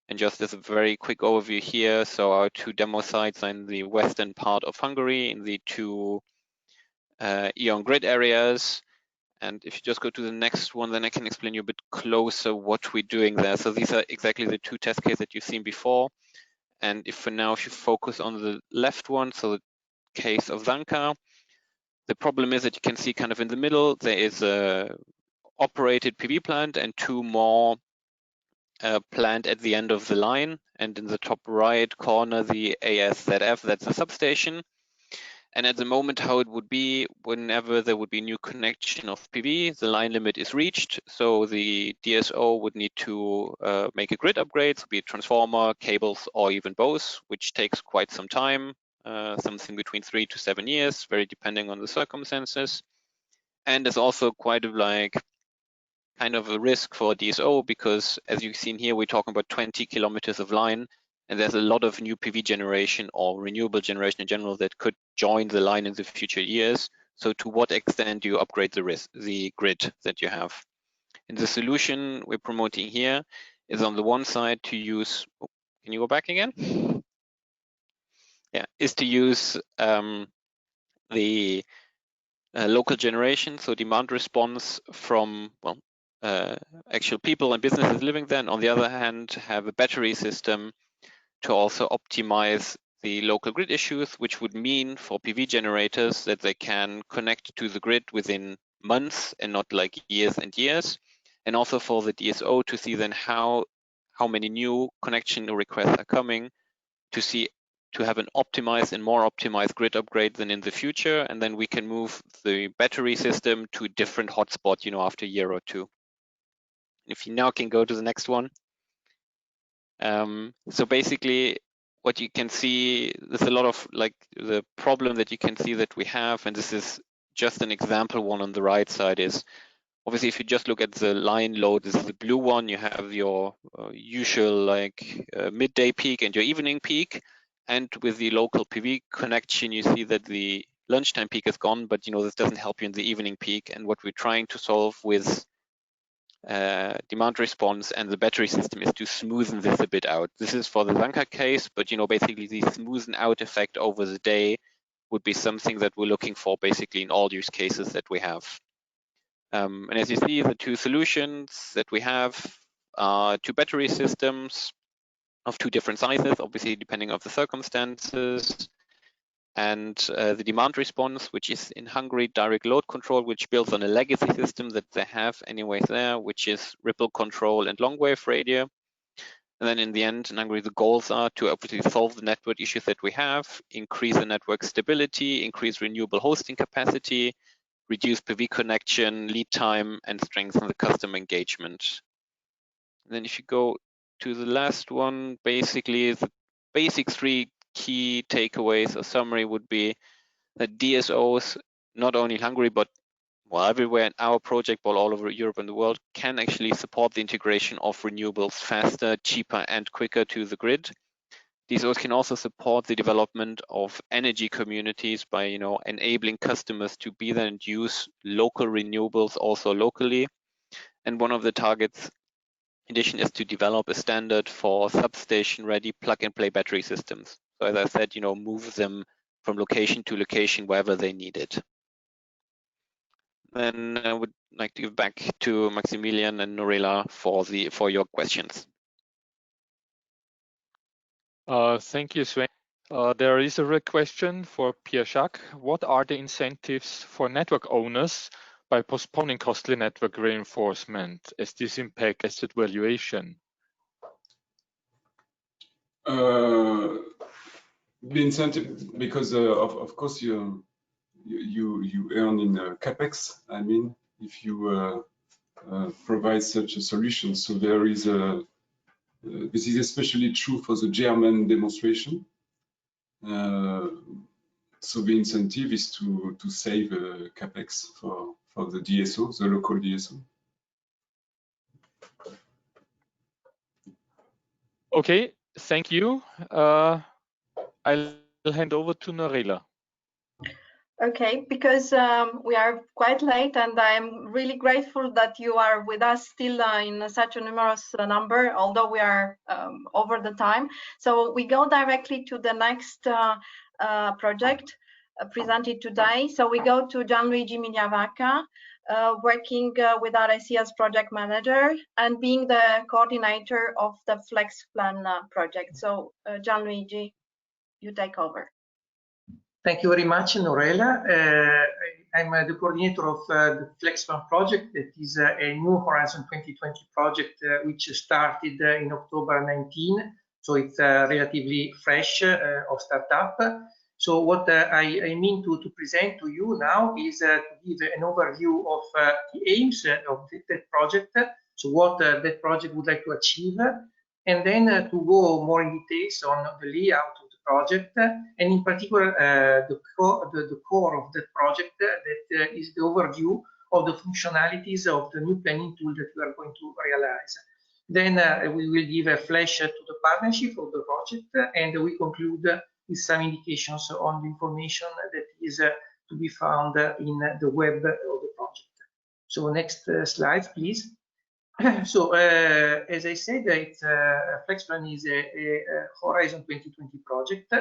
And just as a very quick overview here, so our 2 demo sites are in the western part of Hungary, in the 2 ENGrid areas. And if you just go to the next one, then I can explain you a bit closer what we're doing there. So these are exactly the two test cases that you've seen before. And if for now, if you focus on the left one, so the case of Zanka, the problem is that you can see kind of in the middle, there is a operated PV plant and two more plant at the end of the line. And in the top right corner, the ASZF, that's the substation. And at the moment, how it would be, whenever there would be new connection of PV, the line limit is reached. So the DSO would need to make a grid upgrade, so be it transformer, cables, or even both, which takes quite some time, something between 3 to 7 years, very depending on the circumstances. And there's also quite a kind of a risk for DSO, because as you've seen here, we're talking about 20 kilometers of line. And there's a lot of new PV generation or renewable generation in general that could join the line in the future years. So to what extent do you upgrade the grid that you have? And the solution we're promoting here is on the one side to use, can you go back again? Yeah, is to use the local generation, so demand response from, actual people and businesses living there. And on the other hand, have a battery system to also optimize the local grid issues, which would mean for PV generators that they can connect to the grid within months and not like years and years. And also for the DSO to see then how many new connection requests are coming, to have an optimized and more optimized grid upgrade than in the future. And then we can move the battery system to a different hotspot, after a year or two. If you now can go to the next one. So basically, what you can see, there's a lot of the problem that you can see that we have, and this is just an example one on the right side, is obviously if you just look at the line load, this is the blue one, you have your usual midday peak and your evening peak. And with the local PV connection, you see that the lunchtime peak is gone, but this doesn't help you in the evening peak. And what we're trying to solve with demand response and the battery system is to smoothen this a bit out. This is for the Zanka case, but basically the smoothen out effect over the day would be something that we're looking for basically in all use cases that we have. And as you see, the two solutions that we have are two battery systems of two different sizes, obviously depending on the circumstances. And the demand response, which is in Hungary direct load control, which builds on a legacy system that they have anyways there, which is ripple control and long wave radio. And then in the end, in Hungary, the goals are to obviously solve the network issues that we have, increase the network stability, increase renewable hosting capacity, reduce PV connection, lead time, and strengthen the customer engagement. And then if you go to the last one, basically the basic three key takeaways or summary would be that DSOs, not only in Hungary, but everywhere in our project, but all over Europe and the world, can actually support the integration of renewables faster, cheaper, and quicker to the grid. DSOs can also support the development of energy communities by, enabling customers to be there and use local renewables also locally. And one of the targets, in addition, is to develop a standard for substation-ready plug-and-play battery systems. So as I said, move them from location to location wherever they need it. Then I would like to give back to Maximilian and Norela for your questions. Thank you, Sven. There is a question for Pierre-Jacques. What are the incentives for network owners by postponing costly network reinforcement as this impacts asset valuation? The incentive, because of course you earn in capex. I mean, if you provide such a solution, so there is this is especially true for the German demonstration. So the incentive is to save capex for the DSO, the local DSO. Okay, thank you. I'll hand over to Norela. Okay, because we are quite late and I'm really grateful that you are with us still in such a numerous number, although we are over the time. So we go directly to the next project presented today. So we go to Gianluigi Migliavacca, working with RIC as project manager and being the coordinator of the Flex Plan project. So Gianluigi, you take over. Thank you very much, Norella. I'm the coordinator of the Flex Plan project. That is a new Horizon 2020 project which started in October 19. So it's relatively fresh of startup. So what I mean to present to you now is to give an overview of the aims of that project, so what that project would like to achieve, and then to go more in details on the layout of the project, and in particular the core of the project, that is the overview of the functionalities of the new planning tool that we are going to realize. Then we will give a flash to the partnership of the project, and we conclude with some indications on the information that is to be found in the web of the project. So next slide, please. So as I said, FlexPlan is a Horizon 2020 project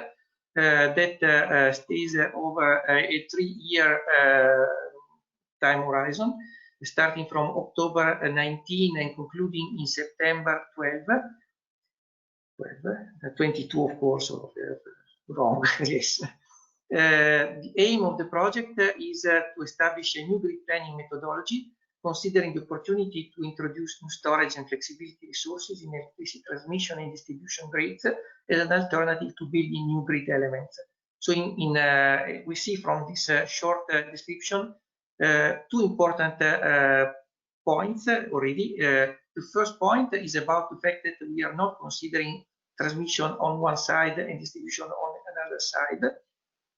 that stays over a 3-year time horizon, starting from October 19 and concluding in September 22, of course, wrong, yes. The aim of the project is to establish a new grid planning methodology, considering the opportunity to introduce new storage and flexibility resources in electricity transmission and distribution grids as an alternative to building new grid elements. So we see from this short description 2 important points already. The first point is about the fact that we are not considering transmission on one side and distribution on another side,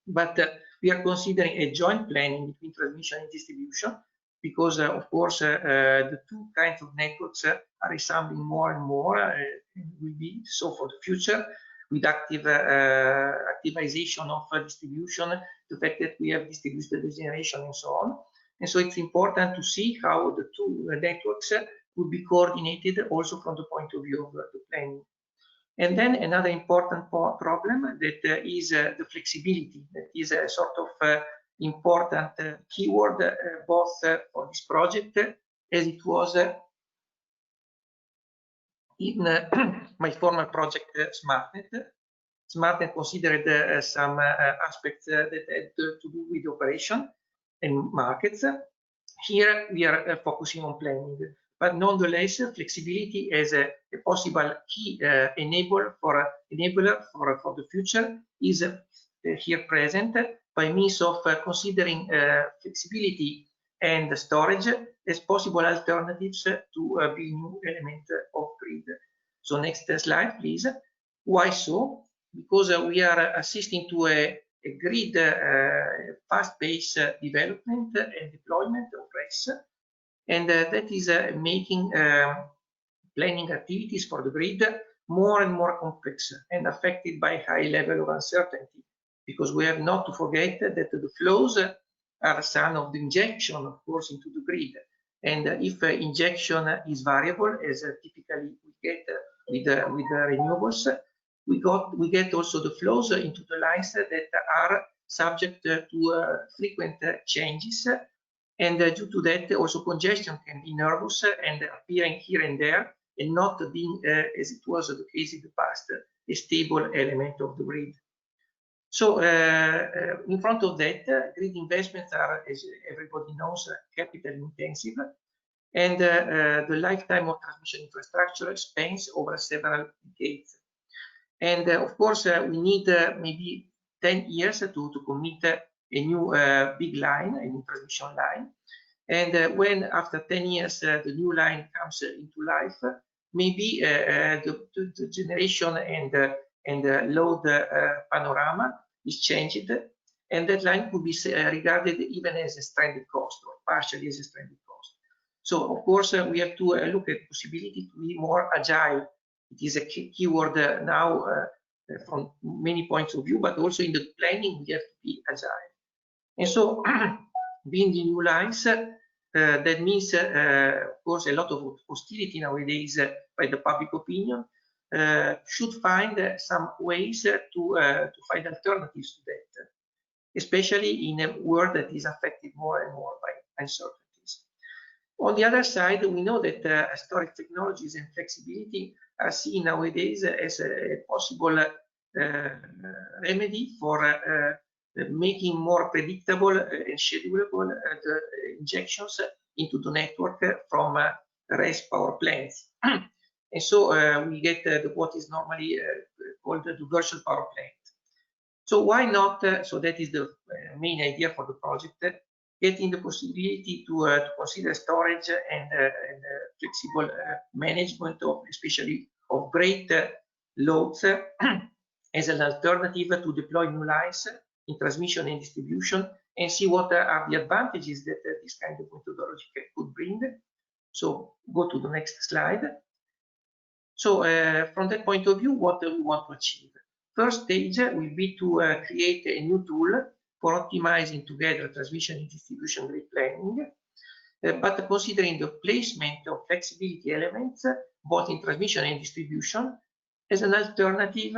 but we are considering a joint planning between transmission and distribution, because of course the 2 kinds of networks are resembling more and more, and will be so for the future, with activization of distribution, the fact that we have distributed generation and so on. And so it's important to see how the 2 networks will be coordinated also from the point of view of the planning. And then another important problem that is the flexibility. That is a sort of important keyword both for this project as it was in my former project SmartNet. SmartNet considered some aspects that had to do with operation and markets. Here we are focusing on planning, but nonetheless flexibility as a possible key enabler for the future is here present by means of considering flexibility and storage as possible alternatives to be new element of grid. So next slide, please. Why so? Because we are assisting to a grid fast-paced development and deployment of RES, and that is making planning activities for the grid more and more complex and affected by high level of uncertainty, because we have not to forget that the flows are some of the injection, of course, into the grid. And if injection is variable, as typically we get with renewables, we get also the flows into the lines that are subject to frequent changes. And due to that, also congestion can be nervous and appearing here and there, and not being, as it was the case in the past, a stable element of the grid. So in front of that, grid investments are, as everybody knows, capital intensive, and the lifetime of transmission infrastructure spans over several decades. And of course, we need maybe 10 years to commit a new big line, a new transmission line. And when after 10 years the new line comes into life, maybe the generation and load panorama is changed, and that line could be regarded even as a stranded cost or partially as a stranded cost. So of course we have to look at the possibility to be more agile. It is a keyword now from many points of view, but also in the planning we have to be agile. And so building new lines, that means of course a lot of hostility nowadays by the public opinion. Should find some ways to find alternatives to that, especially in a world that is affected more and more by uncertainties. On the other side, we know that storage technologies and flexibility are seen nowadays as a possible remedy for making more predictable and schedulable the injections into the network from RES power plants. And so we get what is normally called the virtual power plant. So why not, so that is the main idea for the project, getting the possibility to consider storage and flexible management of, especially of great loads as an alternative to deploy new lines in transmission and distribution, and see what are the advantages that this kind of methodology could bring. So go to the next slide. So from that point of view, what do we want to achieve? First stage will be to create a new tool for optimizing together transmission and distribution grid planning, but considering the placement of flexibility elements both in transmission and distribution as an alternative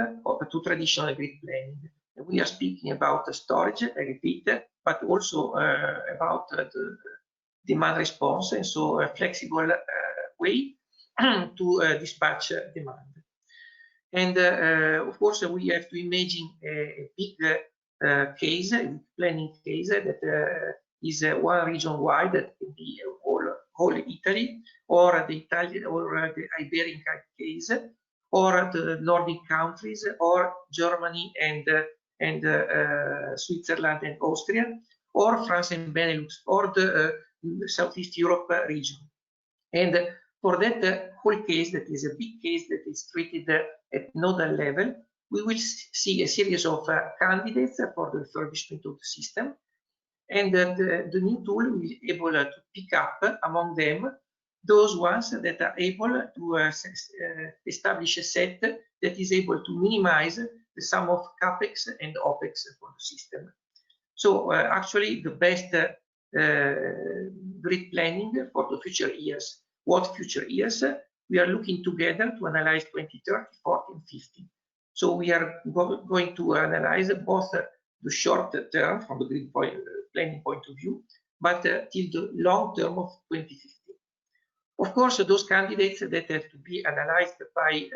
to traditional grid planning. We are speaking about storage, I repeat, but also about the demand response, and so a flexible way to dispatch demand. And of course, we have to imagine a big case, a planning case that is one region wide, that can be whole Italy, or the Italian or the Iberian case, or the Nordic countries, or Germany and Switzerland and Austria, or France and Benelux, or the Southeast Europe region. And for that whole case, that is a big case that is treated at nodal level, we will see a series of candidates for the refurbishment of the system. And the new tool will be able to pick up among them those ones that are able to establish a set that is able to minimize the sum of CAPEX and OPEX for the system. So actually the best grid planning for the future years. What future years? We are looking together to analyze 2030, 40, and 50. So we are going to analyze both the short term from the grid planning point of view, but till the long term of 2050. Of course, those candidates that have to be analyzed by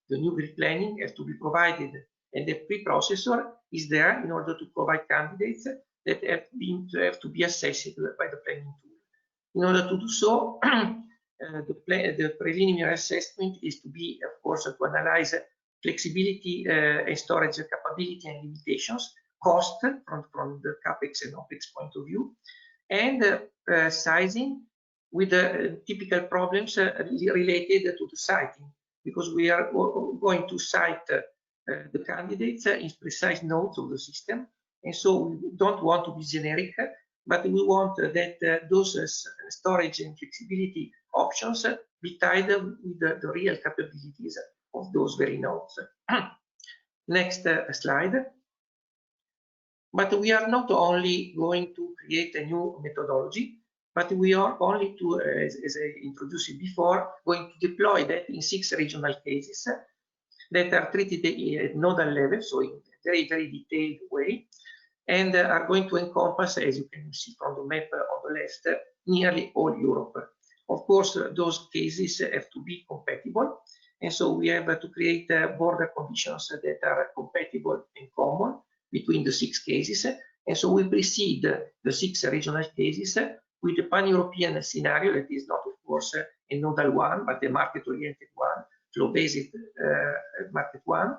the new grid planning have to be provided, and the preprocessor is there in order to provide candidates that have to be assessed by the planning tool. In order to do so, the preliminary assessment is to be, of course, to analyze flexibility and storage capability and limitations, cost from the CAPEX and OPEX point of view, and sizing with the typical problems related to the siting, because we are going to site the candidates in precise nodes of the system, and so we don't want to be generic, but we want that those storage and flexibility options be tied with the real capabilities of those very nodes. Next slide. But we are not only going to create a new methodology, but we are only to, as I introduced it before, going to deploy that in 6 regional cases that are treated at nodal level, so in a very, very detailed way, and are going to encompass, as you can see from the map on the left, nearly all Europe. Of course, those cases have to be compatible, and so we have to create border conditions that are compatible and common between the 6 cases, and so we precede the 6 regional cases with the pan-European scenario that is not, of course, a nodal one, but a market-oriented one, flow-based market one,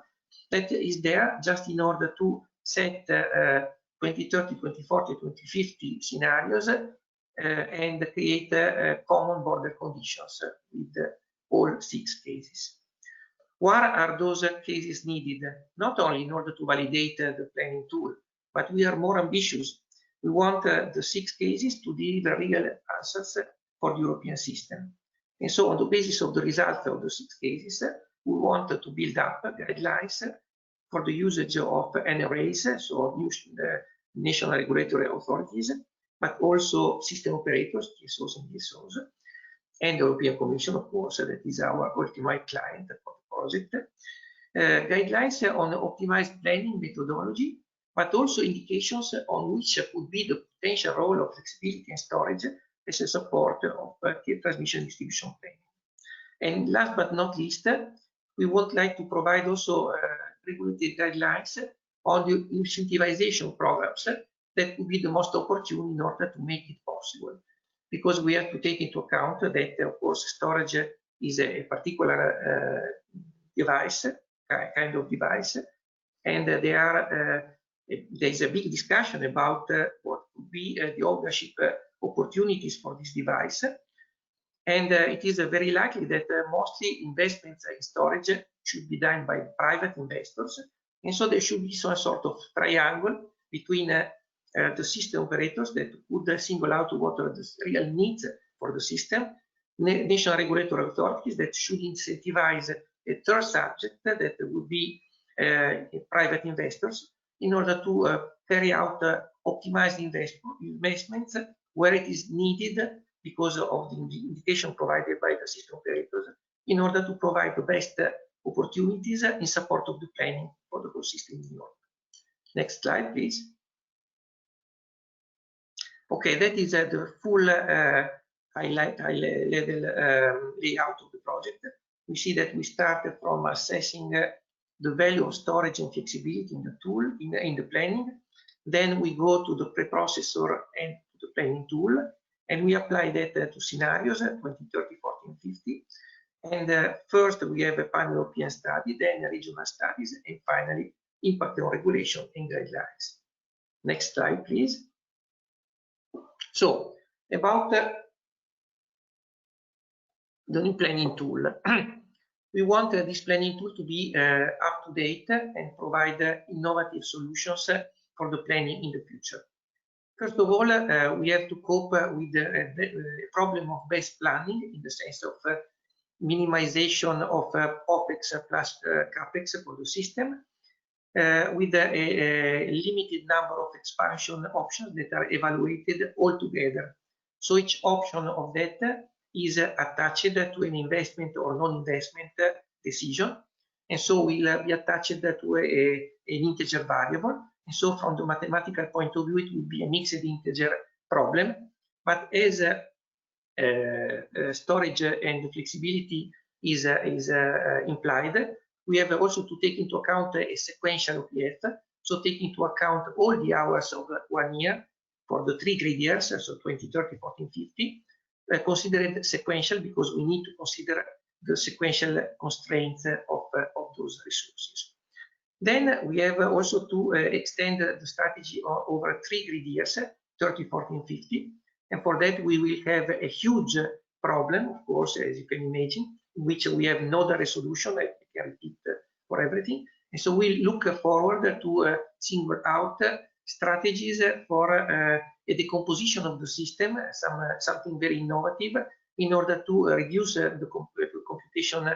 that is there just in order to set 2030, 2040, 2050 scenarios and create common border conditions with all 6 cases. Why are those cases needed? Not only in order to validate the planning tool, but we are more ambitious. We want the 6 cases to deliver real answers for the European system. And so on the basis of the results of the 6 cases, we want to build up guidelines for the usage of NRAs, so national regulatory authorities, but also system operators, TSOs and DSOs, and the European Commission, of course, that is our ultimate client for the project. Guidelines on optimized planning methodology, but also indications on which could be the potential role of flexibility and storage as a support of transmission distribution planning. And last but not least, we would like to provide also regulatory guidelines on the incentivization programs that would be the most opportune in order to make it possible. Because we have to take into account that, of course, storage is a particular device, kind of device, and there's a big discussion about what would be the ownership opportunities for this device. And it is very likely that mostly investments in storage should be done by private investors. And so there should be some sort of triangle between the system operators that would single out what are the real needs for the system, national regulatory authorities that should incentivize a third subject that would be private investors in order to carry out optimized investments where it is needed because of the indication provided by the system operators in order to provide the best opportunities in support of the planning for the whole system in Europe. Next slide, please. Okay, that is the full high-level layout of the project. We see that we started from assessing the value of storage and flexibility in the tool, in the planning. Then we go to the preprocessor and to the planning tool, and we apply that to scenarios 20, 30, 40, and 50. And first we have a pan-European study, then regional studies, and finally impact on regulation and guidelines. Next slide, please. So about the new planning tool. We want this planning tool to be up to date and provide innovative solutions for the planning in the future. First of all, we have to cope with the problem of best planning in the sense of minimization of OPEX plus CAPEX for the system, with a limited number of expansion options that are evaluated all together. So each option of that is attached to an investment or non-investment decision, and so will be attached to an integer variable. And so from the mathematical point of view, it will be a mixed integer problem. But as storage and flexibility is implied, we have also to take into account a sequential OPF. So take into account all the hours of 1 year for the 3 grid years, so 20, 30, 40, 50, considered sequential because we need to consider the sequential constraints of those resources. Then we have also to extend the strategy over 3 grid years, 30, 40, and 50. And for that, we will have a huge problem, of course, as you can imagine, in which we have no resolution. I can repeat for everything. And so we look forward to single out strategies for a decomposition of the system, something very innovative, in order to reduce the computation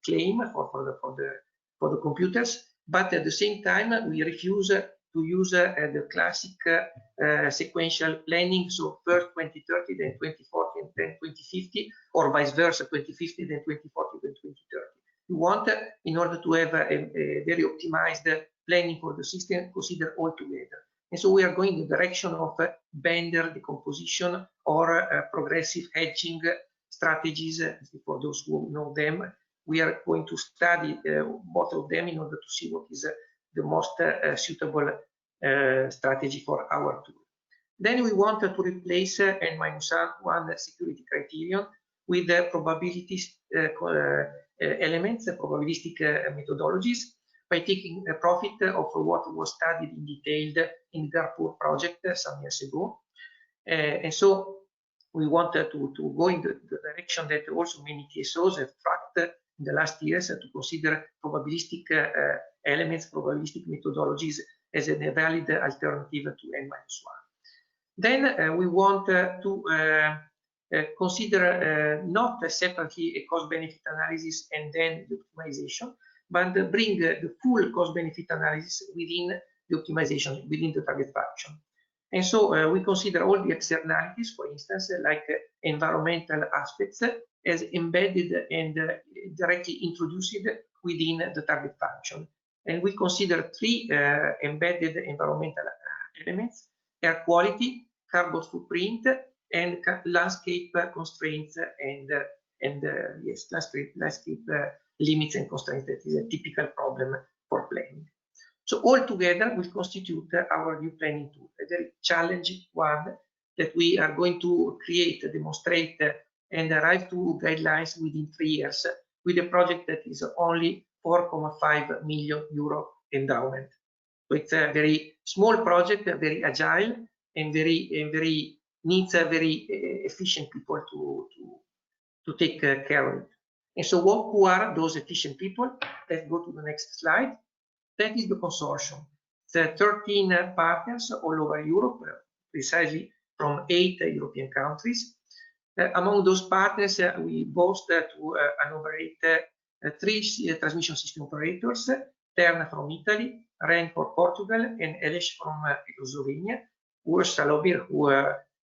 claim for the computers. But at the same time, we refuse to use the classic sequential planning, so first 2030, then 2040, and then 2050, or vice versa, 2050, then 2040, then 2030. We want, in order to have a very optimized planning for the system, consider all together. And so we are going in the direction of vendor decomposition or progressive hedging strategies. For those who know them, we are going to study both of them in order to see what is the most suitable strategy for our tool. Then we want to replace N-1 security criterion with probability elements, probabilistic methodologies, by taking a profit of what was studied in detail in the Darfur project some years ago. And so we wanted to go in the direction that also many TSOs have tracked in the last years to consider probabilistic elements, probabilistic methodologies as a valid alternative to N-1. Then we want to consider not separately a cost-benefit analysis and then the optimization, but bring the full cost-benefit analysis within the optimization, within the target function. And so we consider all the externalities, for instance, like environmental aspects, as embedded and directly introduced within the target function. And we consider 3 embedded environmental elements: air quality, carbon footprint, and landscape constraints and yes, landscape limits and constraints. That is a typical problem for planning. So all together will constitute our new planning tool, a very challenging one that we are going to create, demonstrate, and arrive to guidelines within 3 years with a project that is only 4.5 million euro endowment. So it's a very small project, very agile, and very needs a very efficient people to take care of it. And so who are those efficient people? Let's go to the next slide. That is the consortium. It's 13 partners all over Europe, precisely from 8 European countries. Among those partners, we boast to operate 3 transmission system operators: Terna from Italy, REN for Portugal, and Elish from Slovenia. Urs Salobir, who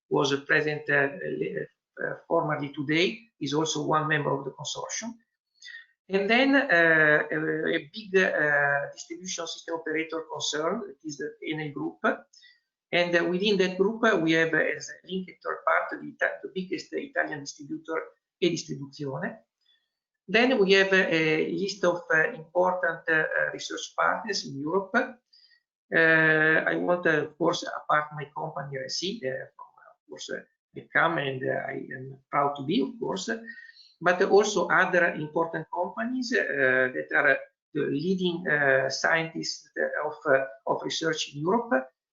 was present formerly today, is also one member of the consortium. And then a big distribution system operator concern, that is the Enel Group. And within that group, we have as a linked third part the biggest Italian distributor, E-Distribuzione. Then we have a list of important research partners in Europe. I want, of course, apart my company, RSC, of course, they come, and I am proud to be, of course, but also other important companies that are the leading scientists of research in Europe.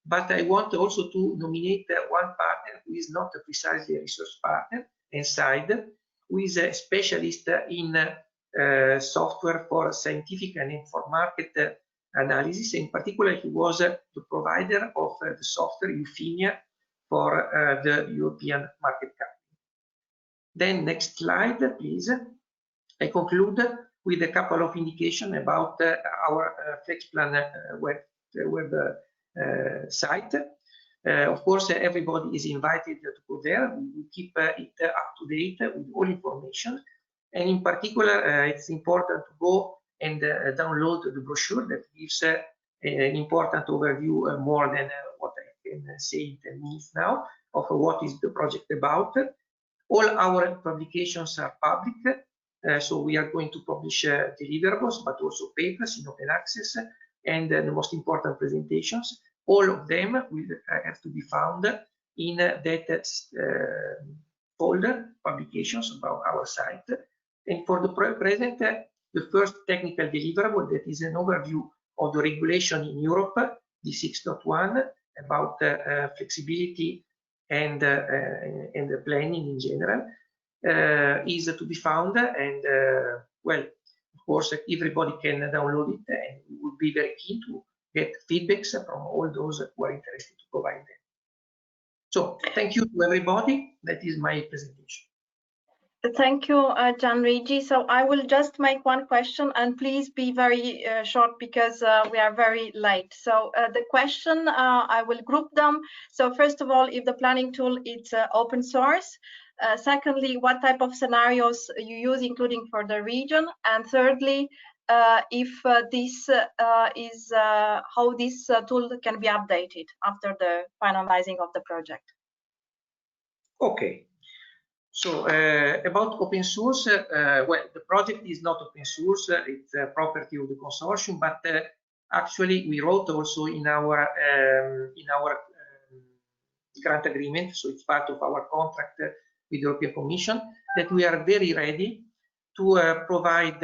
But I want also to nominate one partner who is not precisely a research partner, Inside, who is a specialist in software for scientific and for market analysis. In particular, he was the provider of the software Euphemia for the European market company. Then next slide, please. I conclude with a couple of indications about our FlexPlan web site. Of course, everybody is invited to go there. We will keep it up to date with all information. And in particular, it's important to go and download the brochure that gives an important overview, more than what I can say in 10 minutes now, of what is the project about. All our publications are public, so we are going to publish deliverables, but also papers in open access, and the most important presentations. All of them will have to be found in that folder, publications, about our site. And for the present, the first technical deliverable, that is an overview of the regulation in Europe, the 6.1, about flexibility and the planning in general, is to be found. And well, of course, everybody can download it, and we would be very keen to get feedbacks from all those who are interested to provide them. So thank you to everybody. That is my presentation. Thank you, Gianluigi. So I will just make one question, and please be very short, because we are very late. So the question, I will group them. So first of all, if the planning tool is open source. Secondly, what type of scenarios you use, including for the region. And thirdly, if this is how this tool can be updated after the finalizing of the project. Okay. So about open source, well, the project is not open source, it's a property of the consortium, but actually we wrote also in our grant agreement, so it's part of our contract with the European Commission, that we are very ready to provide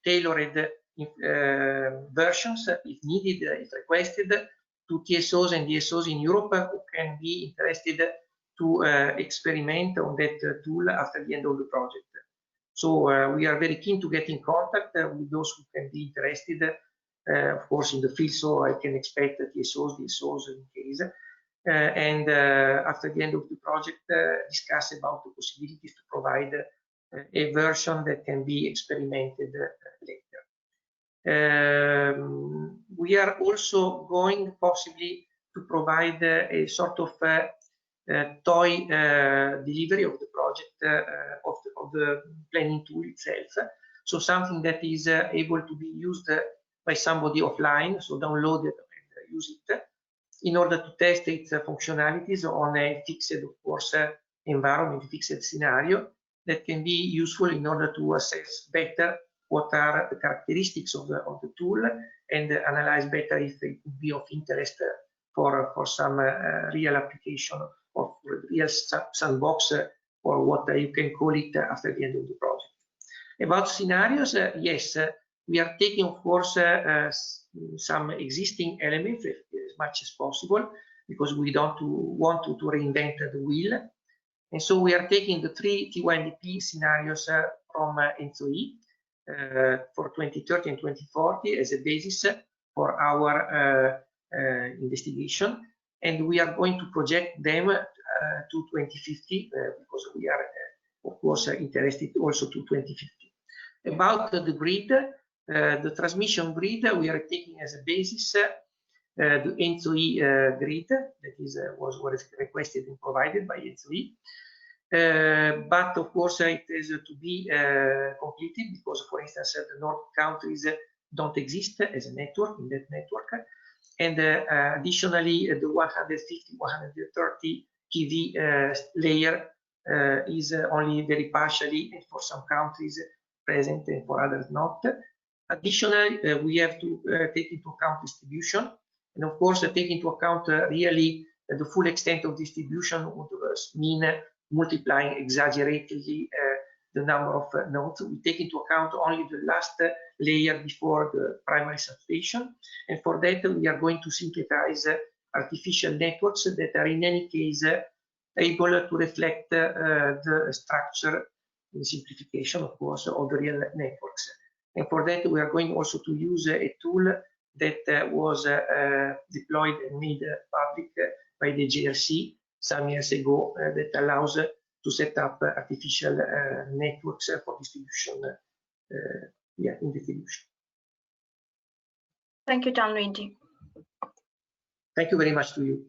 tailored versions, if needed, if requested, to TSOs and DSOs in Europe who can be interested to experiment on that tool after the end of the project. So we are very keen to get in contact with those who can be interested, of course, in the field, so I can expect TSOs, DSOs in case. And after the end of the project, discuss about the possibilities to provide a version that can be experimented later. We are also going possibly to provide a sort of toy delivery of the project, of the planning tool itself. So something that is able to be used by somebody offline, so download it and use it. in order to test its functionalities on a fixed, of course, environment, fixed scenario that can be useful in order to assess better what are the characteristics of the tool and analyze better if it could be of interest for some real application or real sandbox or what you can call it after the end of the project. About scenarios, yes, we are taking, of course, some existing elements as much as possible because we don't want to reinvent the wheel. And so we are taking the 3 T1DP scenarios from ENTSO-E for 2030 and 2040 as a basis for our investigation. And we are going to project them to 2050 because we are, of course, interested also to 2050. About the grid, the transmission grid, we are taking as a basis the ENTSO-E grid that was requested and provided by ENTSO-E. But of course, it is to be completed because, for instance, the North countries don't exist as a network in that network. And additionally, the 150, 130 kV layer is only very partially, and for some countries, present and for others not. Additionally, we have to take into account distribution, and of course, take into account really the full extent of distribution would mean multiplying exaggeratedly the number of nodes. We take into account only the last layer before the primary substation, and for that we are going to synthesize artificial networks that are in any case able to reflect the structure in simplification, of course, of the real networks. And for that we are going also to use a tool that was deployed and made public by the JRC some years ago that allows to set up artificial networks for distribution, in distribution. Thank you, Gianluigi. Thank you very much to you.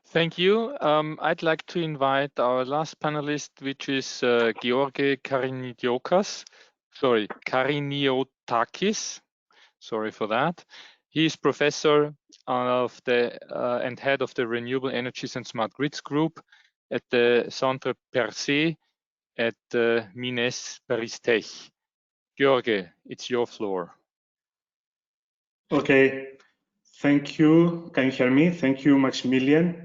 Thank you. I'd like to invite our last panelist, which is George Kariniotakis. Sorry for that. He is professor of and head of the Renewable Energies and Smart Grids Group at the Centre Percé at Mines Paris Tech. George, it's your floor. Okay, thank you. Can you hear me? Thank you, Maximilian.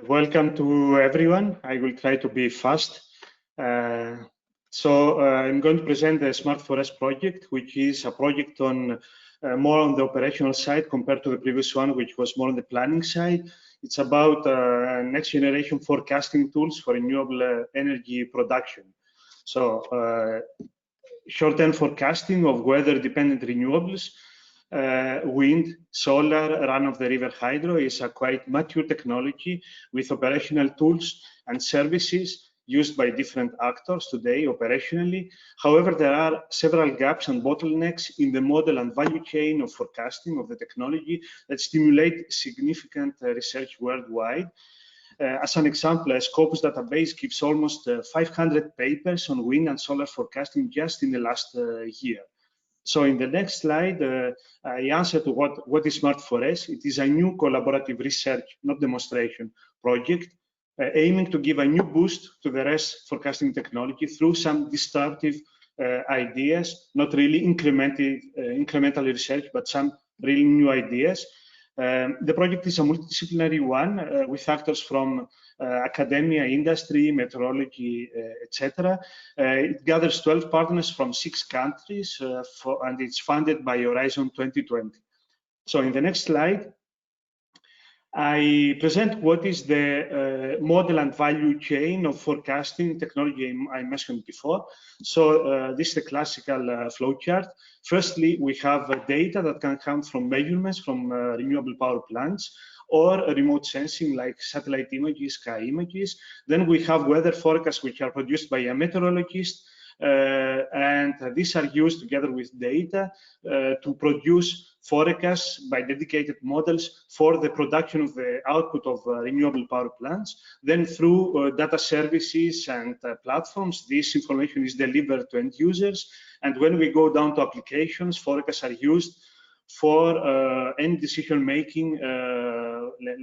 Welcome to everyone. I will try to be fast. So I'm going to present the Smart Forest project, which is a project on more on the operational side compared to the previous one, which was more on the planning side. It's about next generation forecasting tools for renewable energy production. So short-term forecasting of weather-dependent renewables, wind, solar, run-of-the-river hydro is a quite mature technology with operational tools and services used by different actors today operationally. However, there are several gaps and bottlenecks in the model and value chain of forecasting of the technology that stimulate significant research worldwide. As an example, a Scopus database gives almost 500 papers on wind and solar forecasting just in the last year. So in the next slide, I answer to what is Smart Forest. It is a new collaborative research, not demonstration, project aiming to give a new boost to the RES forecasting technology through some disruptive ideas, not really incremental research, but some really new ideas. The project is a multidisciplinary one with actors from academia, industry, meteorology, etc. It gathers 12 partners from 6 countries and it's funded by Horizon 2020. So in the next slide, I present what is the model and value chain of forecasting technology I mentioned before. So this is the classical flowchart. Firstly, we have data that can come from measurements from renewable power plants or remote sensing like satellite images, sky images. Then we have weather forecasts which are produced by a meteorologist and these are used together with data to produce forecasts by dedicated models for the production of the output of renewable power plants. Then through data services and platforms, this information is delivered to end users. And when we go down to applications, forecasts are used for any decision making,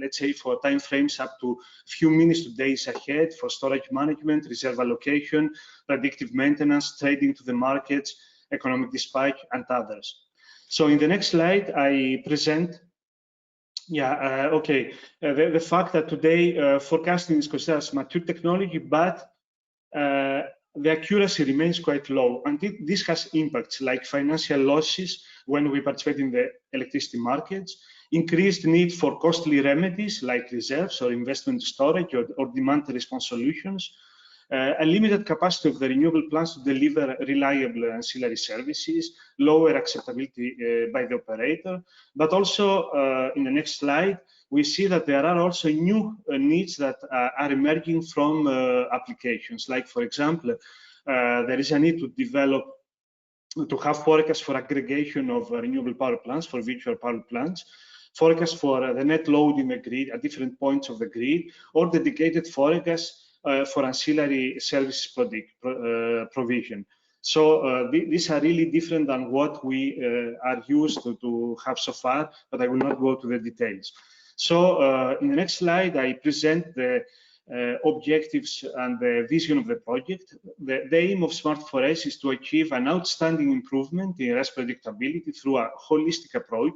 let's say for time frames up to a few minutes to days ahead, for storage management, reserve allocation, predictive maintenance, trading to the markets, economic dispatch, and others. So in the next slide, I present, the fact that today forecasting is considered as mature technology, but the accuracy remains quite low, and this has impacts like financial losses when we participate in the electricity markets, increased need for costly remedies like reserves or investment storage or demand response solutions, a limited capacity of the renewable plants to deliver reliable ancillary services, lower acceptability by the operator, but also in the next slide, we see that there are also new needs that are emerging from applications. Like, for example, there is a need to have forecasts for aggregation of renewable power plants, for virtual power plants, forecasts for the net load in the grid at different points of the grid, or dedicated forecasts for ancillary services provision. So these are really different than what we are used to have so far, but I will not go to the details. So in the next slide, I present the objectives and the vision of the project. The aim of Smart4S is to achieve an outstanding improvement in RES predictability through a holistic approach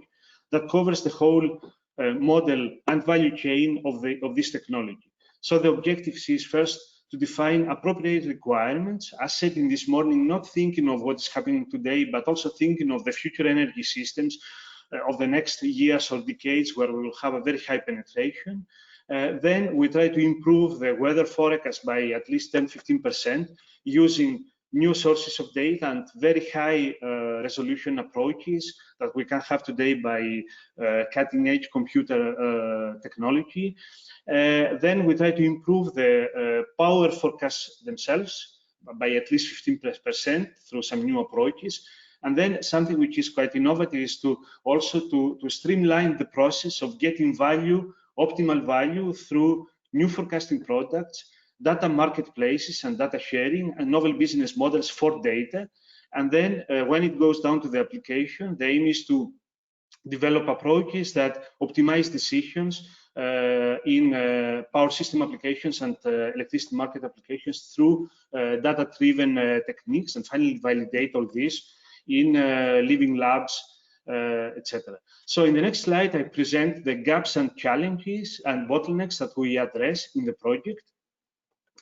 that covers the whole model and value chain of this technology. So the objective is first to define appropriate requirements, as said in this morning, not thinking of what is happening today, but also thinking of the future energy systems of the next years or decades where we will have a very high penetration. Then we try to improve the weather forecast by at least 10–15% using new sources of data and very high resolution approaches that we can have today by cutting-edge computer technology. Then we try to improve the power forecasts themselves by at least 15% through some new approaches. And then something which is quite innovative is to also to streamline the process of getting value, optimal value through new forecasting products, data marketplaces and data sharing, and novel business models for data. And then when it goes down to the application, the aim is to develop approaches that optimize decisions in power system applications and electricity market applications through data-driven techniques, and finally validate all this in living labs, etc. So in the next slide, I present the gaps and challenges and bottlenecks that we address in the project.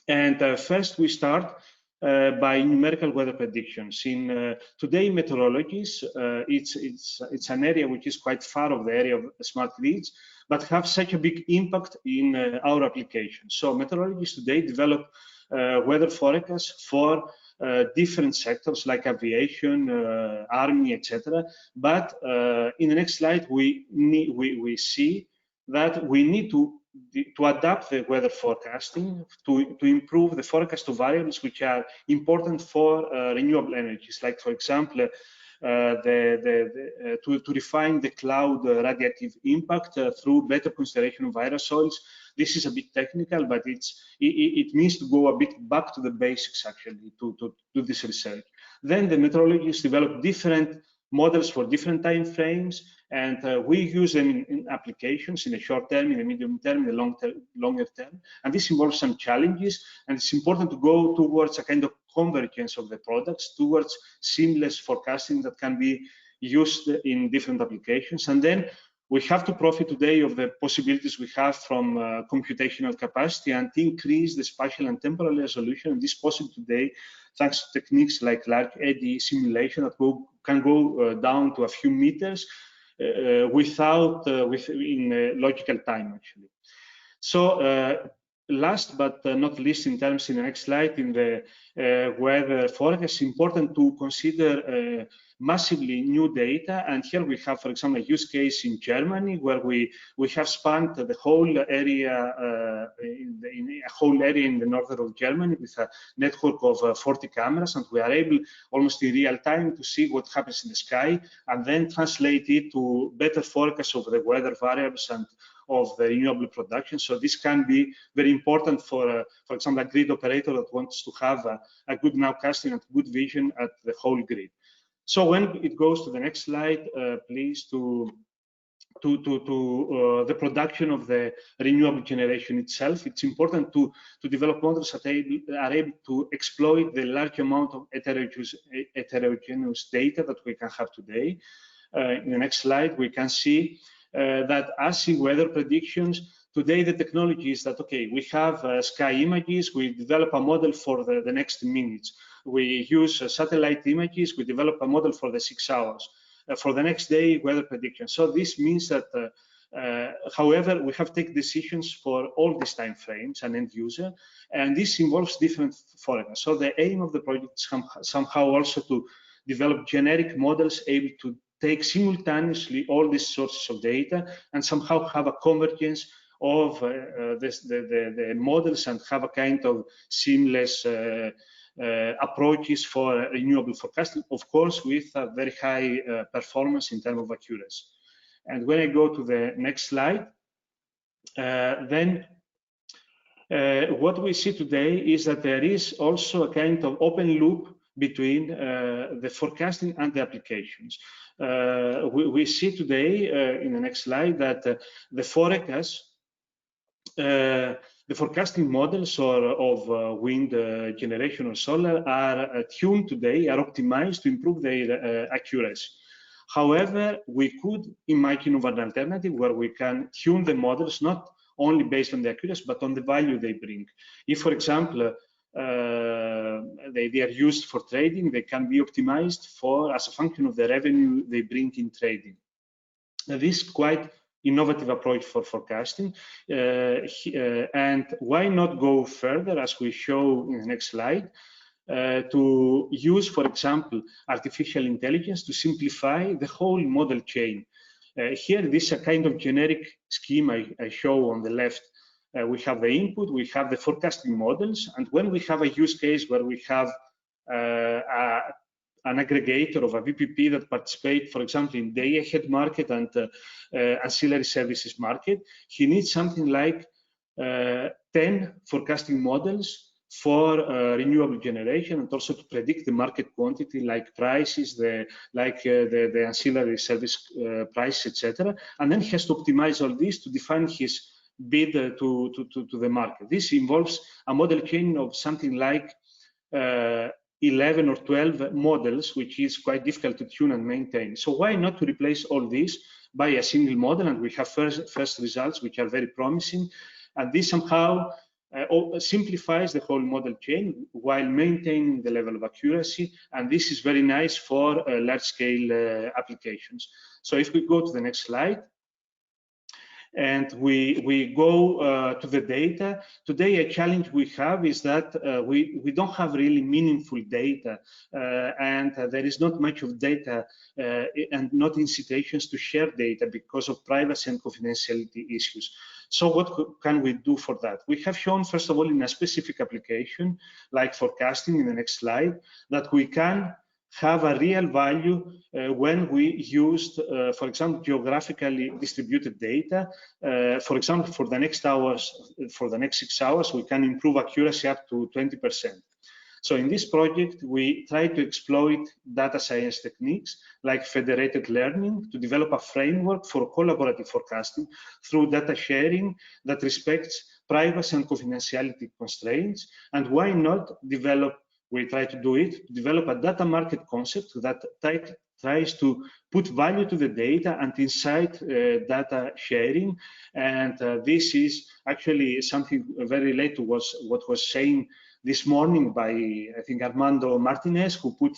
And first, we start by numerical weather predictions. In today, meteorologies, it's an area which is quite far of the area of smart grids, but have such a big impact in our application. So meteorologists today develop weather forecasts for different sectors like aviation, army, etc. But in the next slide, we see that we need to adapt the weather forecasting to improve the forecast of variables which are important for renewable energies, like, for example, to refine the cloud radiative impact through better consideration of aerosols. This is a bit technical, but it means to go a bit back to the basics actually to do this research. Then the meteorologists develop different models for different time frames, and we use them in applications in the short term, in the medium term, in the longer term. And this involves some challenges, and it's important to go towards a kind of convergence of the products, towards seamless forecasting that can be used in different applications. And then we have to profit today of the possibilities we have from computational capacity and increase the spatial and temporal resolution. And this is possible today thanks to techniques like large eddy simulation that can go down to a few meters within logical time, actually. So last but not least, in the next slide, in the weather forecast, it's important to consider massively new data. And here we have, for example, a use case in Germany where we have spanned the whole area in a whole area in the north of Germany with a network of 40 cameras, and we are able almost in real time to see what happens in the sky and then translate it to better forecasts of the weather variables and of the renewable production. So this can be very important for example, a grid operator that wants to have a good nowcasting and good vision at the whole grid. So when it goes to the next slide, please, to the production of the renewable generation itself, it's important to develop models that are able to exploit the large amount of heterogeneous data that we can have today. In the next slide, we can see that as in weather predictions, today the technology is that, okay, we have sky images, we develop a model for the next minutes. We use satellite images, we develop a model for the 6 hours. For the next day, weather prediction. So this means that, however, we have to take decisions for all these time frames and end user, and this involves different forecasts. So the aim of the project is somehow also to develop generic models able to take simultaneously all these sources of data and somehow have a convergence of the models and have a kind of seamless approaches for renewable forecasting, of course, with a very high performance in terms of accuracy. And when I go to the next slide, then what we see today is that there is also a kind of open loop between the forecasting and the applications. We see today in the next slide that the forecast, the forecasting models of wind generation or solar are tuned today, are optimized to improve their accuracy. However, we could imagine of an alternative where we can tune the models not only based on the accuracy, but on the value they bring. If, for example, they are used for trading, they can be optimized for as a function of the revenue they bring in trading. This is quite innovative approach for forecasting, and why not go further, as we show in the next slide, to use, for example, artificial intelligence to simplify the whole model chain. Here, this is a kind of generic scheme I show on the left. We have the input, we have the forecasting models, and when we have a use case where we have an aggregator of a VPP that participate, for example, in day ahead market and ancillary services market, he needs something like 10 forecasting models for renewable generation and also to predict the market quantity like prices, the ancillary service price, etc. And then he has to optimize all this to define his bid to the market. This involves a model chain of something like 11 or 12 models, which is quite difficult to tune and maintain. So why not to replace all this by a single model? And we have first results, which are very promising. And this somehow simplifies the whole model chain while maintaining the level of accuracy. And this is very nice for large-scale applications. So if we go to the next slide, and we go to the data. Today, a challenge we have is that we don't have really meaningful data, and there is not much of data and not incitations to share data because of privacy and confidentiality issues. So what can we do for that? We have shown, first of all, in a specific application, like forecasting in the next slide, that we can have a real value when we used, for example, geographically distributed data. For example, for the next hours, for the next 6 hours, we can improve accuracy up to 20%. So in this project, we try to exploit data science techniques like federated learning to develop a framework for collaborative forecasting through data sharing that respects privacy and confidentiality constraints. And why not develop, we try to do it, develop a data market concept that tries to put value to the data and incite data sharing. And this is actually something very related to what was saying this morning by, I think, Armando Martinez, who put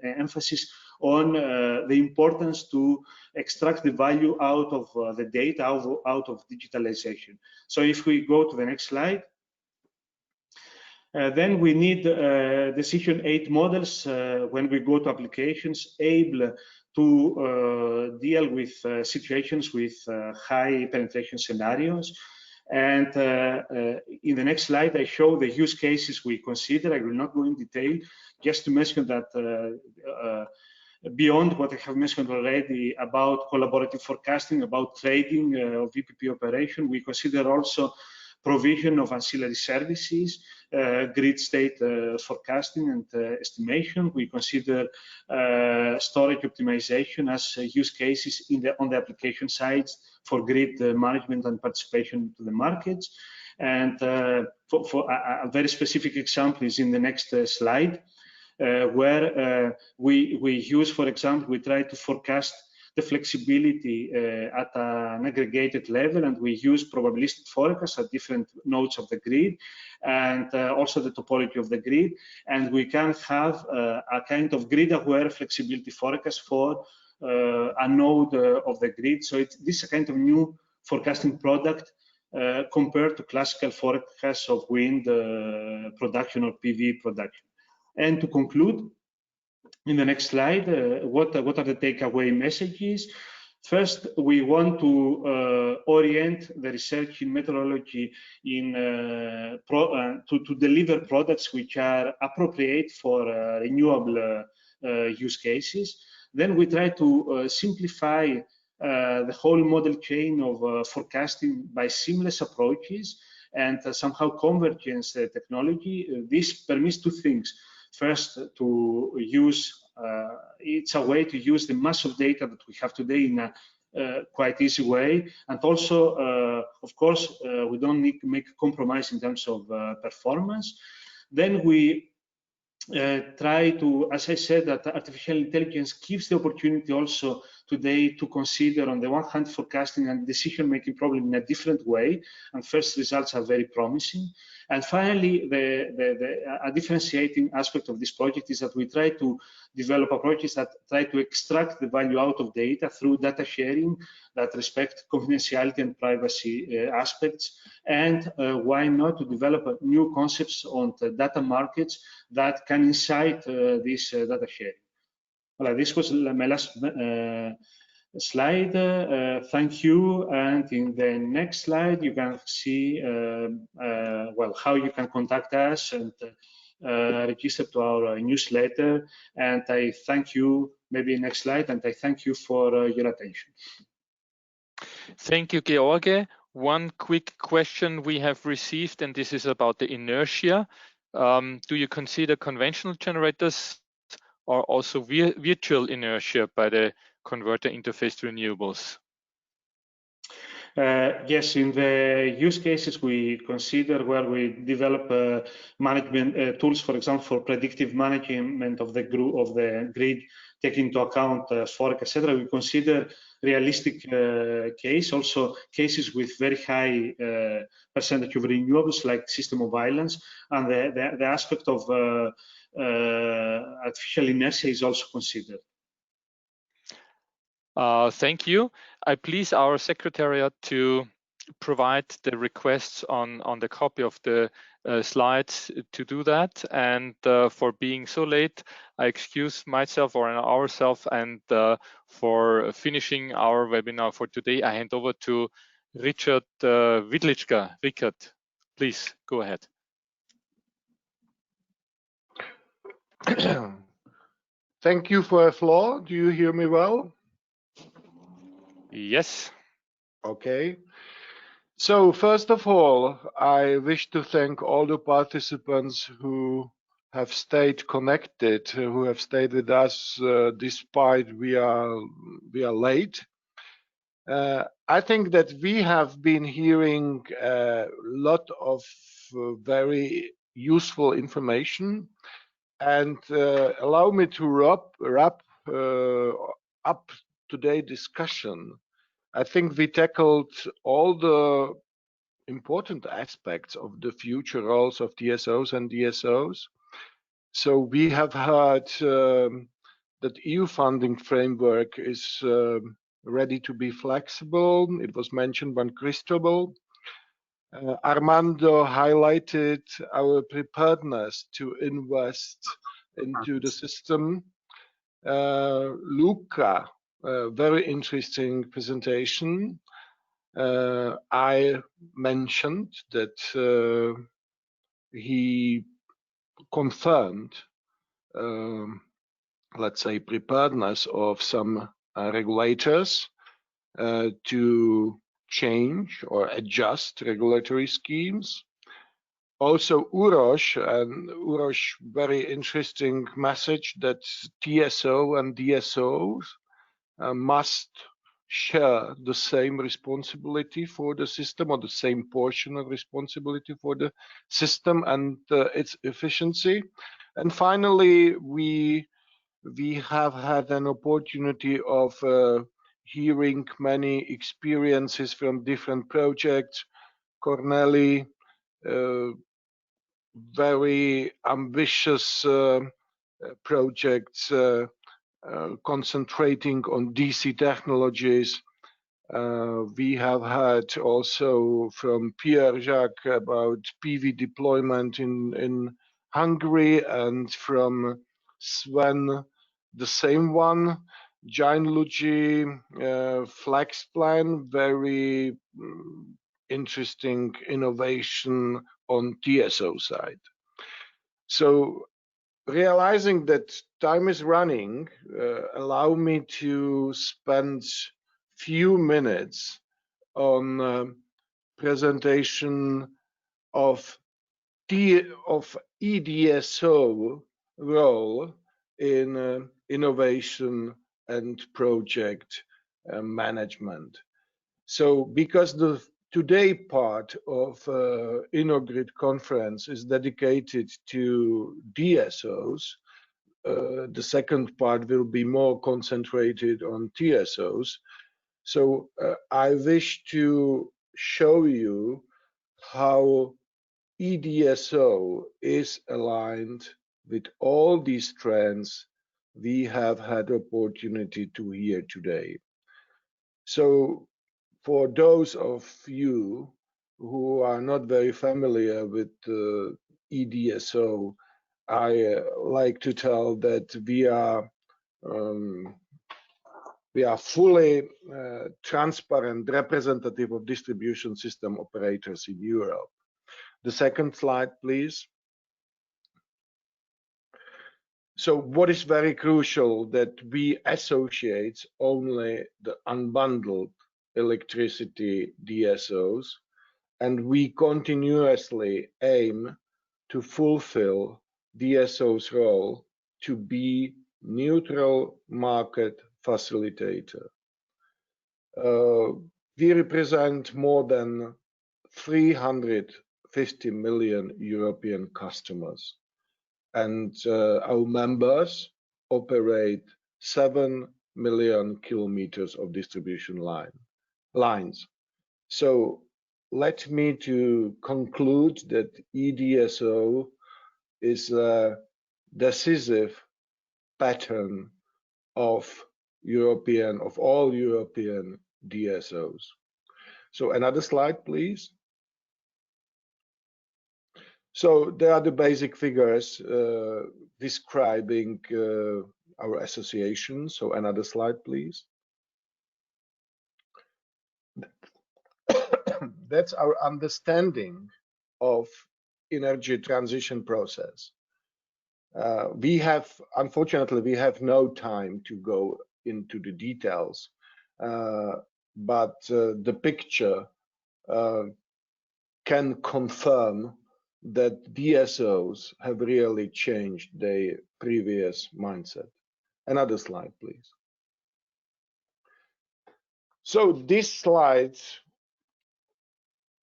emphasis on the importance to extract the value out of the data, out of digitalization. So if we go to the next slide, Then we need decision aid models when we go to applications able to deal with situations with high penetration scenarios. And in the next slide, I show the use cases we consider. I will not go in detail, just to mention that beyond what I have mentioned already about collaborative forecasting, about trading of VPP operation, we consider also provision of ancillary services, grid state forecasting and estimation. We consider storage optimization as use cases on the application sides for grid management and participation to the markets. And for a very specific example is in the next slide, where we use, for example, we try to forecast the flexibility at an aggregated level, and we use probabilistic forecasts at different nodes of the grid, and also the topology of the grid. And we can have a kind of grid-aware flexibility forecast for a node of the grid. So this is a kind of new forecasting product compared to classical forecasts of wind production or PV production. And to conclude, in the next slide, what are the takeaway messages? First, we want to orient the research in methodology to deliver products which are appropriate for renewable use cases. Then we try to simplify the whole model chain of forecasting by seamless approaches and somehow convergence technology. This permits two things. First, to use, it's a way to use the mass of data that we have today in a quite easy way. And also, of course, we don't need to make a compromise in terms of performance. Then we try to, as I said, that artificial intelligence gives the opportunity also today to consider, on the one hand, forecasting and decision-making problem in a different way, and first results are very promising. And finally, a differentiating aspect of this project is that we try to develop approaches that try to extract the value out of data through data sharing that respect confidentiality and privacy aspects, and why not to develop new concepts on the data markets that can incite this data sharing. Well, this was my last slide. Thank you. And in the next slide, you can see well, how you can contact us and register to our newsletter. And I thank you. Maybe next slide. And I thank you for your attention. Thank you, George. One quick question we have received, and this is about the inertia. Do you consider conventional generators or also virtual inertia by the converter interface to renewables? Yes, in the use cases we consider where we develop management tools, for example, for predictive management of the grid, taking into account forecast, etc., we consider realistic case, also cases with very high percentage of renewables, like system of islands, and the aspect of artificial inertia is also considered. Thank you. I please our secretariat to provide the requests on the copy of the slides to do that. And for being so late, I excuse myself or ourselves. And for finishing our webinar for today, I hand over to Richard Widlichka. Richard, please go ahead. Thank you for the floor. Do you hear me well? Yes. Okay. So first of all, I wish to thank all the participants who have stayed connected, who have stayed with us despite we are late. I think that we have been hearing a lot of very useful information, and allow me to wrap up today's discussion. I think we tackled all the important aspects of the future roles of TSOs and DSOs. So we have heard that EU funding framework is ready to be flexible. It was mentioned by Cristobal. Armando highlighted our preparedness to invest into the system. Luca, very interesting presentation. I mentioned that he confirmed, let's say, preparedness of some regulators to change or adjust regulatory schemes. Also, Uroš, very interesting message that TSO and DSOs must share the same responsibility for the system, or the same portion of responsibility for the system and its efficiency. And finally, we have had an opportunity of hearing many experiences from different projects. Corneli, very ambitious projects concentrating on DC technologies. We have had also from Pierre-Jacques about PV deployment in Hungary, and from Sven the same one. Gianluigi, Flex Plan, very interesting innovation on TSO side. So realizing that time is running, allow me to spend few minutes on presentation of EDSO role in innovation and project management. So because the today part of InnoGrid conference is dedicated to DSOs, the second part will be more concentrated on TSOs. So I wish to show you how EDSO is aligned with all these trends we have had opportunity to hear today. So for those of you who are not very familiar with EDSO, I like to tell that we are fully transparent representative of distribution system operators in Europe. The second slide, please. So what is very crucial that we associate only the unbundled electricity DSOs, and we continuously aim to fulfill DSO's role to be neutral market facilitator. We represent more than 350 million European customers, and our members operate 7 million kilometers of distribution lines. So let me to conclude that EDSO is a decisive pattern of all European DSOs. So another slide, please. So there are the basic figures describing our association. So another slide, please. That's our understanding of energy transition process. Unfortunately, we have no time to go into the details, but the picture can confirm that DSOs have really changed their previous mindset. Another slide, please. So this slide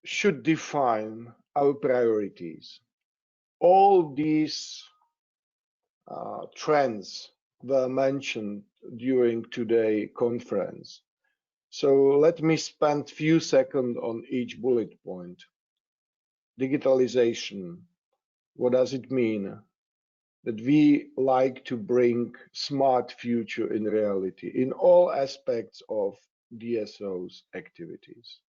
should define our priorities. All these trends were mentioned during today's conference. So let me spend a few seconds on each bullet point. Digitalization, what does it mean? That we like to bring smart future in reality in all aspects of DSO's activities.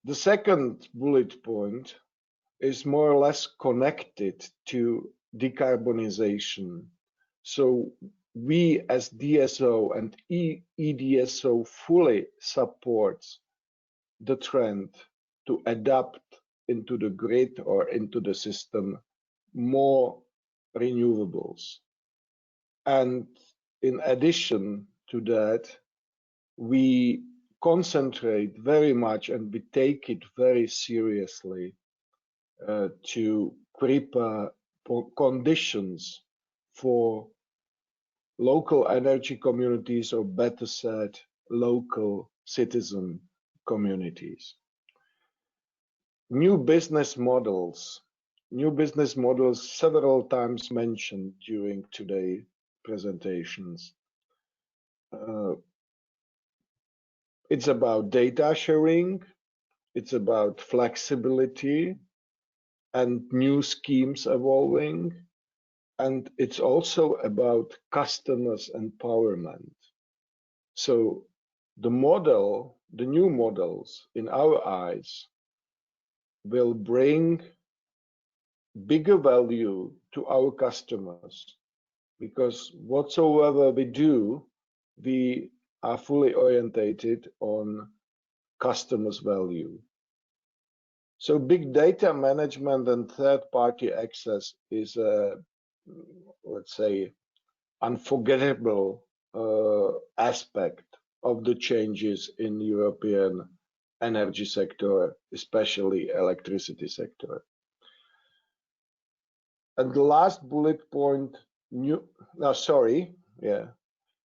The second bullet point is more or less connected to decarbonization. So we as DSO and EDSO fully supports the trend to adapt into the grid or into the system more renewables. And in addition to that, we concentrate very much and we take it very seriously to prepare for conditions for local energy communities, or better said, local citizen communities. New business models several times mentioned during today's presentations. It's about data sharing, it's about flexibility and new schemes evolving, and it's also about customers' empowerment. So the new models, in our eyes, will bring bigger value to our customers, because whatsoever we do, we are fully orientated on customers' value. So big data management and third-party access is a, let's say, unforgettable aspect of the changes in European energy sector, especially electricity sector. And the last bullet point, new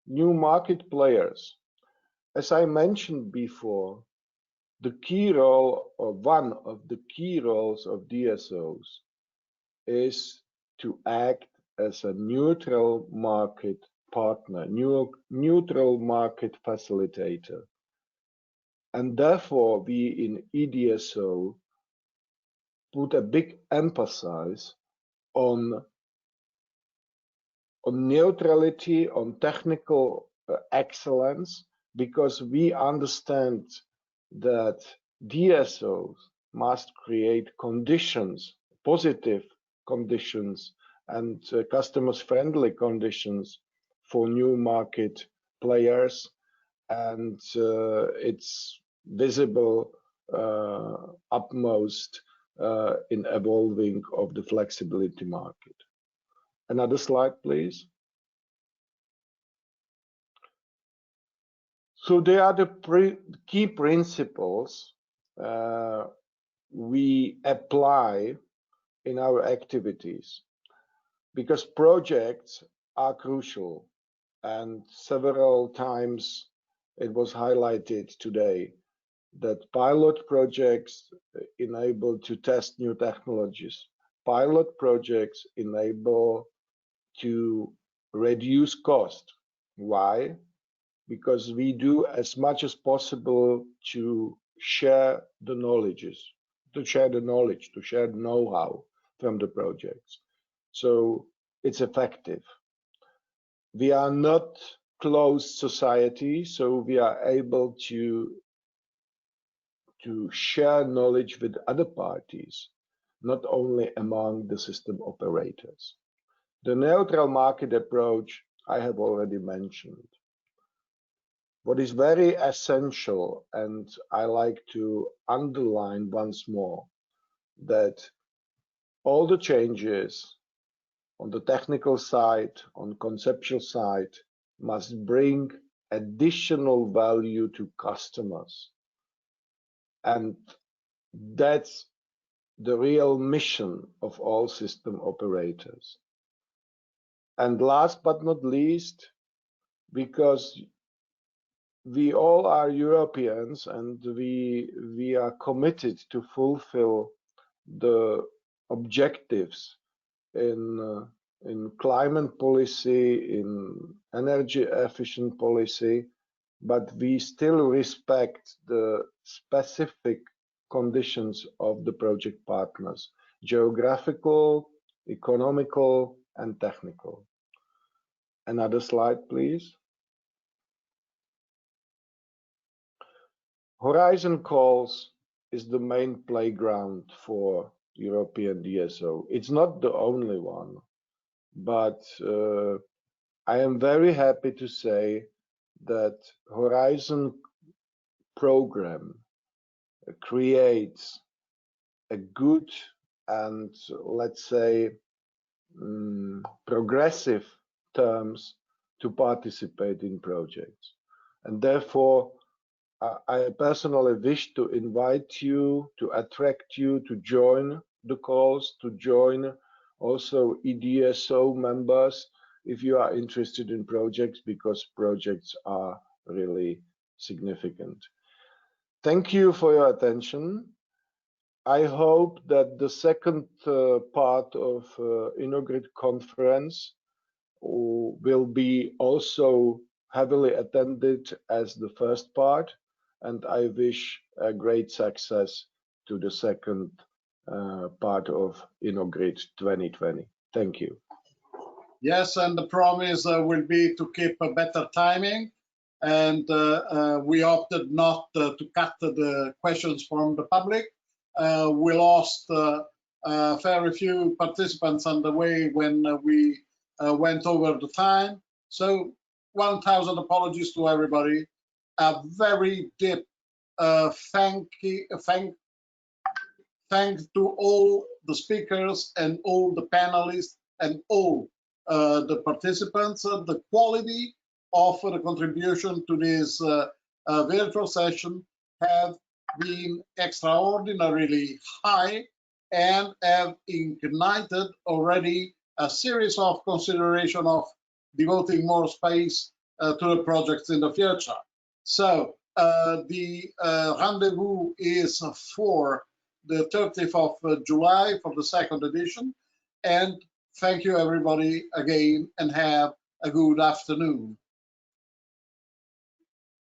market players. As I mentioned before, the key role, or one of the key roles of DSOs, is to act as a neutral market partner, neutral market facilitator. And therefore, we in EDSO put a big emphasis on neutrality, on technical excellence, because we understand that DSOs must create conditions, positive conditions, and customers-friendly conditions for new market players, and it's visible upmost in evolving of the flexibility market. Another slide, please. So there are the key principles we apply in our activities, because projects are crucial, and several times it was highlighted today that pilot projects enable to test new technologies. Pilot projects enable to reduce cost. Why? Because we do as much as possible to share the knowledges, to share the knowledge, to share the know-how from the projects. So it's effective. We are not closed society, so we are able to share knowledge with other parties, not only among the system operators. The neutral market approach I have already mentioned. What is very essential, and I like to underline once more, that all the changes on the technical side, on conceptual side, must bring additional value to customers. And that's the real mission of all system operators. And last but not least, because we all are Europeans and we are committed to fulfill the objectives in climate policy, in energy efficient policy, but we still respect the specific conditions of the project partners, geographical, economical, and technical. Another slide, please. Horizon calls is the main playground for European DSO. It's not the only one, but I am very happy to say that Horizon program creates a good and, let's say, progressive terms to participate in projects. And therefore, I personally wish to invite you, to attract you to join the calls, to join also EDSO members if you are interested in projects, because projects are really significant. Thank you for your attention. I hope that the second part of InnoGrid conference will be also heavily attended as the first part, and I wish a great success to the second part of InnoGrid 2020. Thank you. Yes, and the promise will be to keep a better timing, and we opted not to cut the questions from the public. We lost very few participants on the way when we went over the time. So 1,000 apologies to everybody. A very deep thanks to all the speakers and all the panelists and all the participants. The quality of the contribution to this virtual session have been extraordinarily high and have ignited already a series of consideration of devoting more space to the projects in the future. So the rendezvous is for the 30th of July for the second edition. And thank you everybody again, and have a good afternoon.